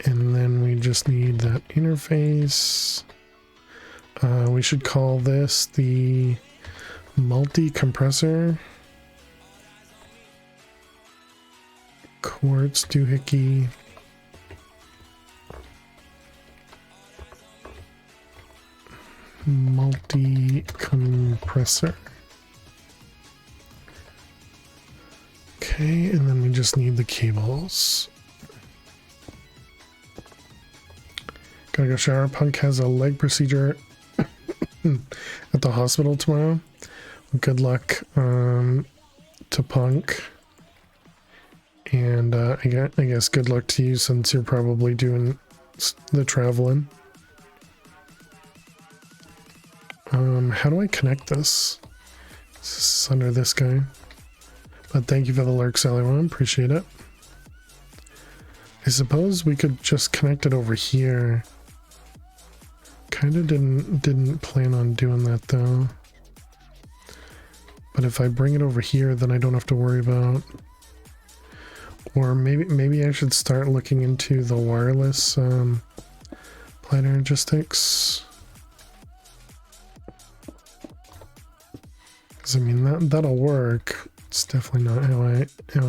And then we just need that interface. We should call this the multi-compressor. Quartz doohickey. Multi-compressor. Okay, and then we just need the cables. Gotta go shower. Punk has a leg procedure at the hospital tomorrow. Good luck to Punk. And I guess good luck to you since you're probably doing the traveling. How do I connect this? This is under this guy. But thank you for the lurk, Sally One. Appreciate it. I suppose we could just connect it over here. Kind of didn't plan on doing that though. But if I bring it over here, then I don't have to worry about. Or maybe I should start looking into the wireless Planogistics. Because I mean that'll work. It's definitely not how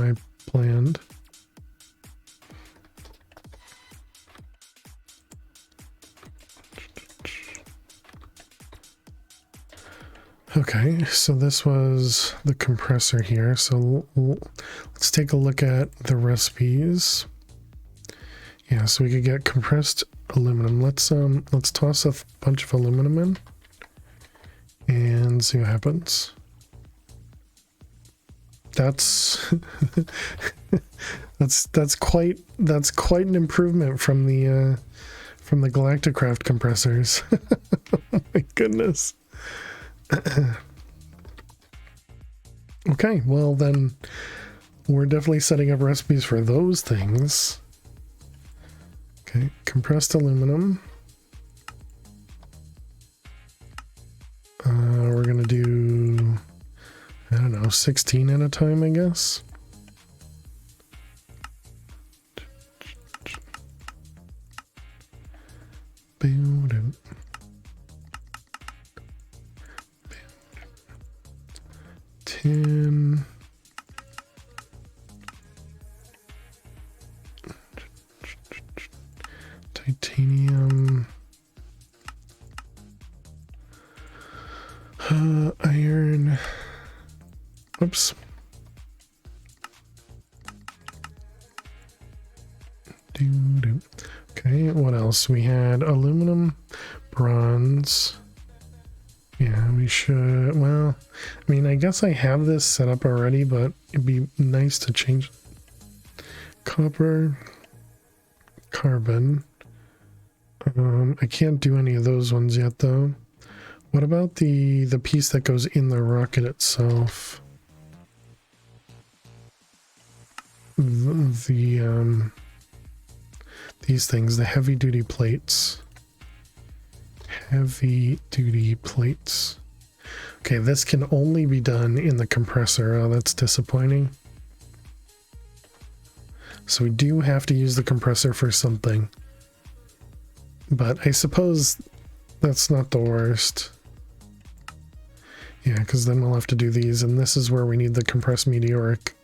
I planned. Okay, so this was the compressor here. So let's take a look at the recipes. Yeah, so we could get compressed aluminum. Let's toss a bunch of aluminum in and see what happens. That's that's quite an improvement from the Galacticraft compressors. Oh my goodness. Okay, well then we're definitely setting up recipes for those things. Okay, compressed aluminum. We're gonna do, I don't know, 16 at a time, I guess. Boom. 10. Titanium. Iron. Oops. Okay, what else? We had aluminum, bronze. Yeah, we should, well, I mean, I guess I have this set up already, but it'd be nice to change. Copper, carbon. I can't do any of those ones yet, though. What about the piece that goes in the rocket itself? These things, the heavy-duty plates. Heavy-duty plates. Okay, this can only be done in the compressor. Oh, that's disappointing. So we do have to use the compressor for something. But I suppose that's not the worst. Yeah, because then we'll have to do these, and this is where we need the compressed meteoric.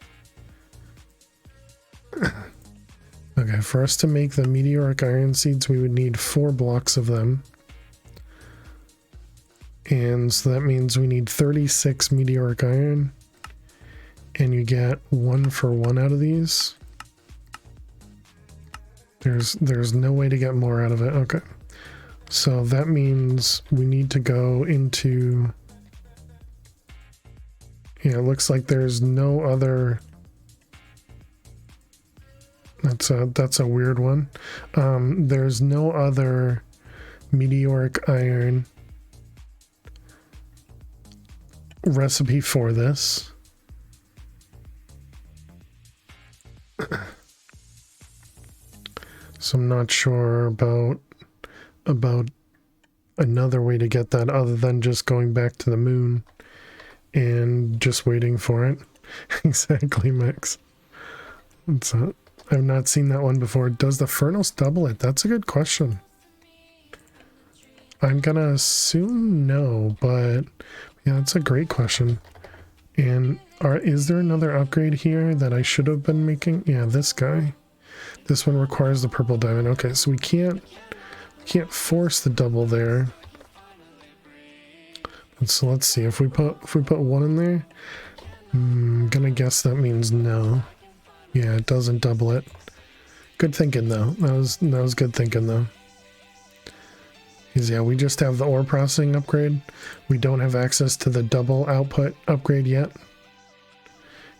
Okay, for us to make the meteoric iron seeds, we would need 4 blocks of them. And so that means we need 36 meteoric iron. And you get 1 for 1 out of these. There's no way to get more out of it. Okay. So that means we need to go into... Yeah, it looks like there's no other... That's a weird one. There's no other meteoric iron recipe for this. So I'm not sure about another way to get that other than just going back to the moon and just waiting for it. Exactly, Max. I've not seen that one before. Does the furnace double it? That's a good question. I'm gonna assume no, but yeah, it's a great question. And is there another upgrade here that I should have been making? Yeah, this guy. This one requires the purple diamond. Okay, so we can't force the double there. And so let's see if we put one in there. I'm gonna guess that means no. Yeah, it doesn't double it. Good thinking though. That was good thinking though. Because yeah, we just have the ore processing upgrade. We don't have access to the double output upgrade yet.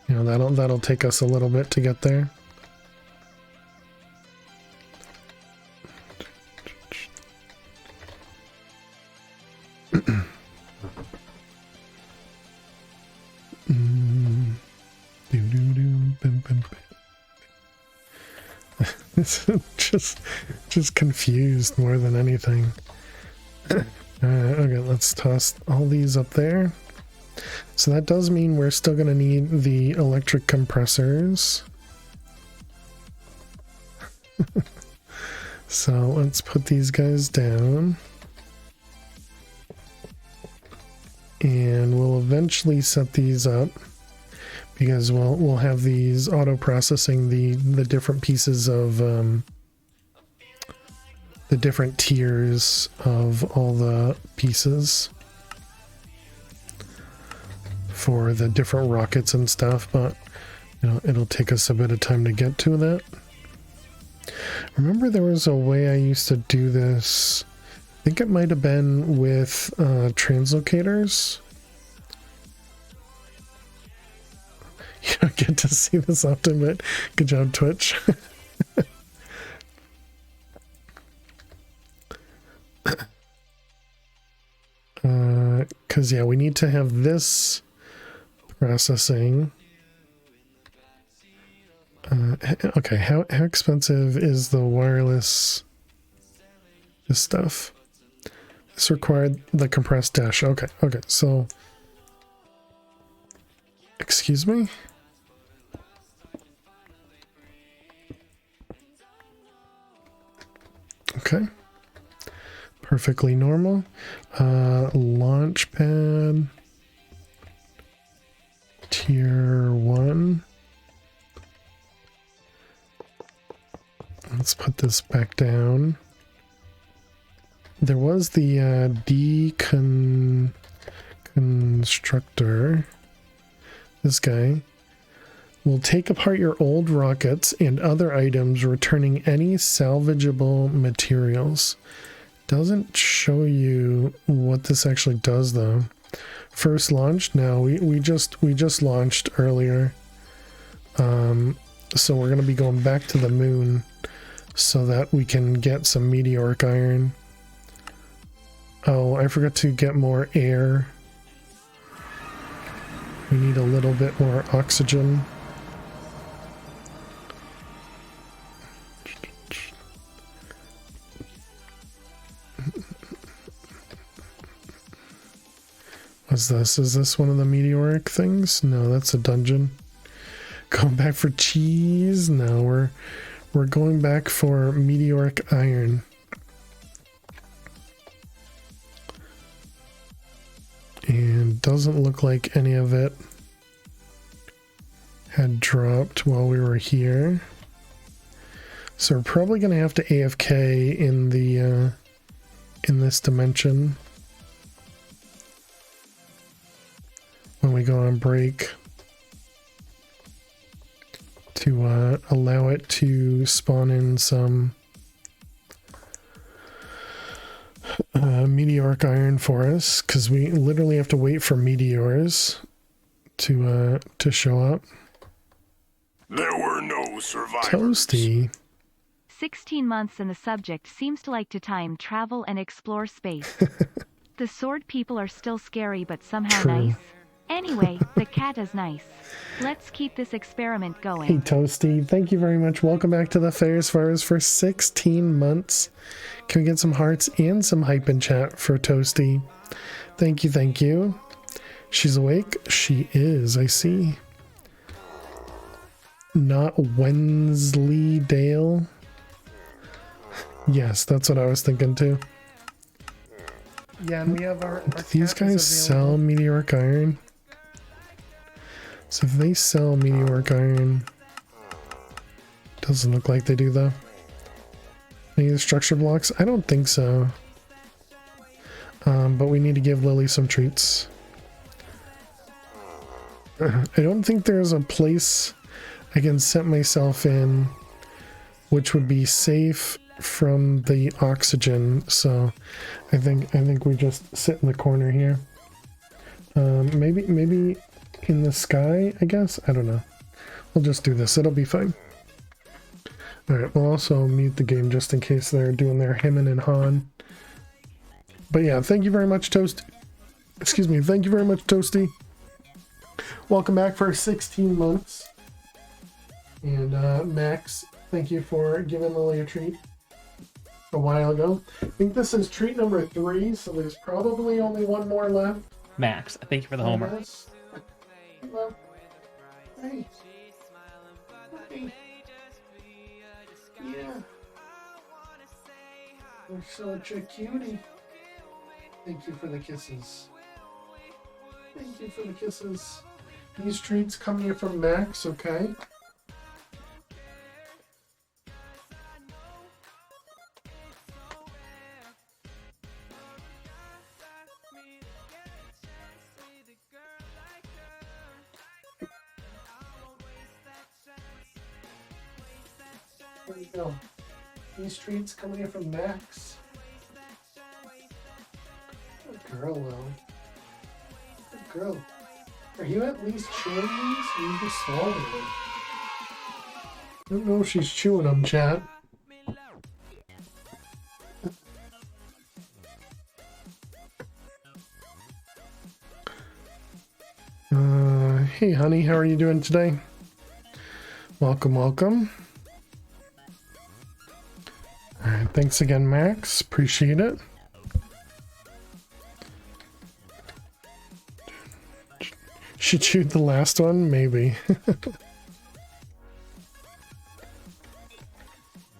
You know, that'll take us a little bit to get there. It's just confused more than anything. Okay, let's toss all these up there. So that does mean we're still going to need the electric compressors. So let's put these guys down. And we'll eventually set these up because we'll have these auto processing the different pieces of the different tiers of all the pieces for the different rockets and stuff, but you know, it'll take us a bit of time to get to that. Remember there was a way I used to do this. I think it might have been with translocators. You don't get to see this often, but good job, Twitch. Because yeah, we need to have this processing. Okay, how expensive is the wireless? This stuff. This required the compressed dash. Okay, so excuse me? Okay. Perfectly normal. Launch pad. Tier 1. Let's put this back down. There was the deconstructor. This guy will take apart your old rockets and other items, returning any salvageable materials. Doesn't show you what this actually does though. First launch? No, we just launched earlier. So we're gonna be going back to the moon so that we can get some meteoric iron. Oh, I forgot to get more air. We need a little bit more oxygen. What's this? Is this one of the meteoric things? No, that's a dungeon. Going back for cheese? No, we're going back for meteoric iron. And doesn't look like any of it had dropped while we were here. So we're probably going to have to AFK in the in this dimension when we go on break to allow it to spawn in some meteoric iron for us, because we literally have to wait for meteors to show up. There were no survivors. Toasty. 16 months and the subject seems to like to time travel and explore space. The sword people are still scary but somehow True. nice. Anyway, the cat is nice. Let's keep this experiment going. Hey Toasty, thank you very much. Welcome back to the Fairs Fires for 16 months. Can we get some hearts and some hype in chat for Toasty? Thank you, thank you. She's awake? She is, I see. Not Wensleydale. Yes, that's what I was thinking too. Yeah, and we have our these guys sell meteoric iron? So if they sell meteoric iron, doesn't look like they do though. Any of the structure blocks? I don't think so. But we need to give Lily some treats. I don't think there's a place I can set myself in which would be safe from the oxygen, so I think we just sit in the corner here. Maybe in the sky, I guess. I don't know. We'll just do this. It'll be fine. All right. We'll also mute the game just in case they're doing their hemming and hawing. But yeah, thank you very much, Toast. Excuse me. Thank you very much, Toasty. Welcome back for 16 months. And Max, thank you for giving Lily a treat a while ago. I think this is treat number 3, so there's probably only one more left. Max, thank you for the homer. Hello. Hey. Hey. Yeah. You're such a cutie. Thank you for the kisses. Thank you for the kisses. These treats come here from Max, okay? There you go. These treats coming here from Max. Good girl, Will. Good girl. Are you at least chewing these? Or you just swallowing them? I don't know if she's chewing them, chat. Hey honey, how are you doing today? Welcome, welcome. Alright, thanks again, Max. Appreciate it. She chewed the last one? Maybe.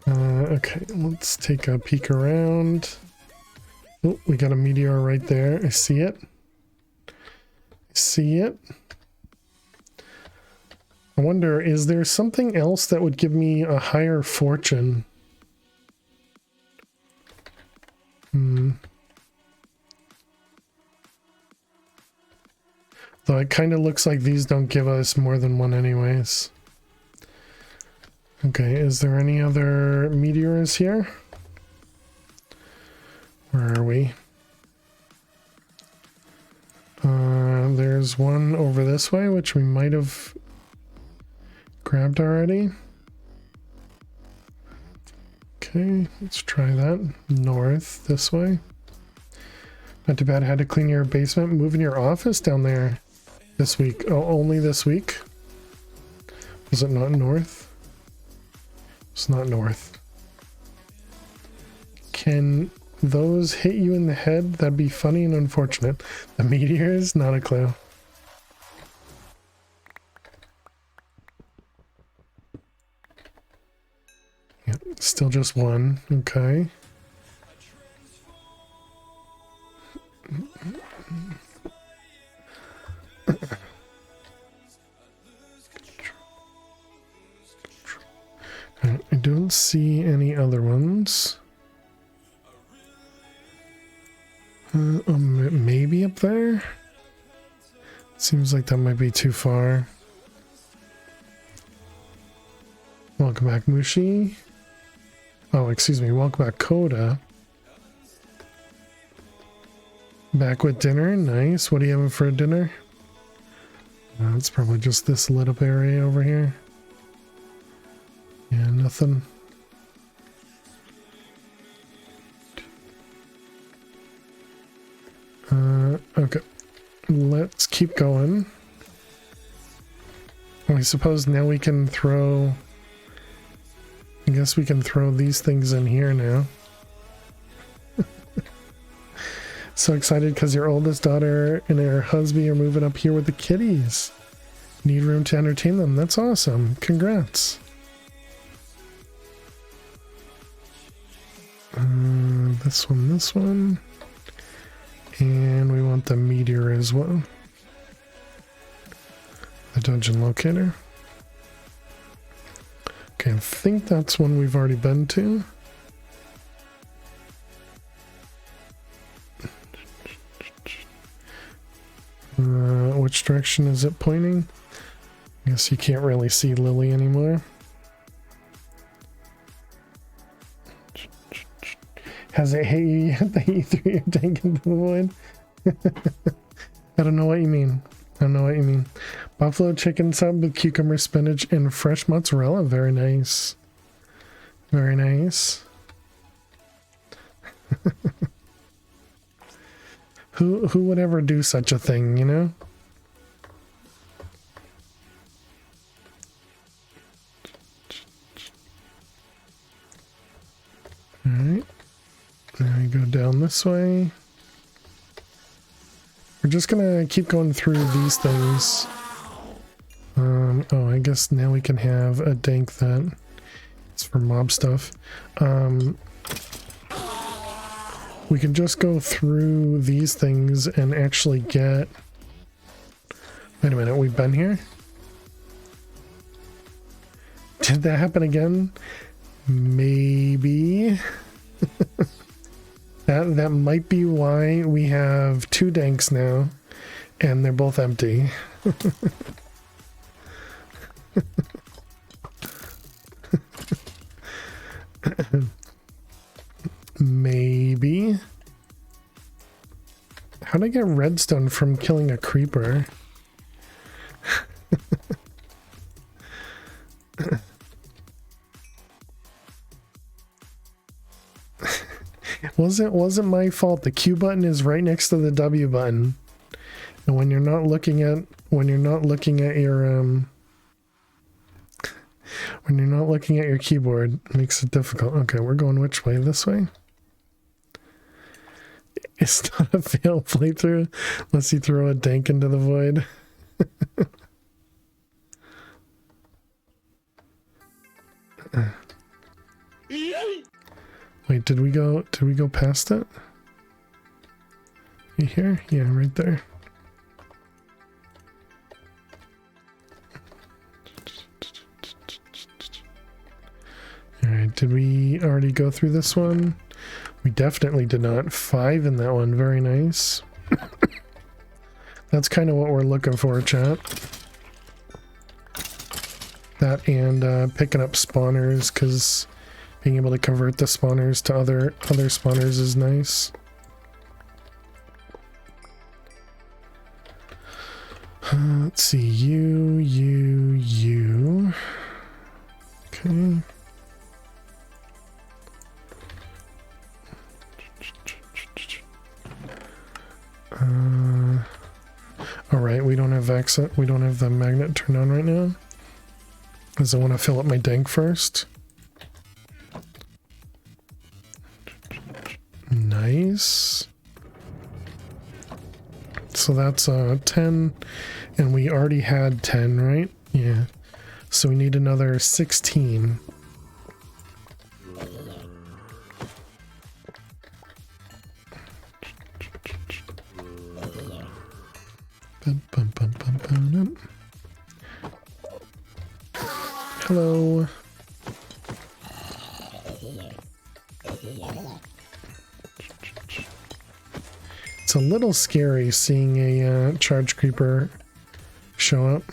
Okay, let's take a peek around. Oh, we got a meteor right there. I see it. I see it. I wonder, is there something else that would give me a higher fortune? Though it kind of looks like these don't give us more than one anyways. Okay, is there any other meteors here? Where are we? There's one over this way, which we might have grabbed already. Okay, let's try that. North, this way. Not too bad. I had to clean your basement, moving your office down there this week. Oh, only this week? Was it not north? It's not north. Can those hit you in the head? That'd be funny and unfortunate. The meteors? Not a clue. Yeah, still just one. Okay. I don't see any other ones. Maybe up there? Seems like that might be too far. Welcome back, Mushi. Oh, excuse me. Welcome back, Coda. Back with dinner. Nice. What are you having for dinner? It's probably just this lit up area over here. Yeah, nothing. Okay. Let's keep going. I suppose now we can throw... I guess we can throw these things in here now. So excited because your oldest daughter and her husband are moving up here with the kiddies. Need room to entertain them. That's awesome. Congrats. This one. And we want the meteor as well. The dungeon locator. Okay, I think that's one we've already been to. Which direction is it pointing? I guess you can't really see Lily anymore. Has it hit you yet that you threw your tank into the void? I don't know what you mean. Buffalo chicken sub with cucumber, spinach, and fresh mozzarella. Very nice. Very nice. Who would ever do such a thing, you know? Alright. Now we go down this way. We're just gonna keep going through these things. Oh, I guess now we can have a dank that it's for mob stuff. We can just go through these things and actually get... Wait a minute, we've been here? Did that happen again? Maybe. That might be why we have two danks now, and they're both empty. Maybe. How'd I get redstone from killing a creeper? Wasn't my fault. The Q button is right next to the W button, and when you're not looking at your keyboard, it makes it difficult. Okay, we're going which way? This way? It's not a fail playthrough unless you throw a dank into the void. Wait, did we go past it? You here? Yeah, right there. Alright, did we already go through this one? We definitely did not. 5 in that one, very nice. That's kind of what we're looking for, chat. That and picking up spawners, because being able to convert the spawners to other spawners is nice. Let's see, you. Okay. All right, we don't have access. We don't have the magnet turned on right now, because I want to fill up my dank first. Nice. So that's 10, and we already had 10, right? Yeah. So we need another 16. Hello. It's a little scary seeing a charge creeper show up.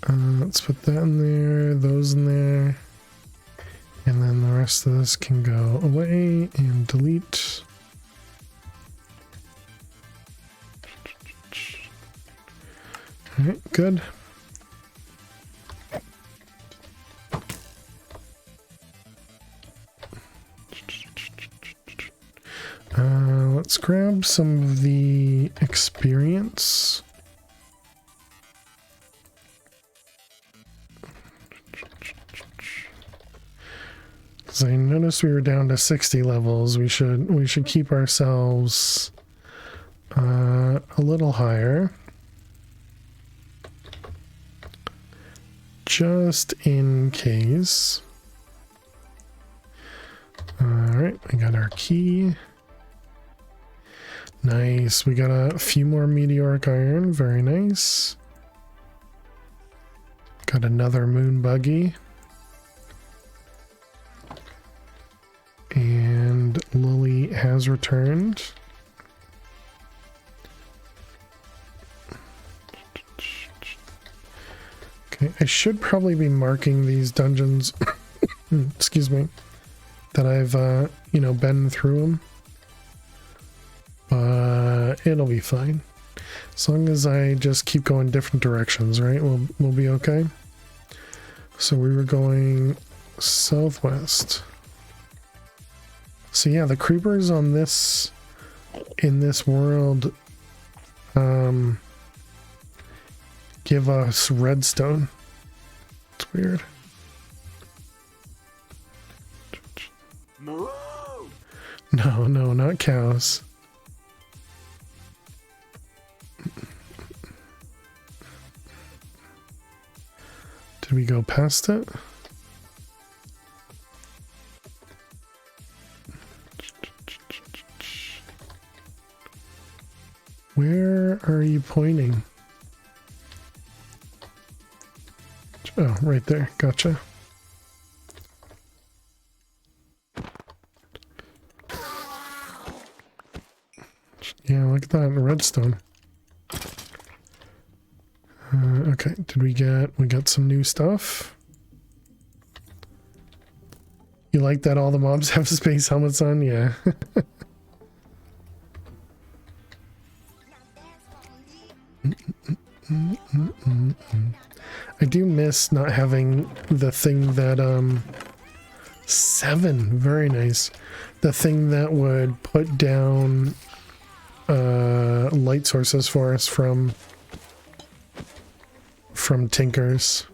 Let's put that in there, those in there. And then the rest of this can go away and delete. Alright, good. Let's grab some of the experience. Because I noticed we were down to 60 levels. We should keep ourselves a little higher. Just in case. Alright, we got our key. Nice, we got a few more meteoric iron, very nice. Got another moon buggy. And Lily has returned. Okay, I should probably be marking these dungeons, excuse me, that I've, been through them. But it'll be fine. As long as I just keep going different directions, right? We'll be okay. So we were going southwest. So yeah, the creepers on this, in this world, give us redstone. It's weird. No, not cows. Did we go past it? Where are you pointing? Oh, right there. Gotcha. Yeah, look at that redstone. Okay, we got some new stuff. You like that all the mobs have space helmets on? Yeah. I do miss not having the thing that 7, very nice. The thing that would put down light sources for us from Tinkers.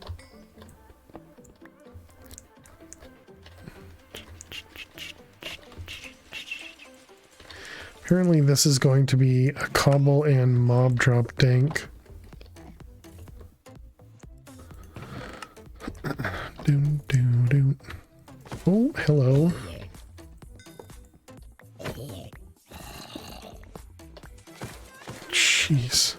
Apparently this is going to be a cobble and mob drop dank. Oh, hello. Jeez.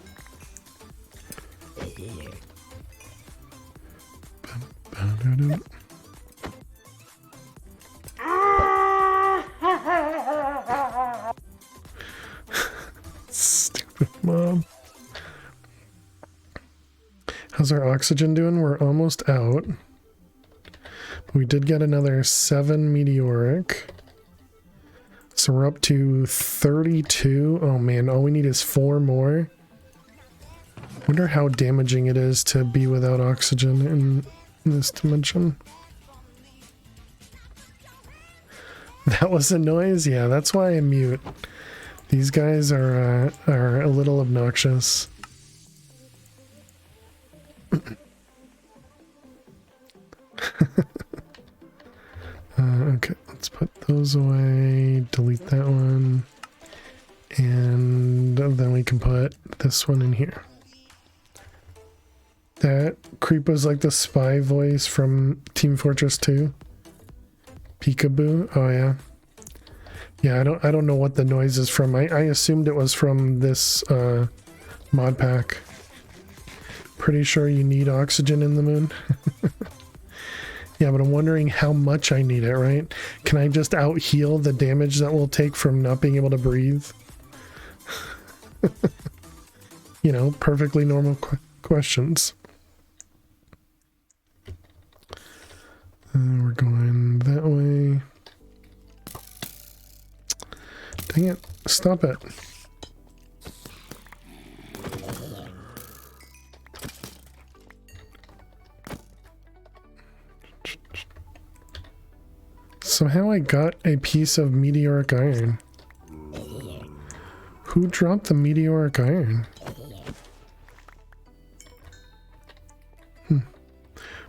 Stupid mom. How's our oxygen doing? We're almost out. We did get another 7 meteoric. So we're up to 32. Oh man, all we need is 4 more. Wonder how damaging it is to be without oxygen in this dimension. That was a noise? Yeah, that's why I mute. These guys are a little obnoxious. Okay, let's put those away, delete that one, and then we can put this one in here. That creep was like the spy voice from Team Fortress 2. Peekaboo. Oh yeah. Yeah, I don't know what the noise is from. I assumed it was from this mod pack. Pretty sure you need oxygen in the moon. Yeah, but I'm wondering how much I need it, right? Can I just out heal the damage that we'll take from not being able to breathe? You know, perfectly normal questions. We're going that way. Dang it. Stop it. Somehow I got a piece of meteoric iron. Who dropped the meteoric iron?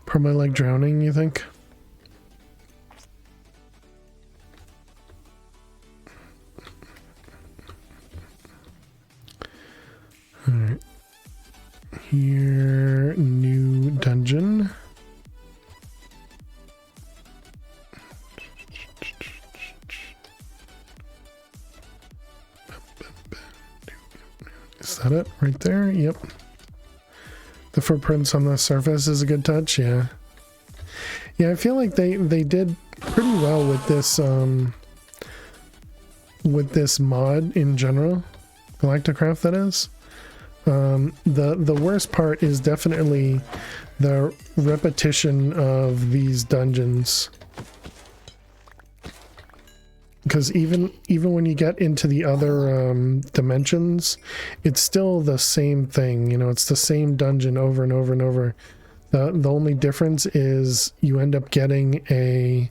Probably like drowning, you think? Alright. Here, new dungeon. Is that it right there? Yep. The footprints on the surface is a good touch, yeah. Yeah, I feel like they did pretty well with this mod in general. Galacticraft, that is. The worst part is definitely the repetition of these dungeons. Because even when you get into the other dimensions, it's still the same thing. You know, it's the same dungeon over and over and over. The only difference is you end up getting a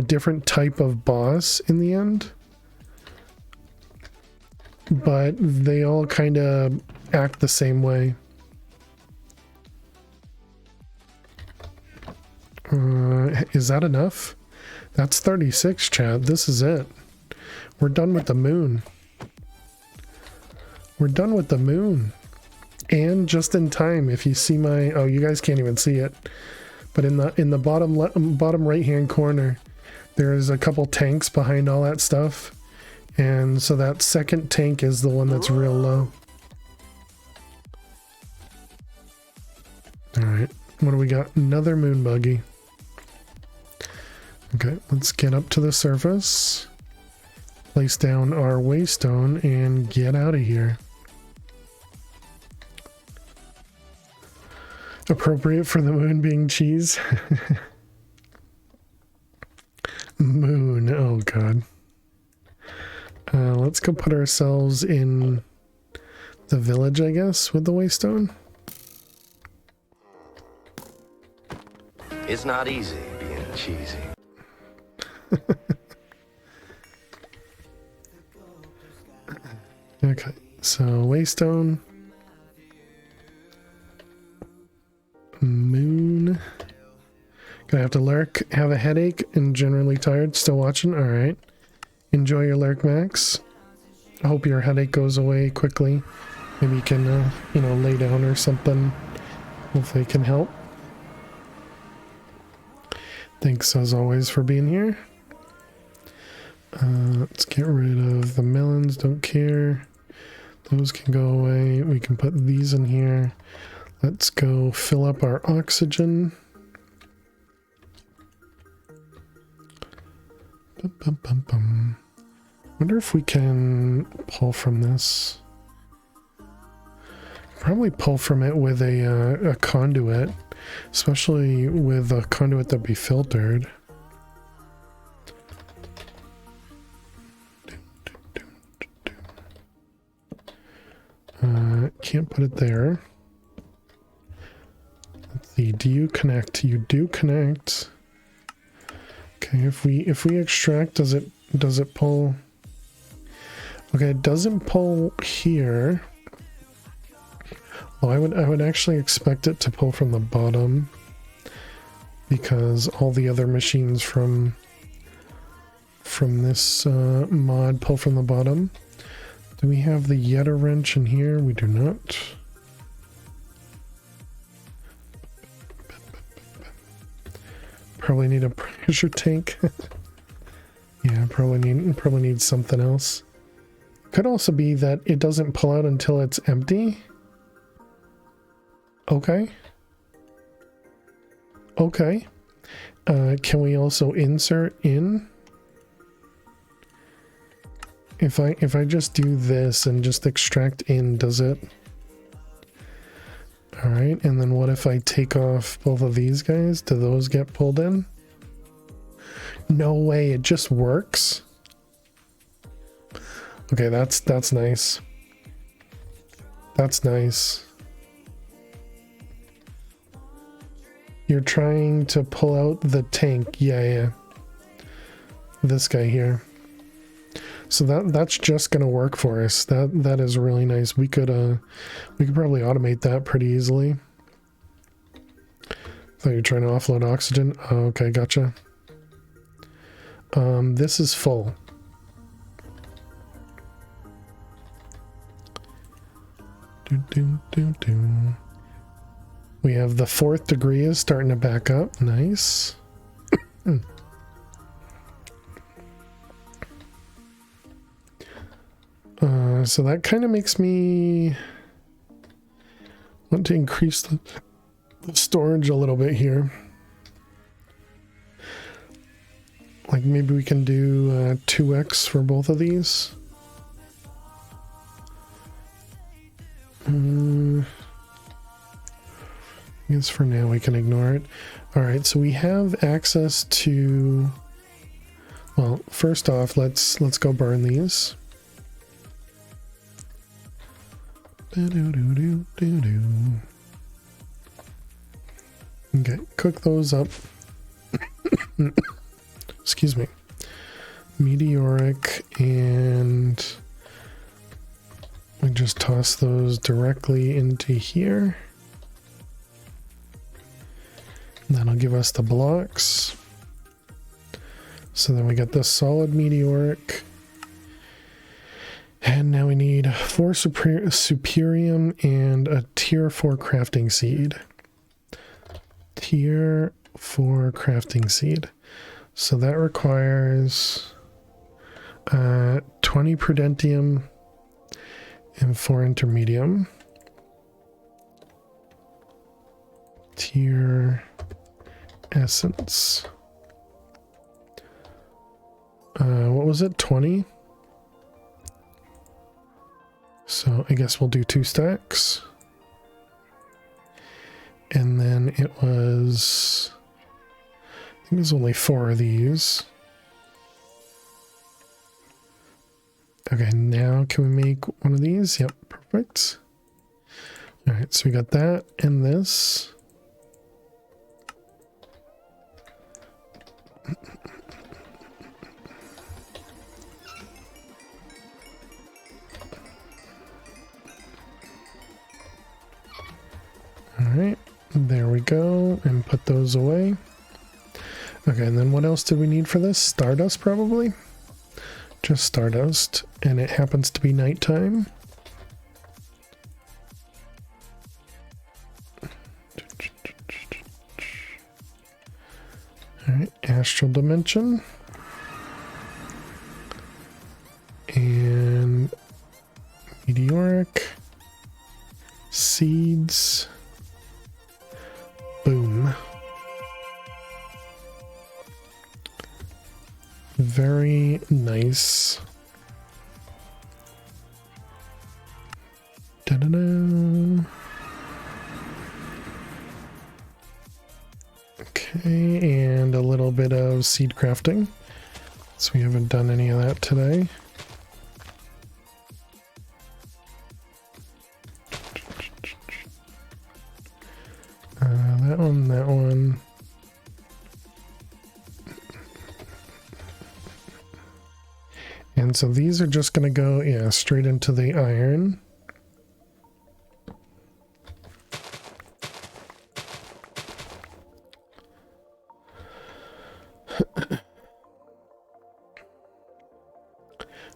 different type of boss in the end. But they all kind of act the same way. Is that enough? That's 36, chat. This is it. We're done with the moon. We're done with the moon. And just in time, if you see my... Oh, you guys can't even see it. But in the bottom right-hand corner, there's a couple tanks behind all that stuff. And so that second tank is the one that's real low. Alright. What do we got? Another moon buggy. Okay, let's get up to the surface, place down our waystone, and get out of here. Appropriate for the moon being cheese. Moon, oh god. Let's go put ourselves in the village, I guess, with the waystone. It's not easy being cheesy. Okay, so waystone, moon. Gonna have to lurk, have a headache, and generally tired. Still watching? All right. Enjoy your lurk, Max. I hope your headache goes away quickly. Maybe you can, you know, lay down or something. Hopefully it can help. Thanks as always for being here. Let's get rid of the melons, don't care. Those can go away. We can put these in here. Let's go fill up our oxygen. Bum, bum, bum, bum. Wonder if we can pull from this. Probably pull from it with a conduit, especially with a conduit that be filtered. Can't put it there. Let's see. Do you connect? You do connect. Okay, if we extract, does it pull? Okay, it doesn't pull here. Well, I would actually expect it to pull from the bottom, because all the other machines from this mod pull from the bottom. Do we have the Yeta wrench in here? We do not. Probably need a pressure tank. Yeah, probably need something else. Could also be that it doesn't pull out until it's empty. Okay. Okay. Can we also insert in? If I just do this and just extract in, does it? All right, and then what if I take off both of these guys? Do those get pulled in? No way, it just works. Okay, that's nice. That's nice. You're trying to pull out the tank. Yeah. This guy here. So that's just gonna work for us. That is really nice. We could probably automate that pretty easily. Thought you were trying to offload oxygen. Oh, okay, gotcha. This is full. We have the 4th degree is starting to back up. Nice. So that kind of makes me want to increase the storage a little bit here. Like maybe we can do 2x for both of these. I guess for now we can ignore it. Alright, so we have access to... Well, first off, let's go burn these. Okay, cook those up. Excuse me. Meteoric, and we just toss those directly into here. That'll give us the blocks. So then we got the solid meteoric. And now we need 4 superium and a tier 4 crafting seed. Tier 4 crafting seed. So that requires 20 prudentium and 4 intermedium. Tier essence. What was it? 20? So I guess we'll do 2 stacks. And then it was... I think there's only 4 of these. Okay, now can we make one of these? Yep, perfect. Alright, so we got that and this. Alright, there we go, and put those away. Okay, and then what else did we need for this? Stardust, probably? Just stardust, and it happens to be nighttime. Alright, astral dimension. And meteoric. Seeds. Boom. Very nice. Da-da-da. Okay, and a little bit of seed crafting. So we haven't done any of that today. That one. And so these are just going to go, yeah, straight into the iron.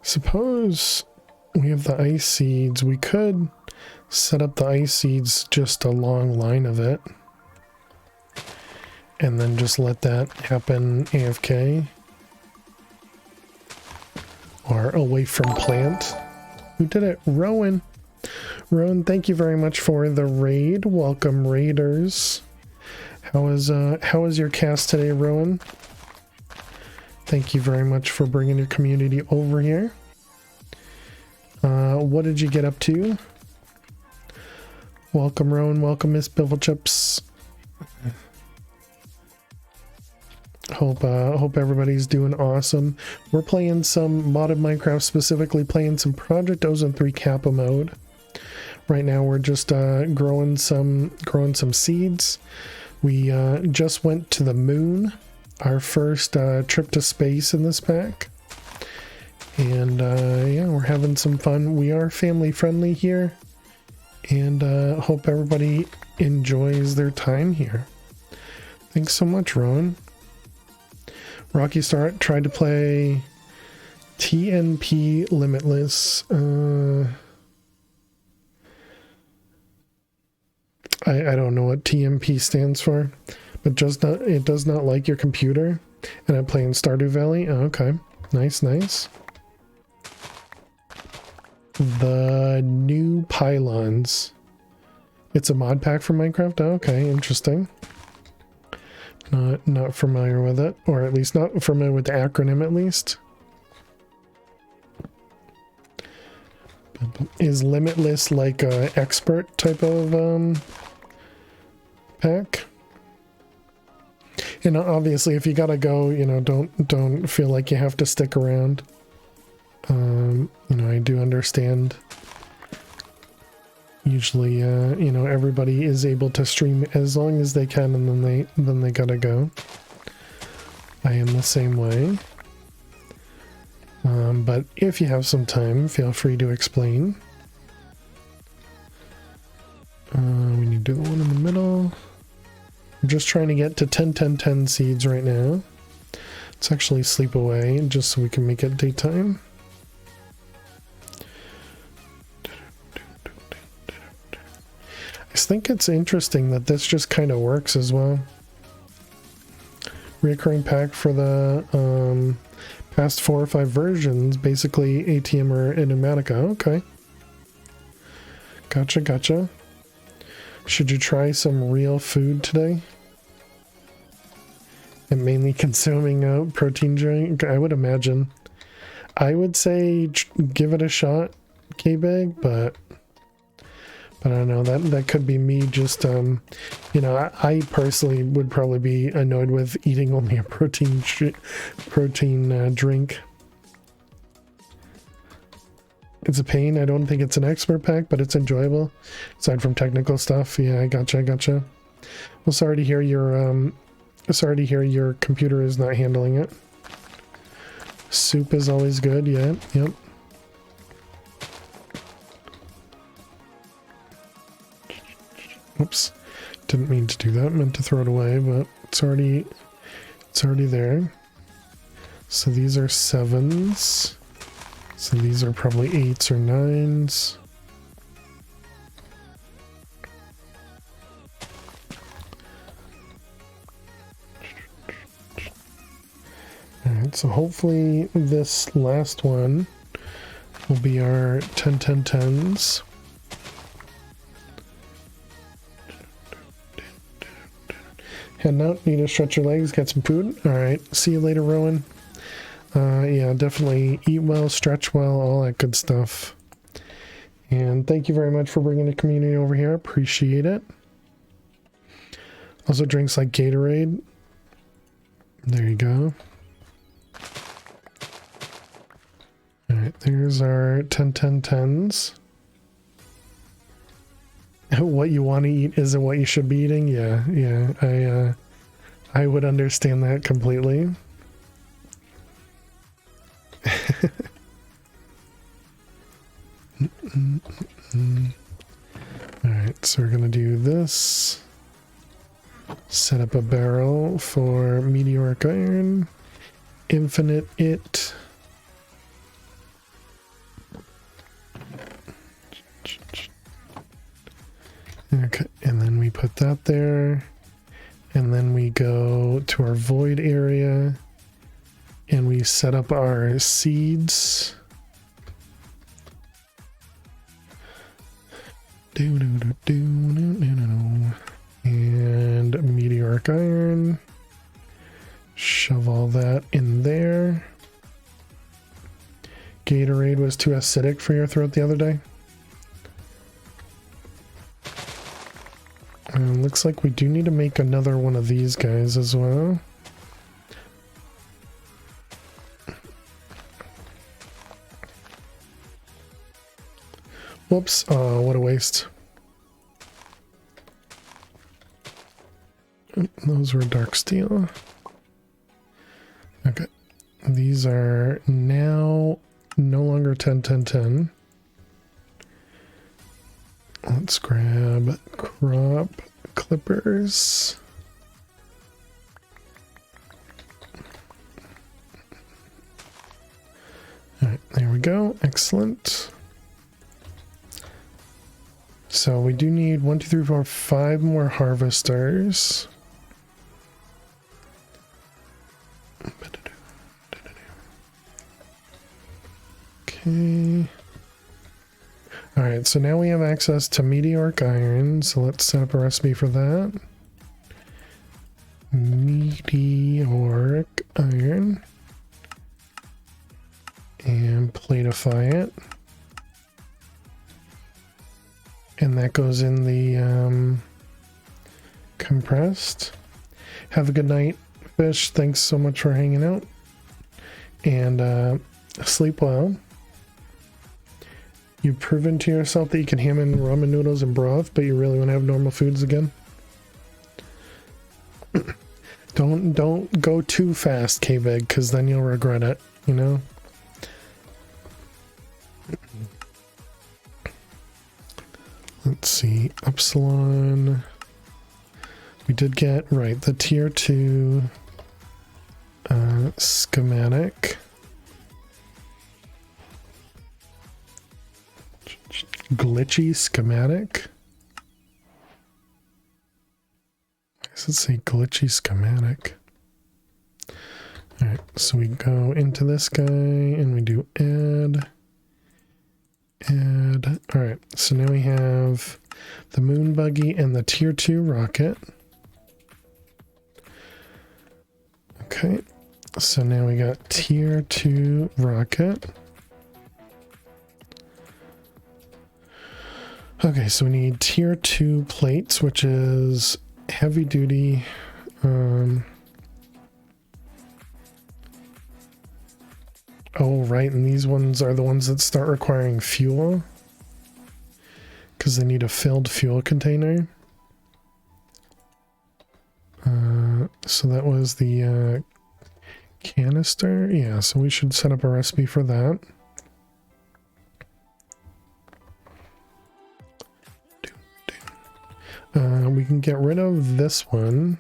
Suppose we have the ice seeds. We could set up the ice seeds just a long line of it. And then just let that happen AFK. Or away from plant. Who did it? Rowan. Rowan, thank you very much for the raid. Welcome, raiders. How is your cast today, Rowan? Thank you very much for bringing your community over here. What did you get up to? Welcome, Rowan. Welcome, Miss Bifflechips. Hope everybody's doing awesome. We're playing some modded Minecraft, specifically playing some Project Ozone 3 Kappa mode. Right now we're just growing some seeds. We just went to the moon, our first trip to space in this pack. And yeah, we're having some fun. We are family friendly here, and hope everybody enjoys their time here. Thanks so much, Rowan. Rocky Star tried to play TNP Limitless. I don't know what TMP stands for, but it does not like your computer. And I'm playing Stardew Valley. Oh, okay, nice. The new pylons. It's a mod pack for Minecraft. Oh, okay, interesting. Not familiar with it, or at least not familiar with the acronym at least. Is Limitless like a expert type of pack? And obviously if you gotta go, you know, don't feel like you have to stick around. You know, I do understand. Usually, you know, everybody is able to stream as long as they can, and then they gotta go. I am the same way. But if you have some time, feel free to explain. We need to do the one in the middle. I'm just trying to get to 10 seeds right now. Let's actually sleep away just so we can make it daytime. I think it's interesting that this just kind of works as well. Reoccurring pack for the past 4 or 5 versions, basically ATM or Enigmatica. Okay. Gotcha. Should you try some real food today? And mainly consuming a protein drink? I would imagine. I would say give it a shot, K-Bag, but I don't know, that could be me just, you know, I personally would probably be annoyed with eating only a protein drink. It's a pain. I don't think it's an expert pack, but it's enjoyable. Aside from technical stuff, yeah, I gotcha. Well, sorry to hear your computer is not handling it. Soup is always good, yeah, yep. Oops, didn't mean to do that. Meant to throw it away, but it's already there. So these are 7s. So these are probably 8s or 9s. Alright, so hopefully this last one will be our 10s. Heading out, need to stretch your legs, get some food. Alright, see you later, Rowan. Yeah, definitely eat well, stretch well, all that good stuff. And thank you very much for bringing the community over here. Appreciate it. Also drinks like Gatorade. There you go. Alright, there's our 10s. What you want to eat isn't what you should be eating. Yeah. I would understand that completely. Alright, so we're gonna do this. Set up a barrel for meteoric iron. Infinite it. Okay, and then we put that there, and then we go to our void area, and we set up our seeds. And meteoric iron. Shove all that in there. Gatorade was too acidic for your throat the other day. Looks like we do need to make another one of these guys as well. Whoops, oh, what a waste. Those were dark steel. Okay, these are now no longer 10, 10, 10. Let's grab crop clippers. All right, there we go. Excellent. So we do need 1, 2, 3, 4, 5 more harvesters. Okay. Alright, so now we have access to meteoric iron, so let's set up a recipe for that. Meteoric iron. And platify it. And that goes in the compressed. Have a good night, fish. Thanks so much for hanging out. And sleep well. You've proven to yourself that you can ham in ramen noodles and broth, but you really want to have normal foods again. Don't go too fast, K-Veg, because then you'll regret it, you know? Let's see, Upsilon. We did get, right, the tier 2 schematic. Glitchy schematic. Does it say glitchy schematic? Alright, so we go into this guy and we do add. Alright, so now we have the moon buggy and the tier 2 rocket. Okay, so now we got tier 2 rocket. Okay, so we need tier 2 plates, which is heavy duty. Oh, right, and these ones are the ones that start requiring fuel. Because they need a filled fuel container. So that was the canister. Yeah, so we should set up a recipe for that. We can get rid of this one.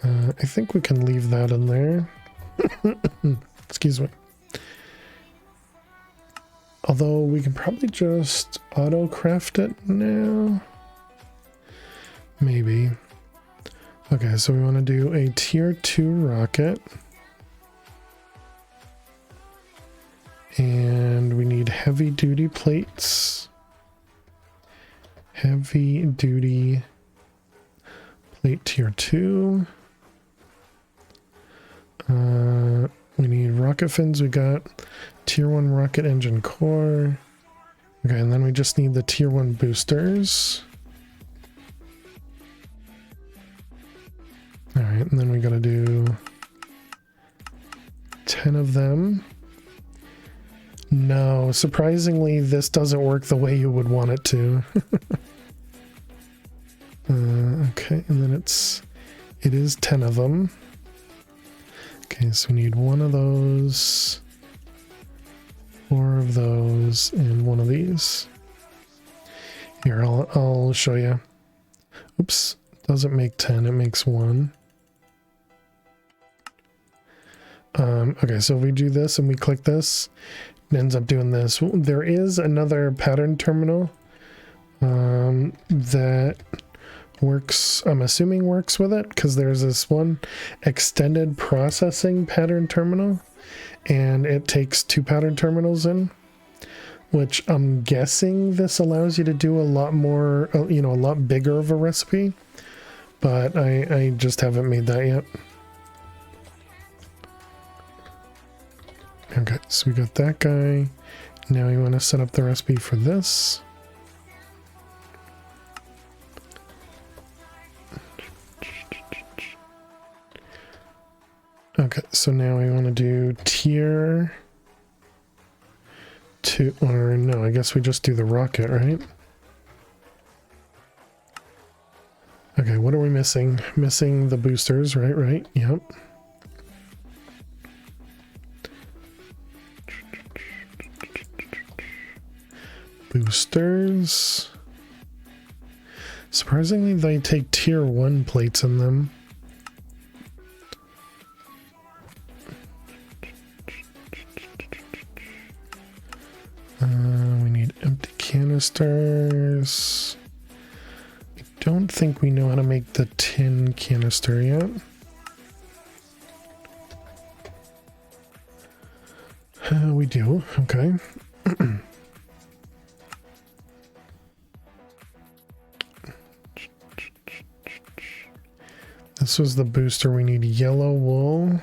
I think we can leave that in there. Excuse me. Although we can probably just auto craft it now. Maybe. Okay, so we want to do a tier 2 rocket. And we need heavy duty plates. Heavy duty plate tier 2. We need rocket fins. We got tier 1 rocket engine core. Okay, and then we just need the tier 1 boosters. Alright, and then we gotta do 10 of them. No, surprisingly, this doesn't work the way you would want it to. Okay, and then it is 10 of them. Okay, so we need one of those, 4 of those, and one of these. Here, I'll show you. Oops, doesn't make 10, it makes 1. Okay, so if we do this and we click this, it ends up doing this. There is another pattern terminal that works, I'm assuming works with it, because there's this one extended processing pattern terminal, and it takes 2 pattern terminals in, which I'm guessing this allows you to do a lot more, you know, a lot bigger of a recipe, but I just haven't made that yet. Okay, so we got that guy. Now we want to set up the recipe for this. so now we want to do tier 2, or no, I guess we just do the rocket, right? Okay, what are we missing? Missing the boosters, right, yep. Boosters. Surprisingly, they take tier 1 plates in them. We need empty canisters. I don't think we know how to make the tin canister yet. We do, okay. This was the booster. We need yellow wool.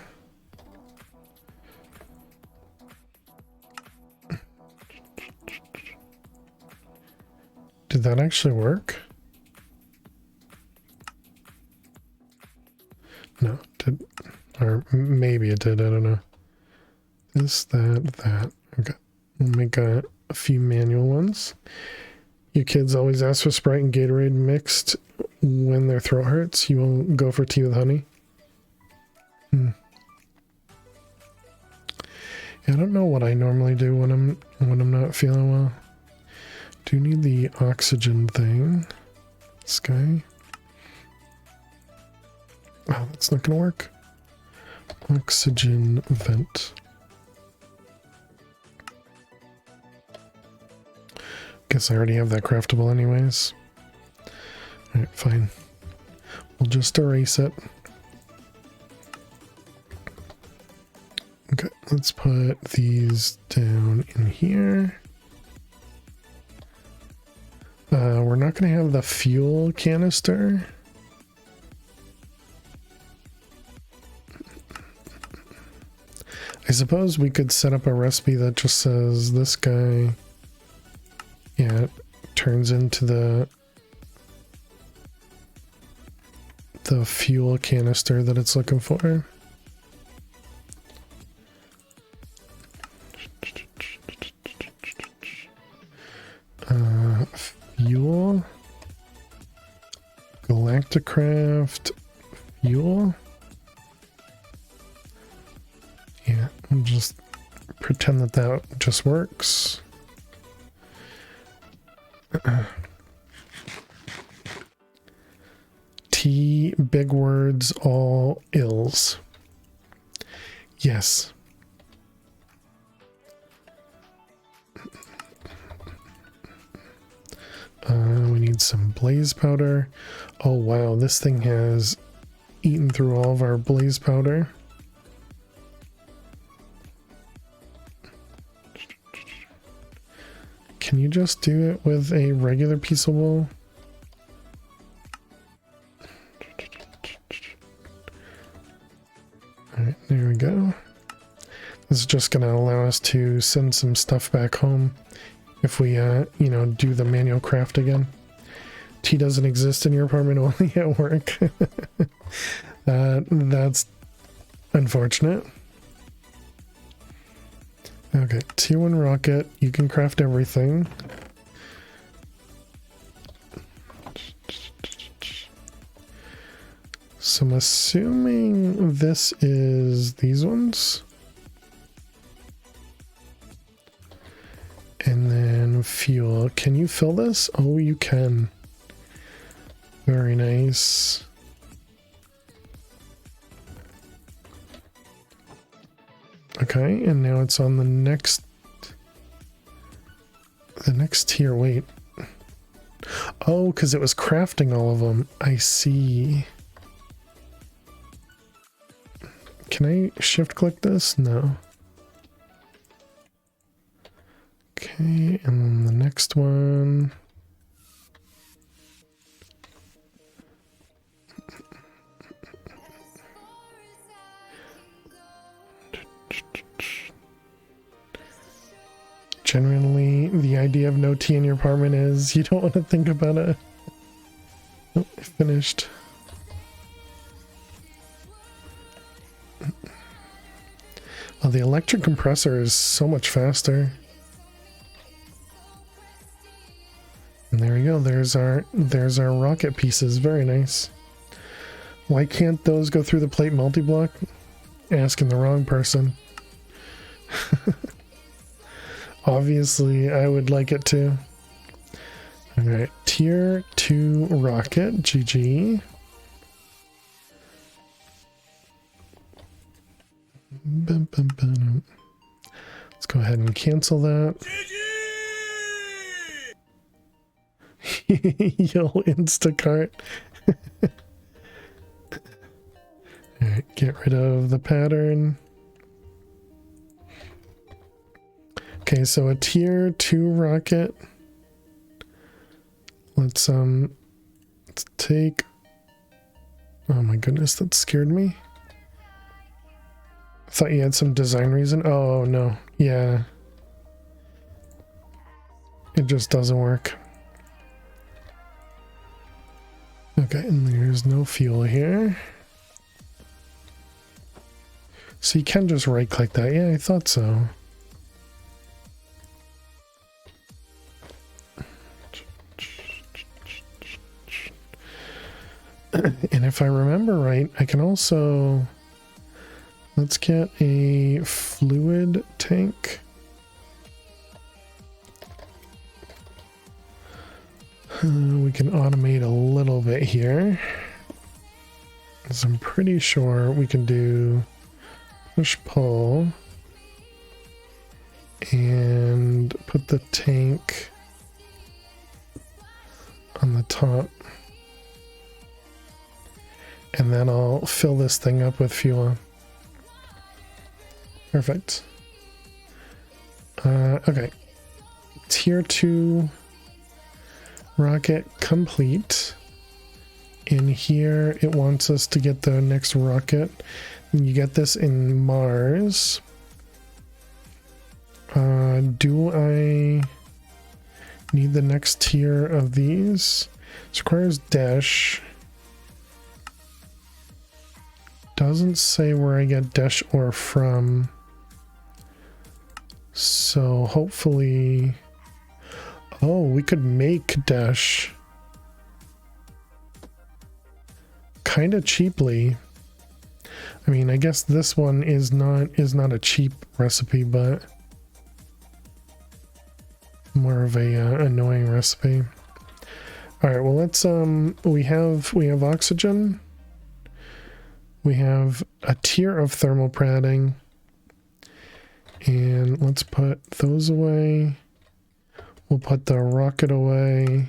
Did that actually work? No, did, or maybe it did, I don't know. This, that. Okay. We'll make a few manual ones. You kids always ask for Sprite and Gatorade mixed when their throat hurts. You won't go for tea with honey? Yeah, I don't know what I normally do when I'm not feeling well. Do need the oxygen thing. This guy. Oh, that's not gonna work. Oxygen vent. Guess I already have that craftable anyways. Alright, fine. We'll just erase it. Okay, let's put these down in here. We're not going to have the fuel canister. I suppose we could set up a recipe that just says this guy, yeah, it turns into the fuel canister that it's looking for. Fuel, Galacticraft, fuel. Yeah, we'll just pretend that that just works. T, big words, all ills. Yes. We need some blaze powder. Oh wow, this thing has eaten through all of our blaze powder. Can you just do it with a regular piece of wool? Alright, there we go. This is just going to allow us to send some stuff back home if we, you know, do the manual craft again. Tea doesn't exist in your apartment, only at work. That's unfortunate. Okay, tier 1 rocket, you can craft everything. So I'm assuming this is these ones. And then fuel. Can you fill this? Oh, you can. Very nice. Okay, and now it's on the next tier. Wait. Oh, because it was crafting all of them. I see. Can I shift click this? No. Okay, and then the next one. Generally, the idea of no tea in your apartment is you don't want to think about it. Oh, finished. Oh, the electric compressor is so much faster. And there we go. There's our rocket pieces. Very nice. Why can't those go through the plate multi-block? Asking the wrong person. Obviously, I would like it to. Alright, tier 2 rocket, GG. Let's go ahead and cancel that. You'll Instacart. Alright, get rid of the pattern. Okay, so a tier 2 rocket. Let's take... Oh my goodness, that scared me. I thought you had some design reason. Oh no, yeah. It just doesn't work. Okay, and there's no fuel here. So you can just right click that. Yeah, I thought so. And if I remember right, I can also... Let's get a fluid tank. We can automate a little bit here. So I'm pretty sure we can do push-pull and put the tank on the top. And then I'll fill this thing up with fuel. Perfect. Okay. Tier 2 rocket complete. In here, it wants us to get the next rocket. You get this in Mars. Do I need the next tier of these? This requires dash. Doesn't say where I get dash ore from. So hopefully... Oh, we could make dash kind of cheaply. I mean, I guess this one is not a cheap recipe, but more of a annoying recipe. All right, well let's we have oxygen. We have a tier of thermal padding, and let's put those away. We'll put the rocket away.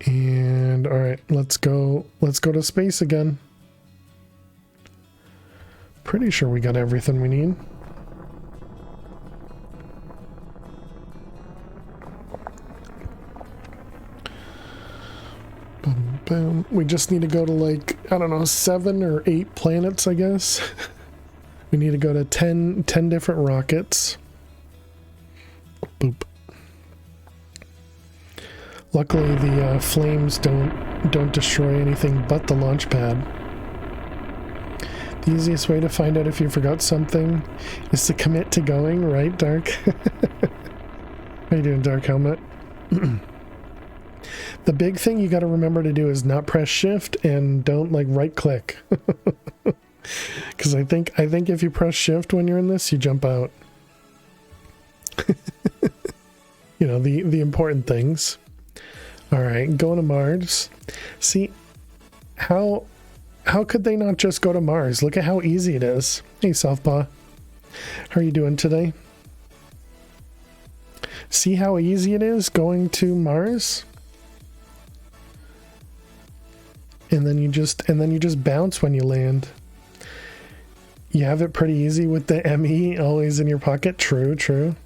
And all right, let's go to space again. Pretty sure we got everything we need. Boom, boom. We just need to go to like, I don't know, 7 or 8 planets, I guess. We need to go to 10 different rockets. Boop. Luckily, the flames don't destroy anything but the launch pad. The easiest way to find out if you forgot something is to commit to going, right, Dark? How you doing, Dark Helmet? The big thing you got to remember to do is not press shift and don't like right click. Because I think if you press shift when you're in this, you jump out. You know, the important things. All right, going to Mars. See, how could they not just go to Mars? Look at how easy it is. Hey, Southpaw. How are you doing today? See how easy it is going to Mars? And then you just bounce when you land. You have it pretty easy with the ME always in your pocket. True, true.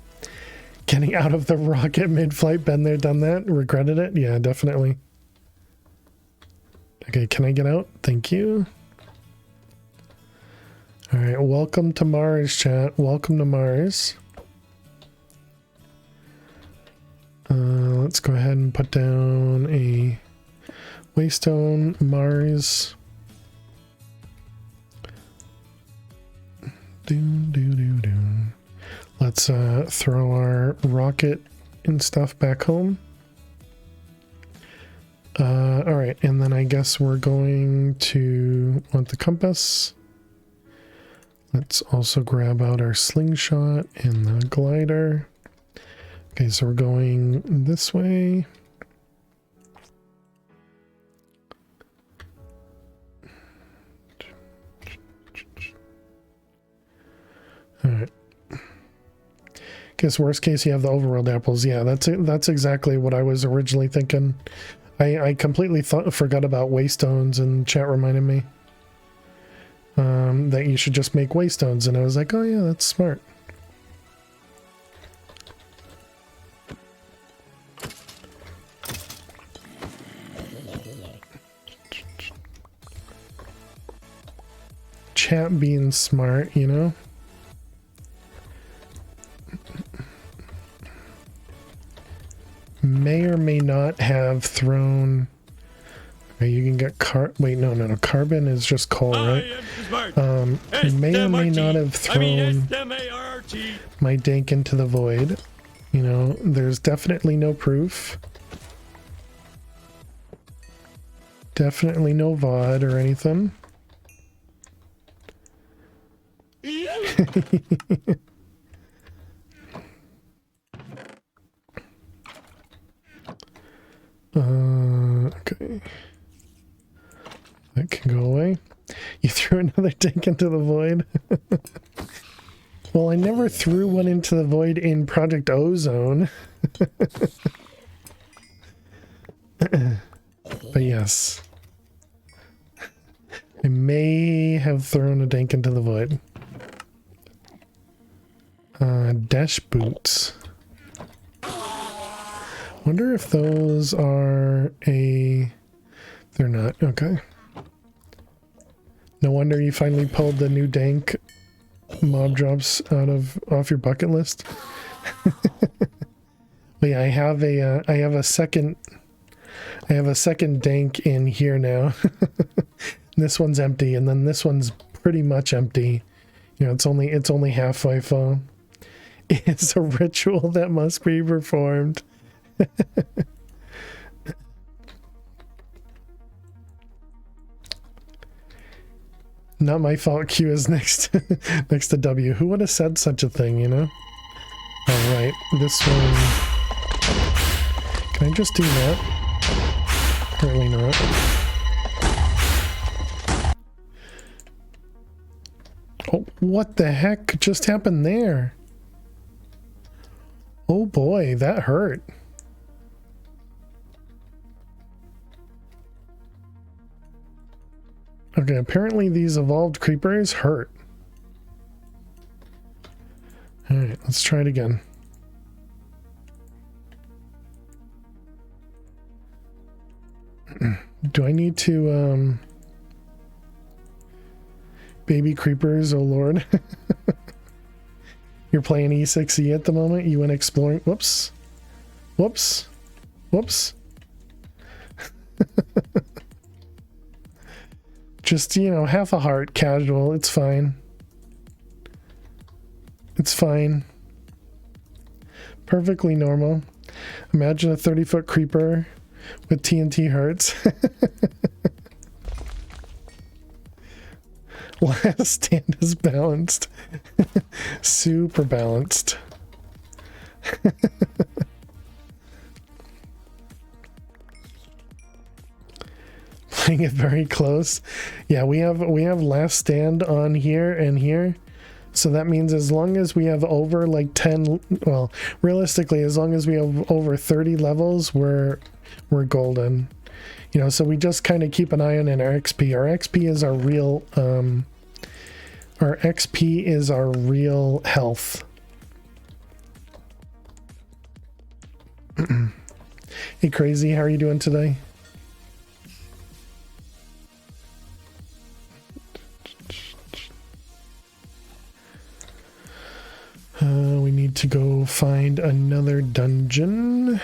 Getting out of the rocket mid-flight, been there, done that, regretted it? Yeah, definitely. Okay, can I get out? Thank you. All right, welcome to Mars, chat. Welcome to Mars. Let's go ahead and put down a waystone, Mars. Let's throw our rocket and stuff back home. All right, and then I guess we're going to want the compass. Let's also grab out our slingshot and the glider. Okay, so we're going this way. All right. Guess worst case you have the overworld apples. Yeah, that's exactly what I was originally thinking. I completely forgot about waystones, and chat reminded me that you should just make waystones, and I was like, oh yeah, that's smart. Chat being smart, you know? May or may not have thrown. Okay, you can get wait, no, carbon is just coal, right? May or may not have thrown my dank into the void. You know, there's definitely no proof. Definitely no VOD or anything. Okay. That can go away. You threw another tank into the void. Well, I never threw one into the void in Project Ozone. But yes. I may have thrown a tank into the void. Dash boots. Wonder if those are a... They're not. Okay. No wonder you finally pulled the new dank mob drops off your bucket list. But yeah, I have a second dank in here now. This one's empty, and then this one's pretty much empty. You know, it's only halfway full. It's a ritual that must be performed. Not my fault. Q is next next to W. Who would have said such a thing, you know? All right, this one. Can I just do that? Apparently not. Oh, what the heck just happened there? Oh boy, that hurt. Okay, apparently these evolved creepers hurt. Alright, let's try it again. Do I need to, baby creepers, oh lord. You're playing E6E at the moment? You went exploring? Whoops. Whoops. Whoops. Just, you know, half a heart, casual. It's fine. It's fine. Perfectly normal. Imagine a 30-foot creeper with TNT hearts. Last stand is balanced. Super balanced. Playing it very close. Yeah, we have last stand on here and here. So that means as long as we have over like 10, well, realistically, as long as we have over 30 levels, we're golden. You know, so we just kind of keep an eye on our XP. Our XP is our real health. Hey Crazy, how are you doing today? We need to go find another dungeon.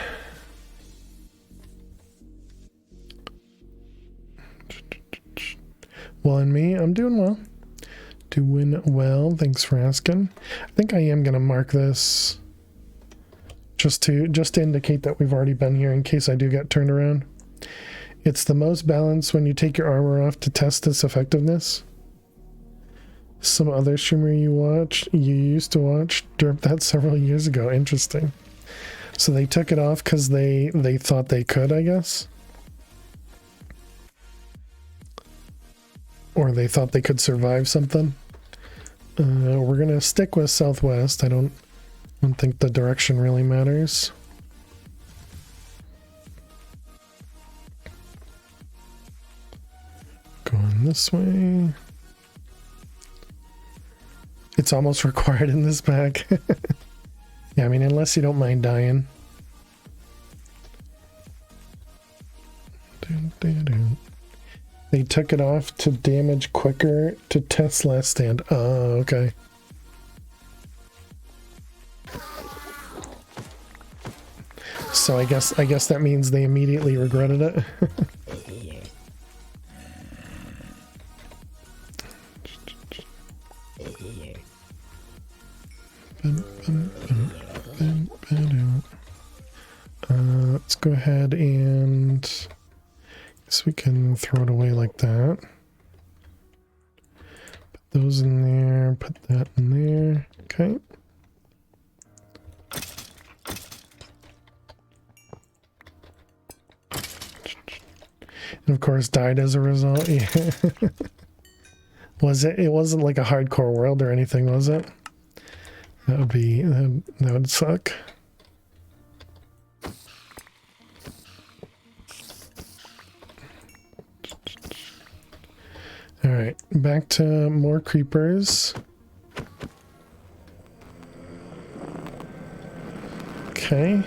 Well, and me, I'm doing well. Doing well, thanks for asking. I think I am gonna mark this just to indicate that we've already been here in case I do get turned around. It's the most balanced when you take your armor off to test its effectiveness. Some other streamer you used to watch, derped that several years ago. Interesting. So they took it off because they thought they could, I guess. Or they thought they could survive something. We're gonna stick with southwest. I don't think the direction really matters. Going this way. It's almost required in this pack. Yeah, I mean, unless you don't mind dying. They took it off to damage quicker to test last stand. Oh, okay. So I guess that means they immediately regretted it. Let's go ahead and guess we can throw it away like that. Put those in there, put that in there. Okay. And of course died as a result. Yeah. It wasn't like a hardcore world or anything, was it? That would suck. All right, back to more creepers. Okay.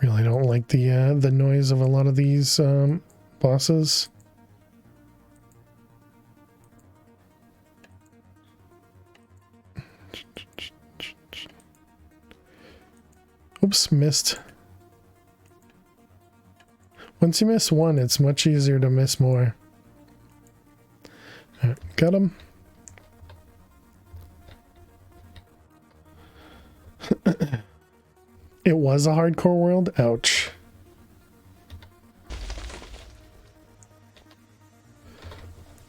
Really don't like the noise of a lot of these bosses. Oops, missed. Once you miss one, it's much easier to miss more. All right, got him. It was a hardcore world? Ouch.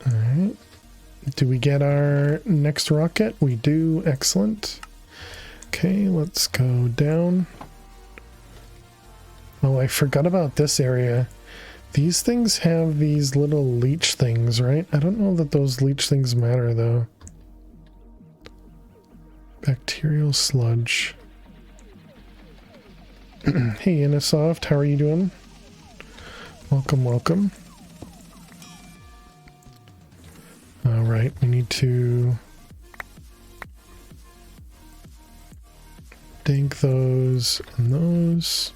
Alright. Do we get our next rocket? We do. Excellent. Okay, let's go down. Oh, I forgot about this area. These things have these little leech things, right? I don't know that those leech things matter, though. Bacterial sludge. Hey, Innisoft, how are you doing? Welcome, welcome. Alright, we need to dink those and those.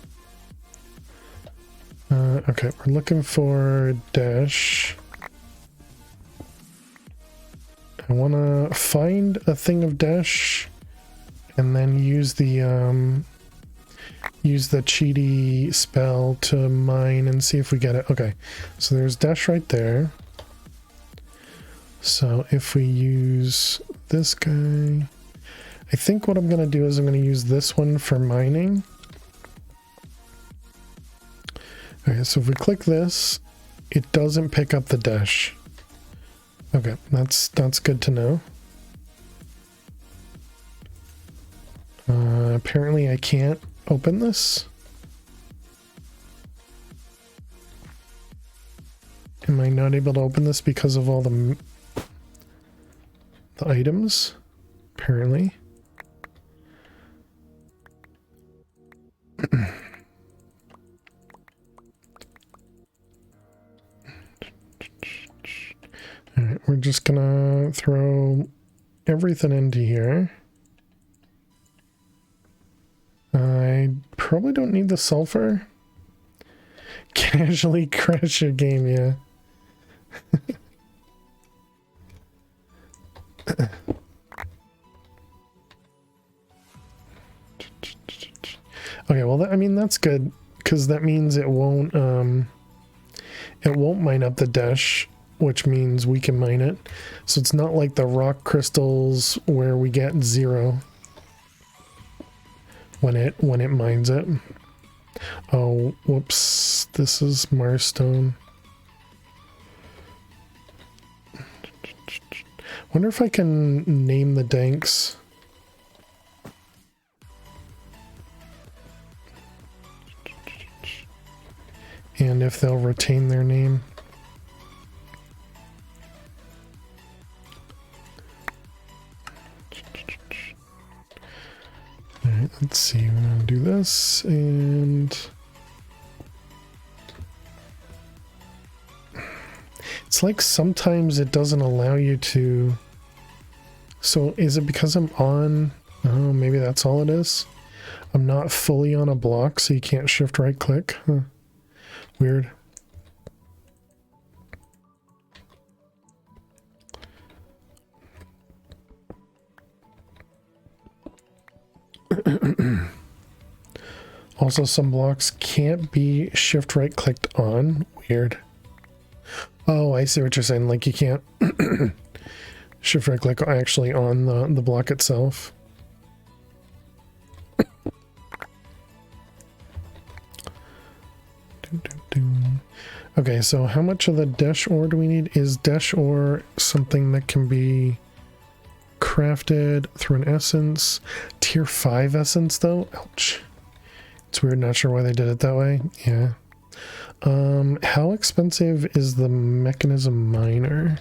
Okay, we're looking for dash. I want to find a thing of dash and then use the cheaty spell to mine and see if we get it. Okay, so there's dash right there. So if we use this guy, I think what I'm going to do is I'm going to use this one for mining. Okay, so if we click this, it doesn't pick up the dash. Okay, that's good to know. Apparently I can't open this. Am I not able to open this because of all the items? Apparently. Alright, we're just gonna throw everything into here. I probably don't need the sulfur. Casually crash your game, yeah. Okay, well, I mean, that's good, because that means it won't mine up the dash, which means we can mine it. So it's not like the rock crystals where we get 0 when it mines it. Oh, whoops, this is Marstone. Wonder if I can name the danks. And if they'll retain their name. Alright, let's see. We're gonna do this and it's like sometimes it doesn't allow you to. So is it because I'm on? Oh, maybe that's all it is. I'm not fully on a block, so you can't shift right click. Huh. Weird. Also, some blocks can't be shift right clicked on. Weird. Oh, I see what you're saying. Like you can't shift right click actually on the block itself. Okay, so how much of the dash ore do we need? Is dash ore something that can be crafted through an essence? Tier 5 essence though? Ouch. It's weird, not sure why they did it that way. Yeah. How expensive is the mechanism miner?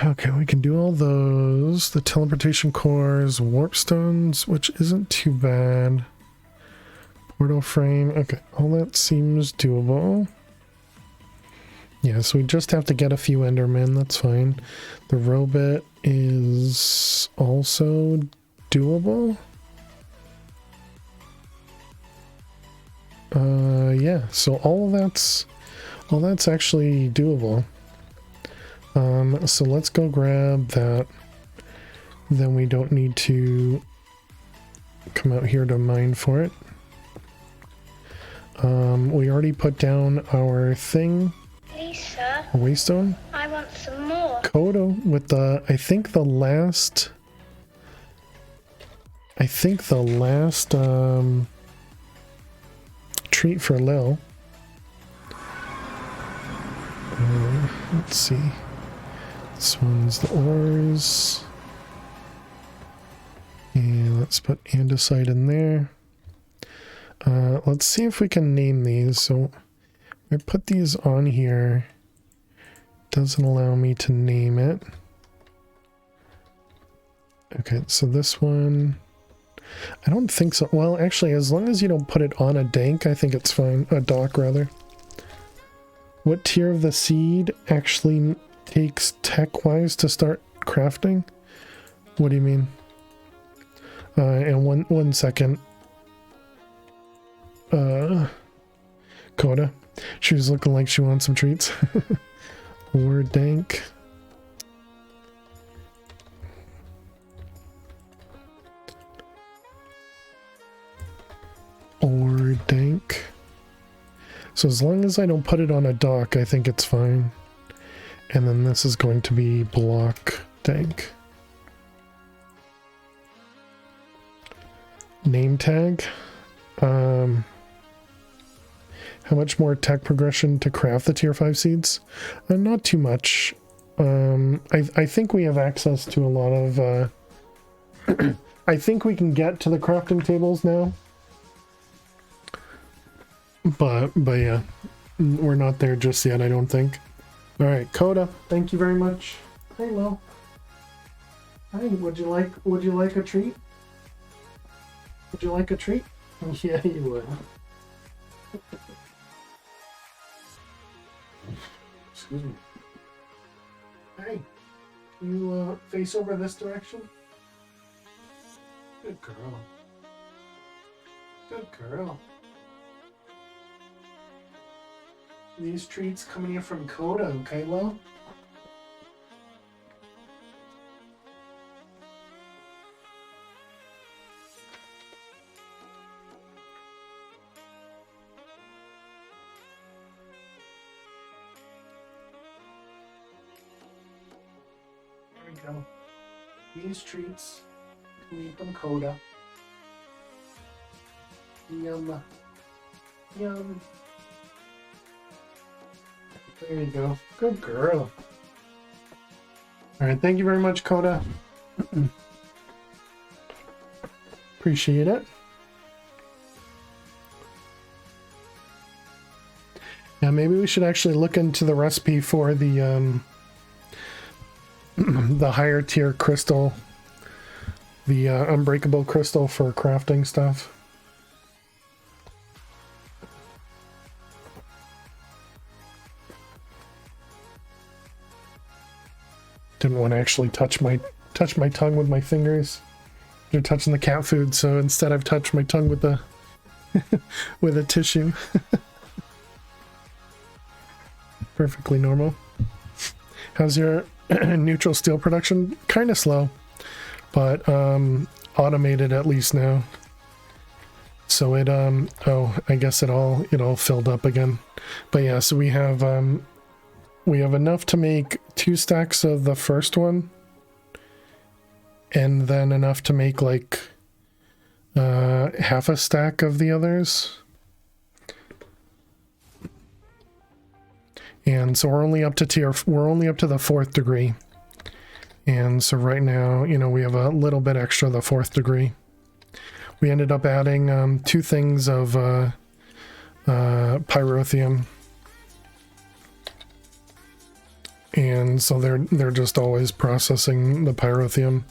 Okay, we can do all those. The teleportation cores, warp stones, which isn't too bad. Portal frame. Okay, all that seems doable. Yeah, so we just have to get a few Endermen, that's fine. The robot is also doable. Yeah, so all that's actually doable. So let's go grab that. Then we don't need to come out here to mine for it. We already put down our thing. Lisa, A waystone. I want some more. Kodo with the, I think the last treat for Lil. Let's see. This one's the ores. And let's put andesite in there. Let's see if we can name these. So I put these on here. Doesn't allow me to name it. Okay, so this one, I don't think so. Well, actually, as long as you don't put it on a dank, I think it's fine. A dock, rather. What tier of the seed actually takes tech-wise to start crafting? What do you mean? And one second. Coda. She's looking like she wants some treats. Or dank. Or dank. So as long as I don't put it on a dock, I think it's fine. And then this is going to be block dank. Name tag. How much more tech progression to craft the tier 5 seeds? Not too much. I think we have access to a lot of... I think we can get to the crafting tables now. But yeah, we're not there just yet, I don't think. Alright, Coda, thank you very much. Hello. Hi, would you like a treat? Would you like a treat? Yeah, you would. Excuse me. Hey, can you face over this direction? Good girl. Good girl. These treats coming here from Coda, okay, Lo? we go. These treats come from Coda. Yum. Yum. There you go. Good girl. Alright, thank you very much, Coda. Appreciate it. Yeah, maybe we should actually look into the recipe for the the higher tier crystal, the unbreakable crystal for crafting stuff. Didn't want to actually touch my tongue with my fingers. They're touching the cat food, so instead I've touched my tongue with the with a tissue. Perfectly normal. How's your neutral steel production? Kind of slow, but automated at least now. So it oh, I guess it all filled up again. But yeah, so we have enough to make 2 stacks of the first one, and then enough to make like half a stack of the others. And so we're only up to the 4th degree. And so right now, we have a little bit extra the 4th degree. We ended up adding 2 things of pyrotheum. And so they're just always processing the pyrotheum.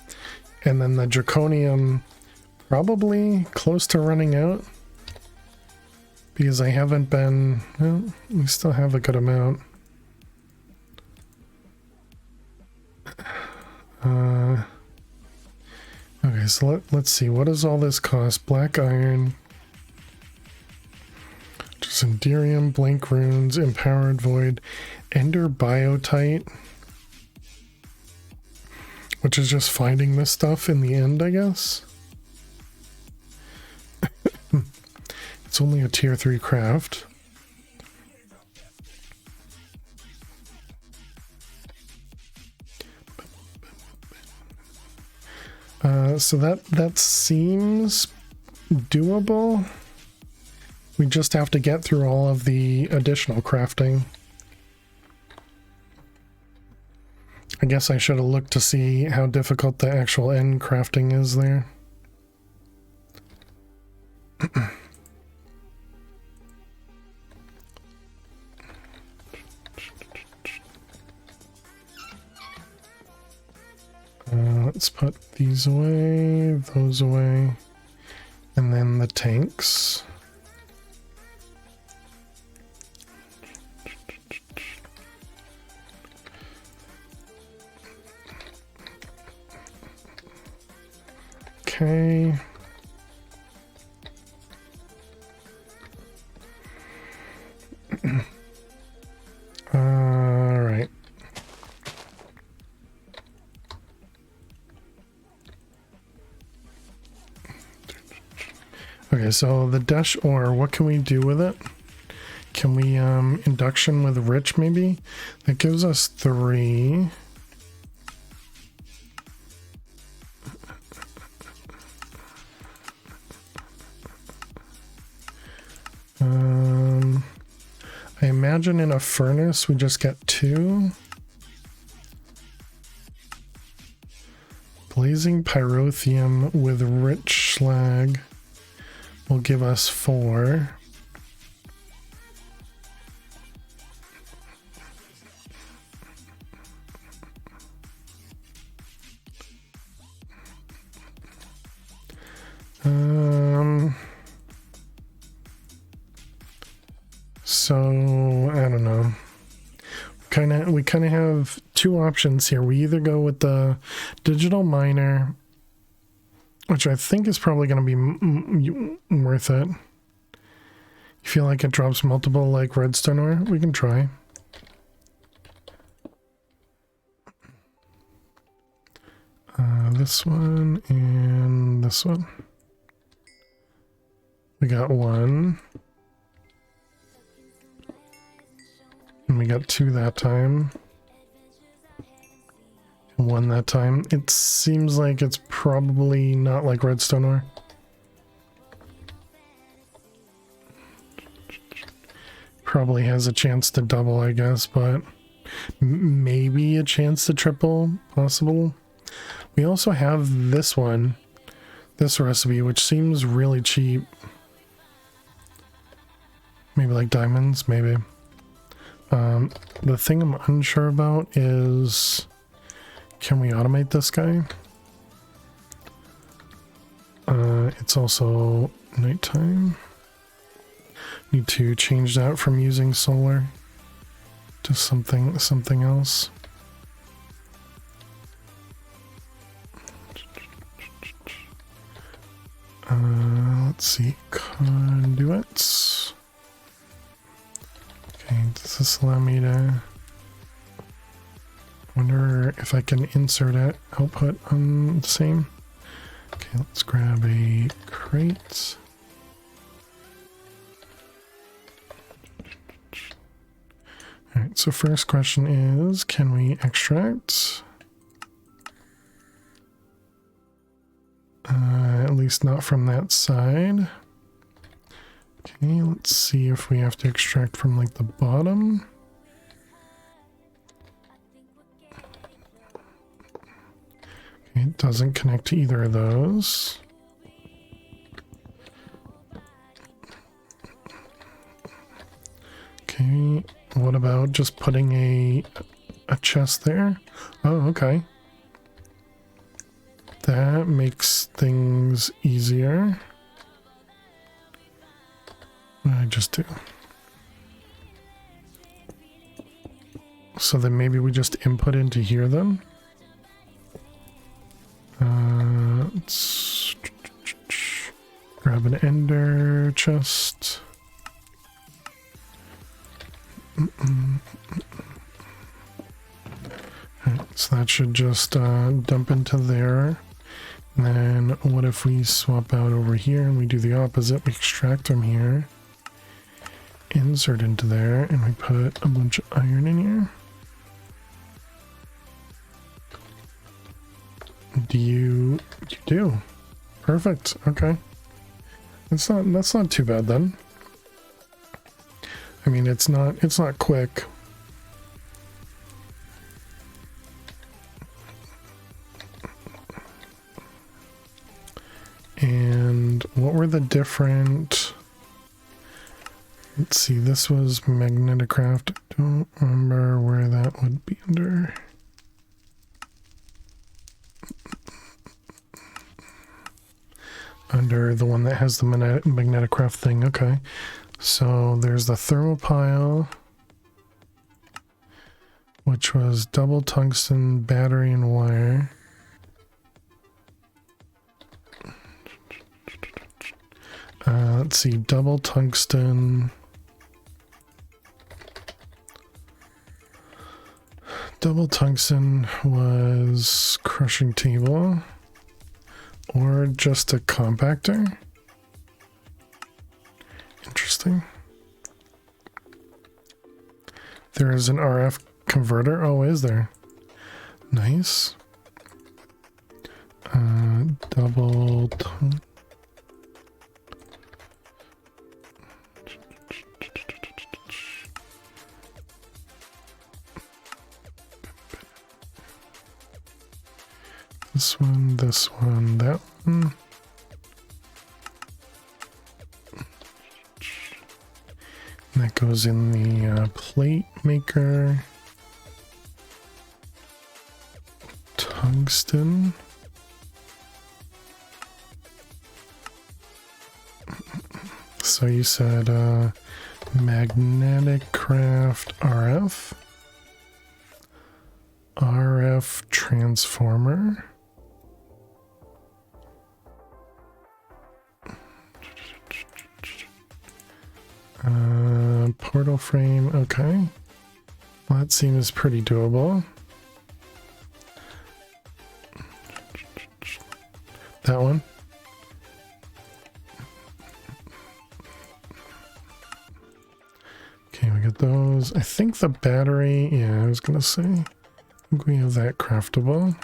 And then the draconium probably close to running out. Because I haven't been, well, we still have a good amount. Okay, so let's see, what does all this cost? Black iron, Sendirium, blank runes, empowered void, ender biotite, which is just finding this stuff in the end, I guess. It's only a tier 3 craft. So that seems doable. We just have to get through all of the additional crafting. I guess I should have looked to see how difficult the actual end crafting is there. Let's put these away, those away, and then the tanks. Okay. All right. Okay, so the dash ore, what can we do with it? Can we induction with rich maybe? That gives us 3. I imagine in a furnace we just get 2. Blazing pyrotheum with rich slag will give us 4. So I don't know. We kind of have 2 options here. We either go with the digital miner, which I think is probably going to be worth it. You feel like it drops multiple like redstone ore? We can try. This one and this one. We got 1. And we got 2 that time. one that time. It seems like it's probably not like redstone ore. Probably has a chance to double, I guess, but maybe a chance to triple, possible. We also have this one, this recipe, which seems really cheap. Maybe like diamonds, maybe. The thing I'm unsure about is, can we automate this guy? It's also nighttime. Need to change that from using solar to something else. Let's see, conduits. Okay, does this allow me to... wonder if I can insert it, output on the same. Okay, let's grab a crate. Alright, so first question is, can we extract? At least not from that side. Okay, let's see if we have to extract from like the bottom. Okay, it doesn't connect to either of those. Okay, what about just putting a chest there? Oh, okay. That makes things easier. What did I just do? So then maybe we just input into here then? Let's grab an ender chest. Alright, so that should just dump into there. And then what if we swap out over here and we do the opposite? We extract from here, insert into there, and we put a bunch of iron in here. You do. Perfect. Okay. That's not too bad then. I mean, it's not quick. And what were the different... Let's see, this was magnetic craft. Don't remember where that would be under. Under the one that has the magnetic craft thing. Okay. So there's the thermopile, which was double tungsten, battery, and wire. Let's see, double tungsten. Double tungsten was crushing table, or just a compactor. Interesting. There is an RF converter. Oh, is there? Nice. Double this one, that one. And that goes in the plate maker. Tungsten. So you said magnetic craft RF. RF transformer. Portal frame, okay. Well, that seems pretty doable. That one. Okay, we got those. I think the battery, yeah, I was gonna say. think we have that craftable.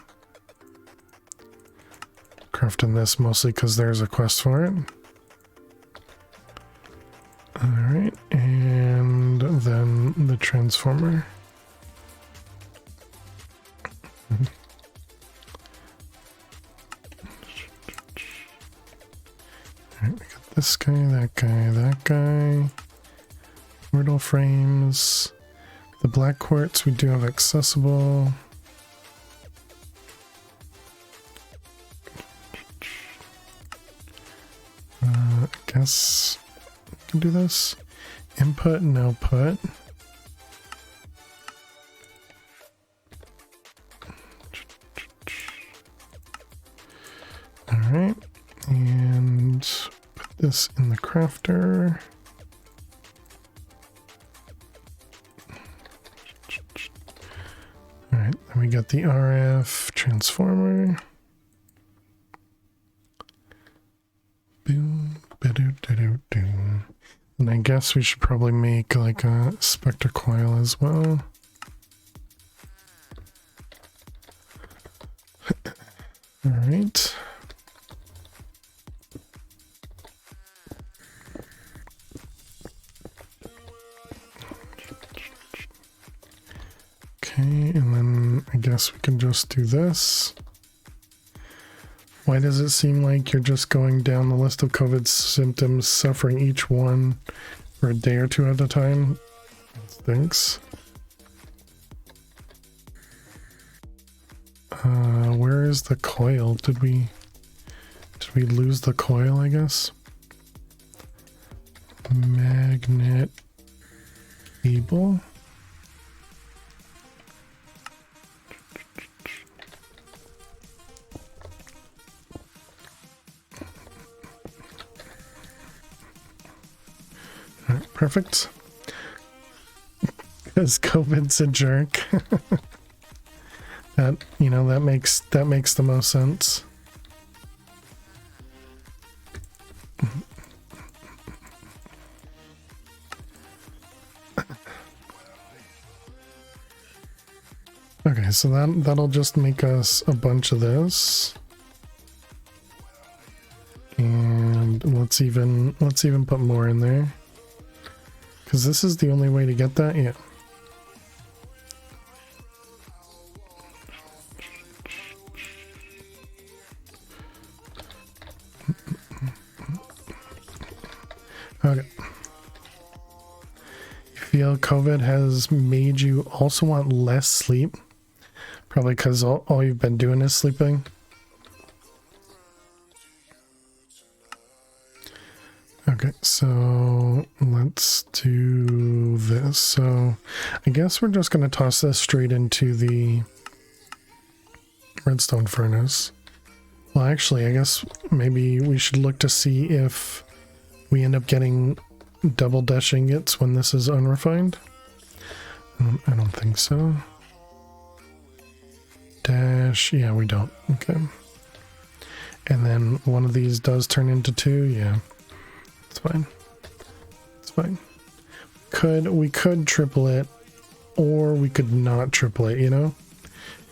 Crafting this mostly because there's a quest for it. Alright, and then the transformer. Alright, we got this guy, that guy, that guy. Portal frames. The black quartz we do have accessible. I guess we can do this. Input and output. Alright, and put this in the crafter. Alright, then we got the RF transformer. Boom, ba-do-do-do-do. And I guess we should probably make like a spectre coil as well. Alright. Okay, and then I guess we can just do this. Why does it seem like you're just going down the list of COVID symptoms, suffering each one for a day or two at a time? Thanks. Where is the coil? Did we lose the coil, I guess? Magnet cable. Alright, perfect. Because COVID's a jerk. That, you know, that makes the most sense. Okay, so that'll just make us a bunch of this. And let's even put more in there. Cuz this is the only way to get that. Yeah. Okay. You feel COVID has made you also want less sleep? Probably because all you've been doing is sleeping. Okay, so let's do this. So I guess we're just going to toss this straight into the redstone furnace. Well, actually, I guess maybe we should look to see if we end up getting double dash ingots when this is unrefined. I don't think so. Dash, yeah, we don't. Okay. And then one of these does turn into two, yeah. It's fine. It's fine. We could triple it, or we could not triple it, you know?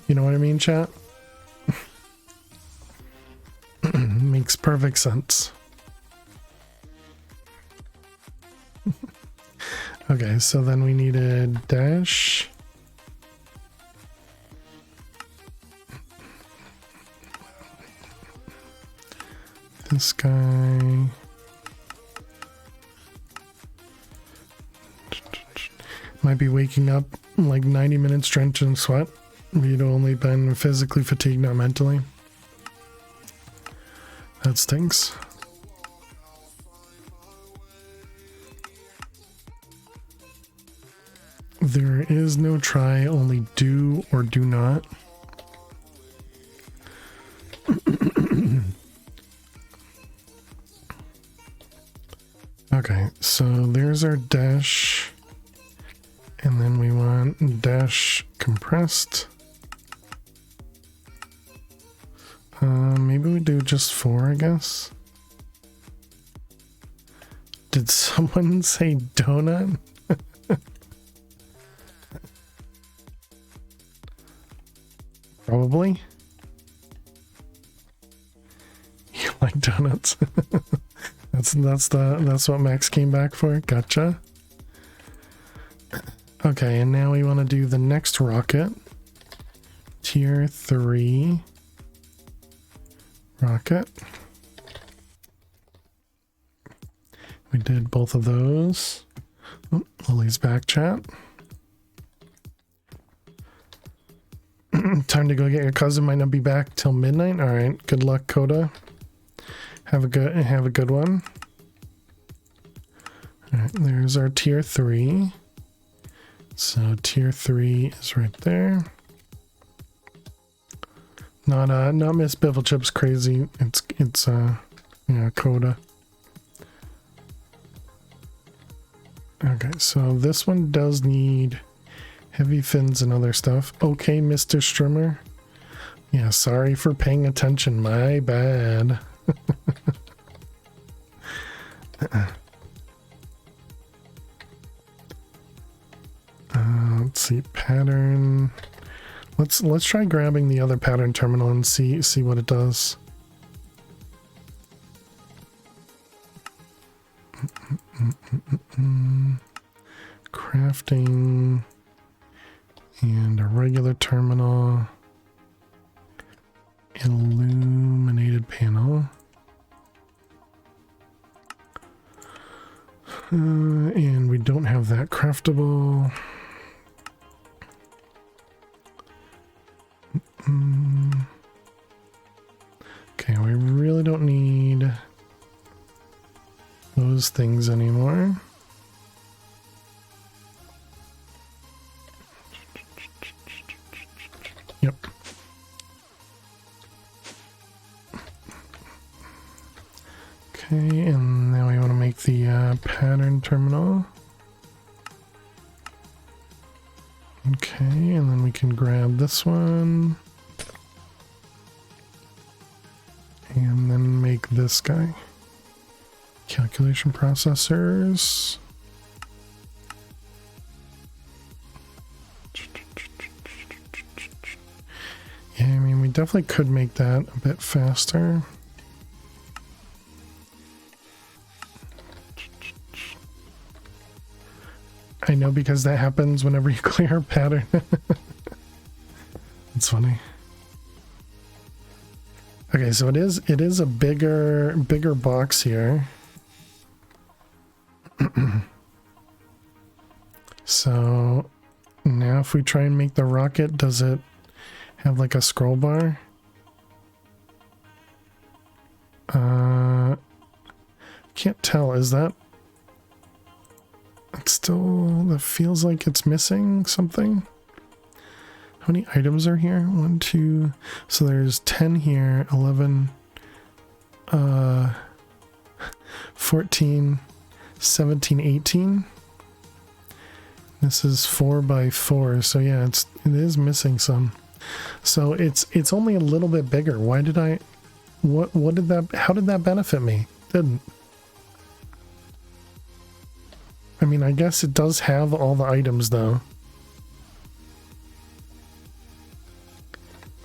You know what I mean, chat? Makes perfect sense. Okay, so then we need a dash. This guy. Might be waking up like 90 minutes drenched in sweat. You'd only been physically fatigued, not mentally. That stinks. There is no try, only do or do not. Okay, so there's our dash. And then we want dash compressed. Maybe we do just 4, I guess. Did someone say donut? Probably. You like donuts? That's what Max came back for. Gotcha. Okay, and now we want to do the next rocket. Tier 3 rocket. We did both of those. Oh, Lily's back, chat. Time to go get your cousin. Might not be back till midnight. All right. Good luck, Coda. Have a good one. All right. There's our tier 3. So tier 3 is right there. Not Miss Bifflechip's crazy. It's yeah, Coda. Okay, so this one does need heavy fins and other stuff. Okay, Mr. Strimmer. Yeah, sorry for paying attention. My bad. Let's see, pattern. Let's try grabbing the other pattern terminal and see what it does. Crafting and a regular terminal, illuminated panel, and we don't have that craftable. Okay, we really don't need those things anymore. Yep. Okay, and now we want to make the pattern terminal. Okay, and then we can grab this one. And then make this guy. Calculation processors. Yeah, I mean, we definitely could make that a bit faster. I know, because that happens whenever you clear a pattern. It's funny. Okay, so it is a bigger box here. So now if we try and make the rocket, does it have like a scroll bar? Can't tell. Is that? It's still, that feels like it's missing something. How many items are here? 1, 2. So there's 10 here, 11, 14, 17, 18. This is 4 by 4. So yeah, it is missing some. So it's only a little bit bigger. Why did I, what did that, how did that benefit me? Didn't. I mean, I guess it does have all the items though.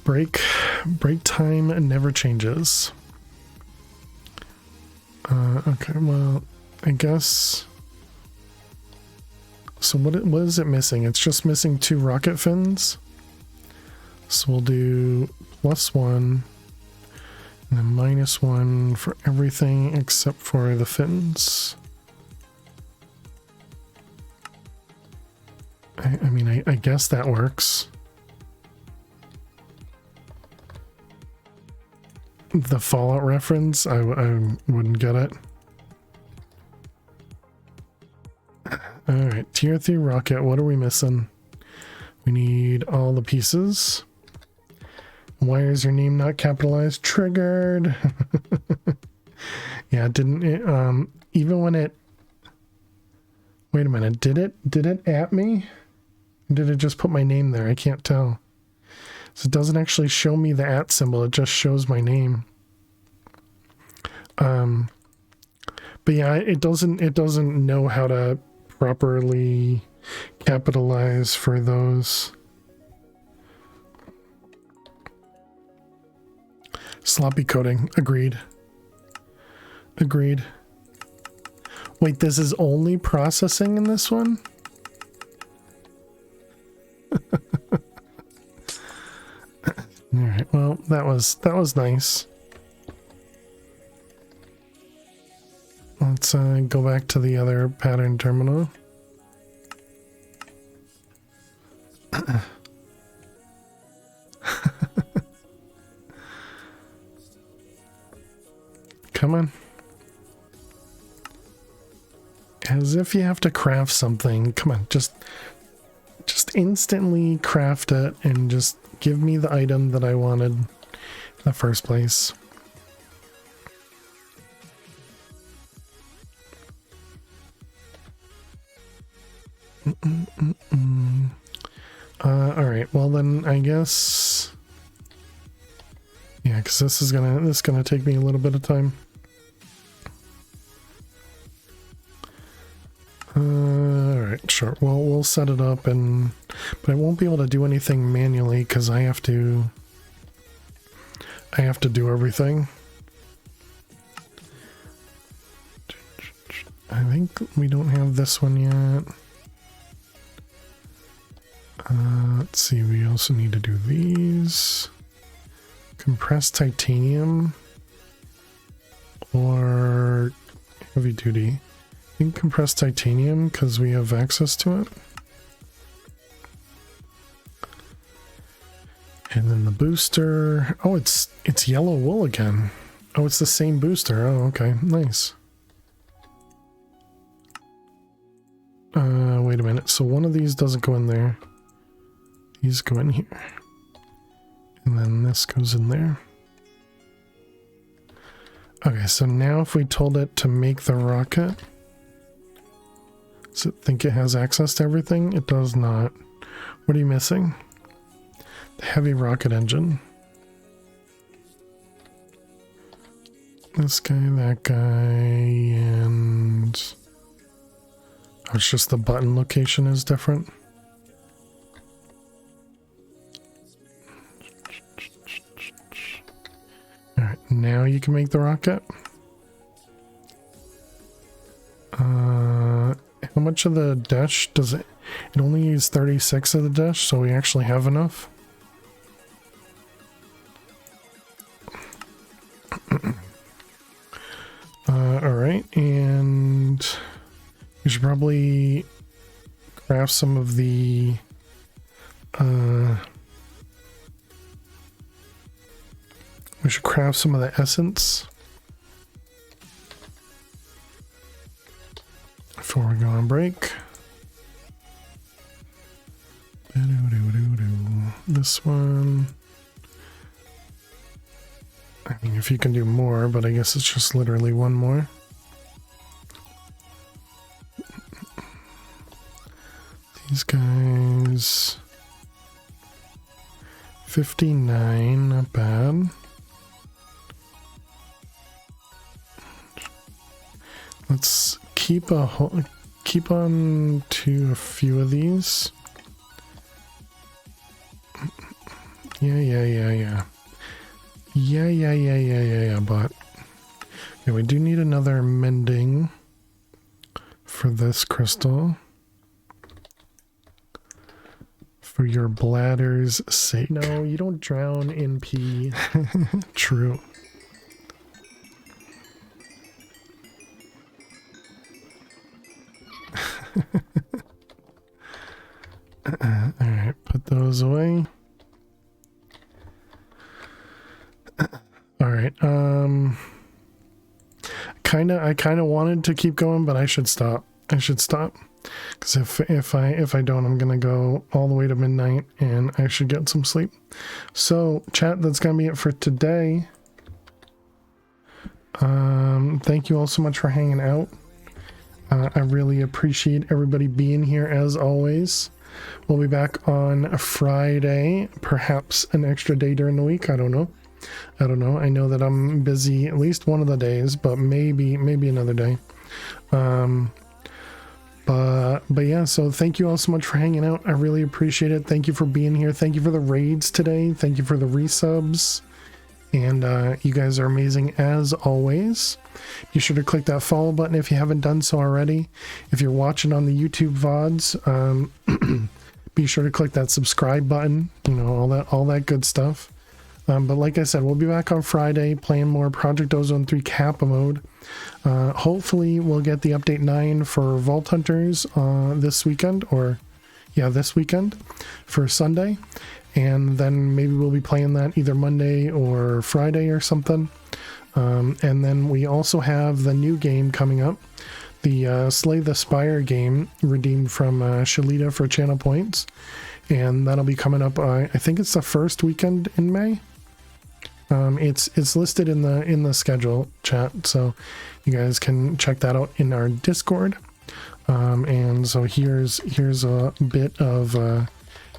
Break time never changes. Okay, well, I guess. So what is it missing? It's just missing 2 rocket fins. So we'll do +1 and then -1 for everything except for the fins. I mean, I guess that works. The Fallout reference, I wouldn't get it. Alright, tier 3 rocket, what are we missing? We need all the pieces. Why is your name not capitalized? Triggered! Yeah, it didn't, even when it... Wait a minute, did it at me? Or did it just put my name there? I can't tell. So it doesn't actually show me the @ symbol, it just shows my name. But yeah, it doesn't know how to properly capitalize for those. Sloppy coding. Agreed. Agreed. Wait, this is only processing in this one? Alright, well, that was nice. Let's go back to the other pattern terminal. Come on. As if you have to craft something. Come on, just instantly craft it and just give me the item that I wanted in the first place. Alright, well then I guess... Yeah, because this is gonna take me a little bit of time. Alright, sure. Well, we'll set it up, but I won't be able to do anything manually because I have to do everything. I think we don't have this one yet. Let's see, we also need to do these. Compressed titanium or heavy duty. I think compressed titanium because we have access to it. And then the booster. Oh, it's yellow wool again. Oh, it's the same booster. Oh, okay, nice. Wait a minute. So one of these doesn't go in there. These go in here. And then this goes in there. Okay, so now if we told it to make the rocket, does it think it has access to everything? It does not. What are you missing? The heavy rocket engine. This guy, that guy, and... Oh, it's just the button location is different. Alright, now you can make the rocket. How much of the dash does it? It only uses 36 of the dash, so we actually have enough. Alright, and we should probably craft some of the we should craft some of the essence before we go on break. This one. I mean, if you can do more, but I guess it's just literally one more. These guys. 59, not bad. Let's keep on to a few of these. Yeah, but okay, we do need another mending for this crystal. For your bladder's sake. No, you don't drown in pee. True. Alright, put those away. Alright, I kinda wanted to keep going, but I should stop. Because if I don't, I'm gonna go all the way to midnight and I should get some sleep. So, chat, that's gonna be it for today. Thank you all so much for hanging out. I really appreciate everybody being here as always. We'll be back on Friday, perhaps an extra day during the week. I don't know. I know that I'm busy at least one of the days, but maybe another day. But yeah, so thank you all so much for hanging out. I really appreciate it. Thank you for being here. Thank you for the raids today. Thank you for the resubs. And you guys are amazing as always. Be sure to click that follow button if you haven't done so already. If you're watching on the YouTube VODs, be sure to click that subscribe button. You know, all that good stuff. But like I said, we'll be back on Friday playing more Project Ozone 3 Kappa mode. Hopefully we'll get the update 9 for Vault Hunters this weekend, this weekend for Sunday. And then maybe we'll be playing that either Monday or Friday or something. And then we also have the new game coming up, the Slay the Spire game, redeemed from Shalita for channel points. And that'll be coming up, I think it's the first weekend in May. It's listed in the schedule chat, so you guys can check that out in our Discord. And so here's a bit of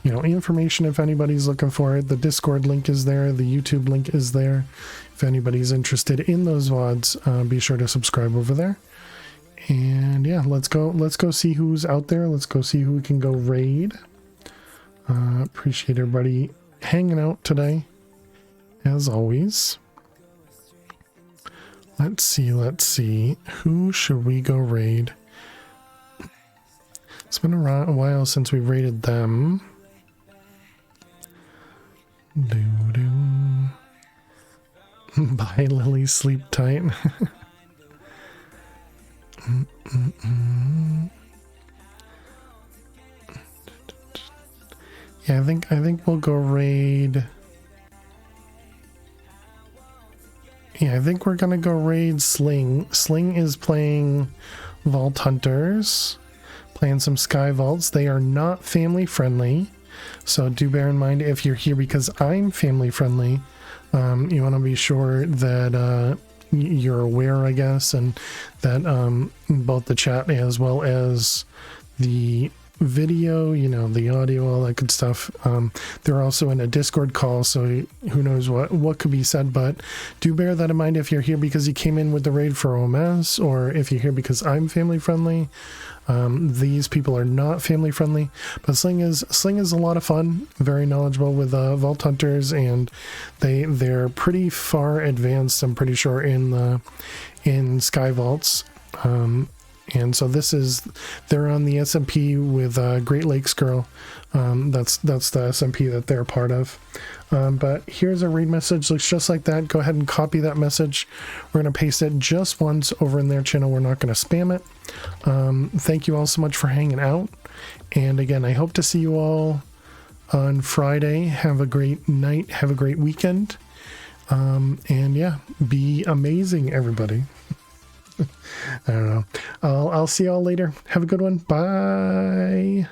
information if anybody's looking for it. The Discord link is there, the YouTube link is there. If anybody's interested in those VODs, be sure to subscribe over there. And yeah, let's go see who's out there. Let's go see who we can go raid. Appreciate everybody hanging out today, as always. Let's see. Who should we go raid? It's been a while since we raided them. Bye, Lily. Sleep tight. Yeah, I think we'll go raid. Yeah, I think we're gonna go raid Sling. Sling is playing Vault Hunters, playing some Sky Vaults. They are not family friendly, so do bear in mind if you're here because I'm family friendly. You want to be sure that you're aware, I guess, and that both the chat as well as the video, the audio, all that good stuff. They're also in a Discord call, so who knows what could be said, but do bear that in mind if you're here because you came in with the raid for OMS, or if you're here because I'm family friendly. These people are not family friendly, but Sling is a lot of fun, very knowledgeable with Vault Hunters, and they're pretty far advanced, I'm pretty sure, in Sky Vaults. And so they're on the SMP with Great Lakes Girl. That's the SMP that they're part of. But here's a raid message, looks just like that. Go ahead and copy that message. We're going to paste it just once over in their channel. We're not going to spam it. Thank you all so much for hanging out. And again, I hope to see you all on Friday. Have a great night. Have a great weekend. And yeah, be amazing, everybody. I don't know. I'll see y'all later. Have a good one. Bye.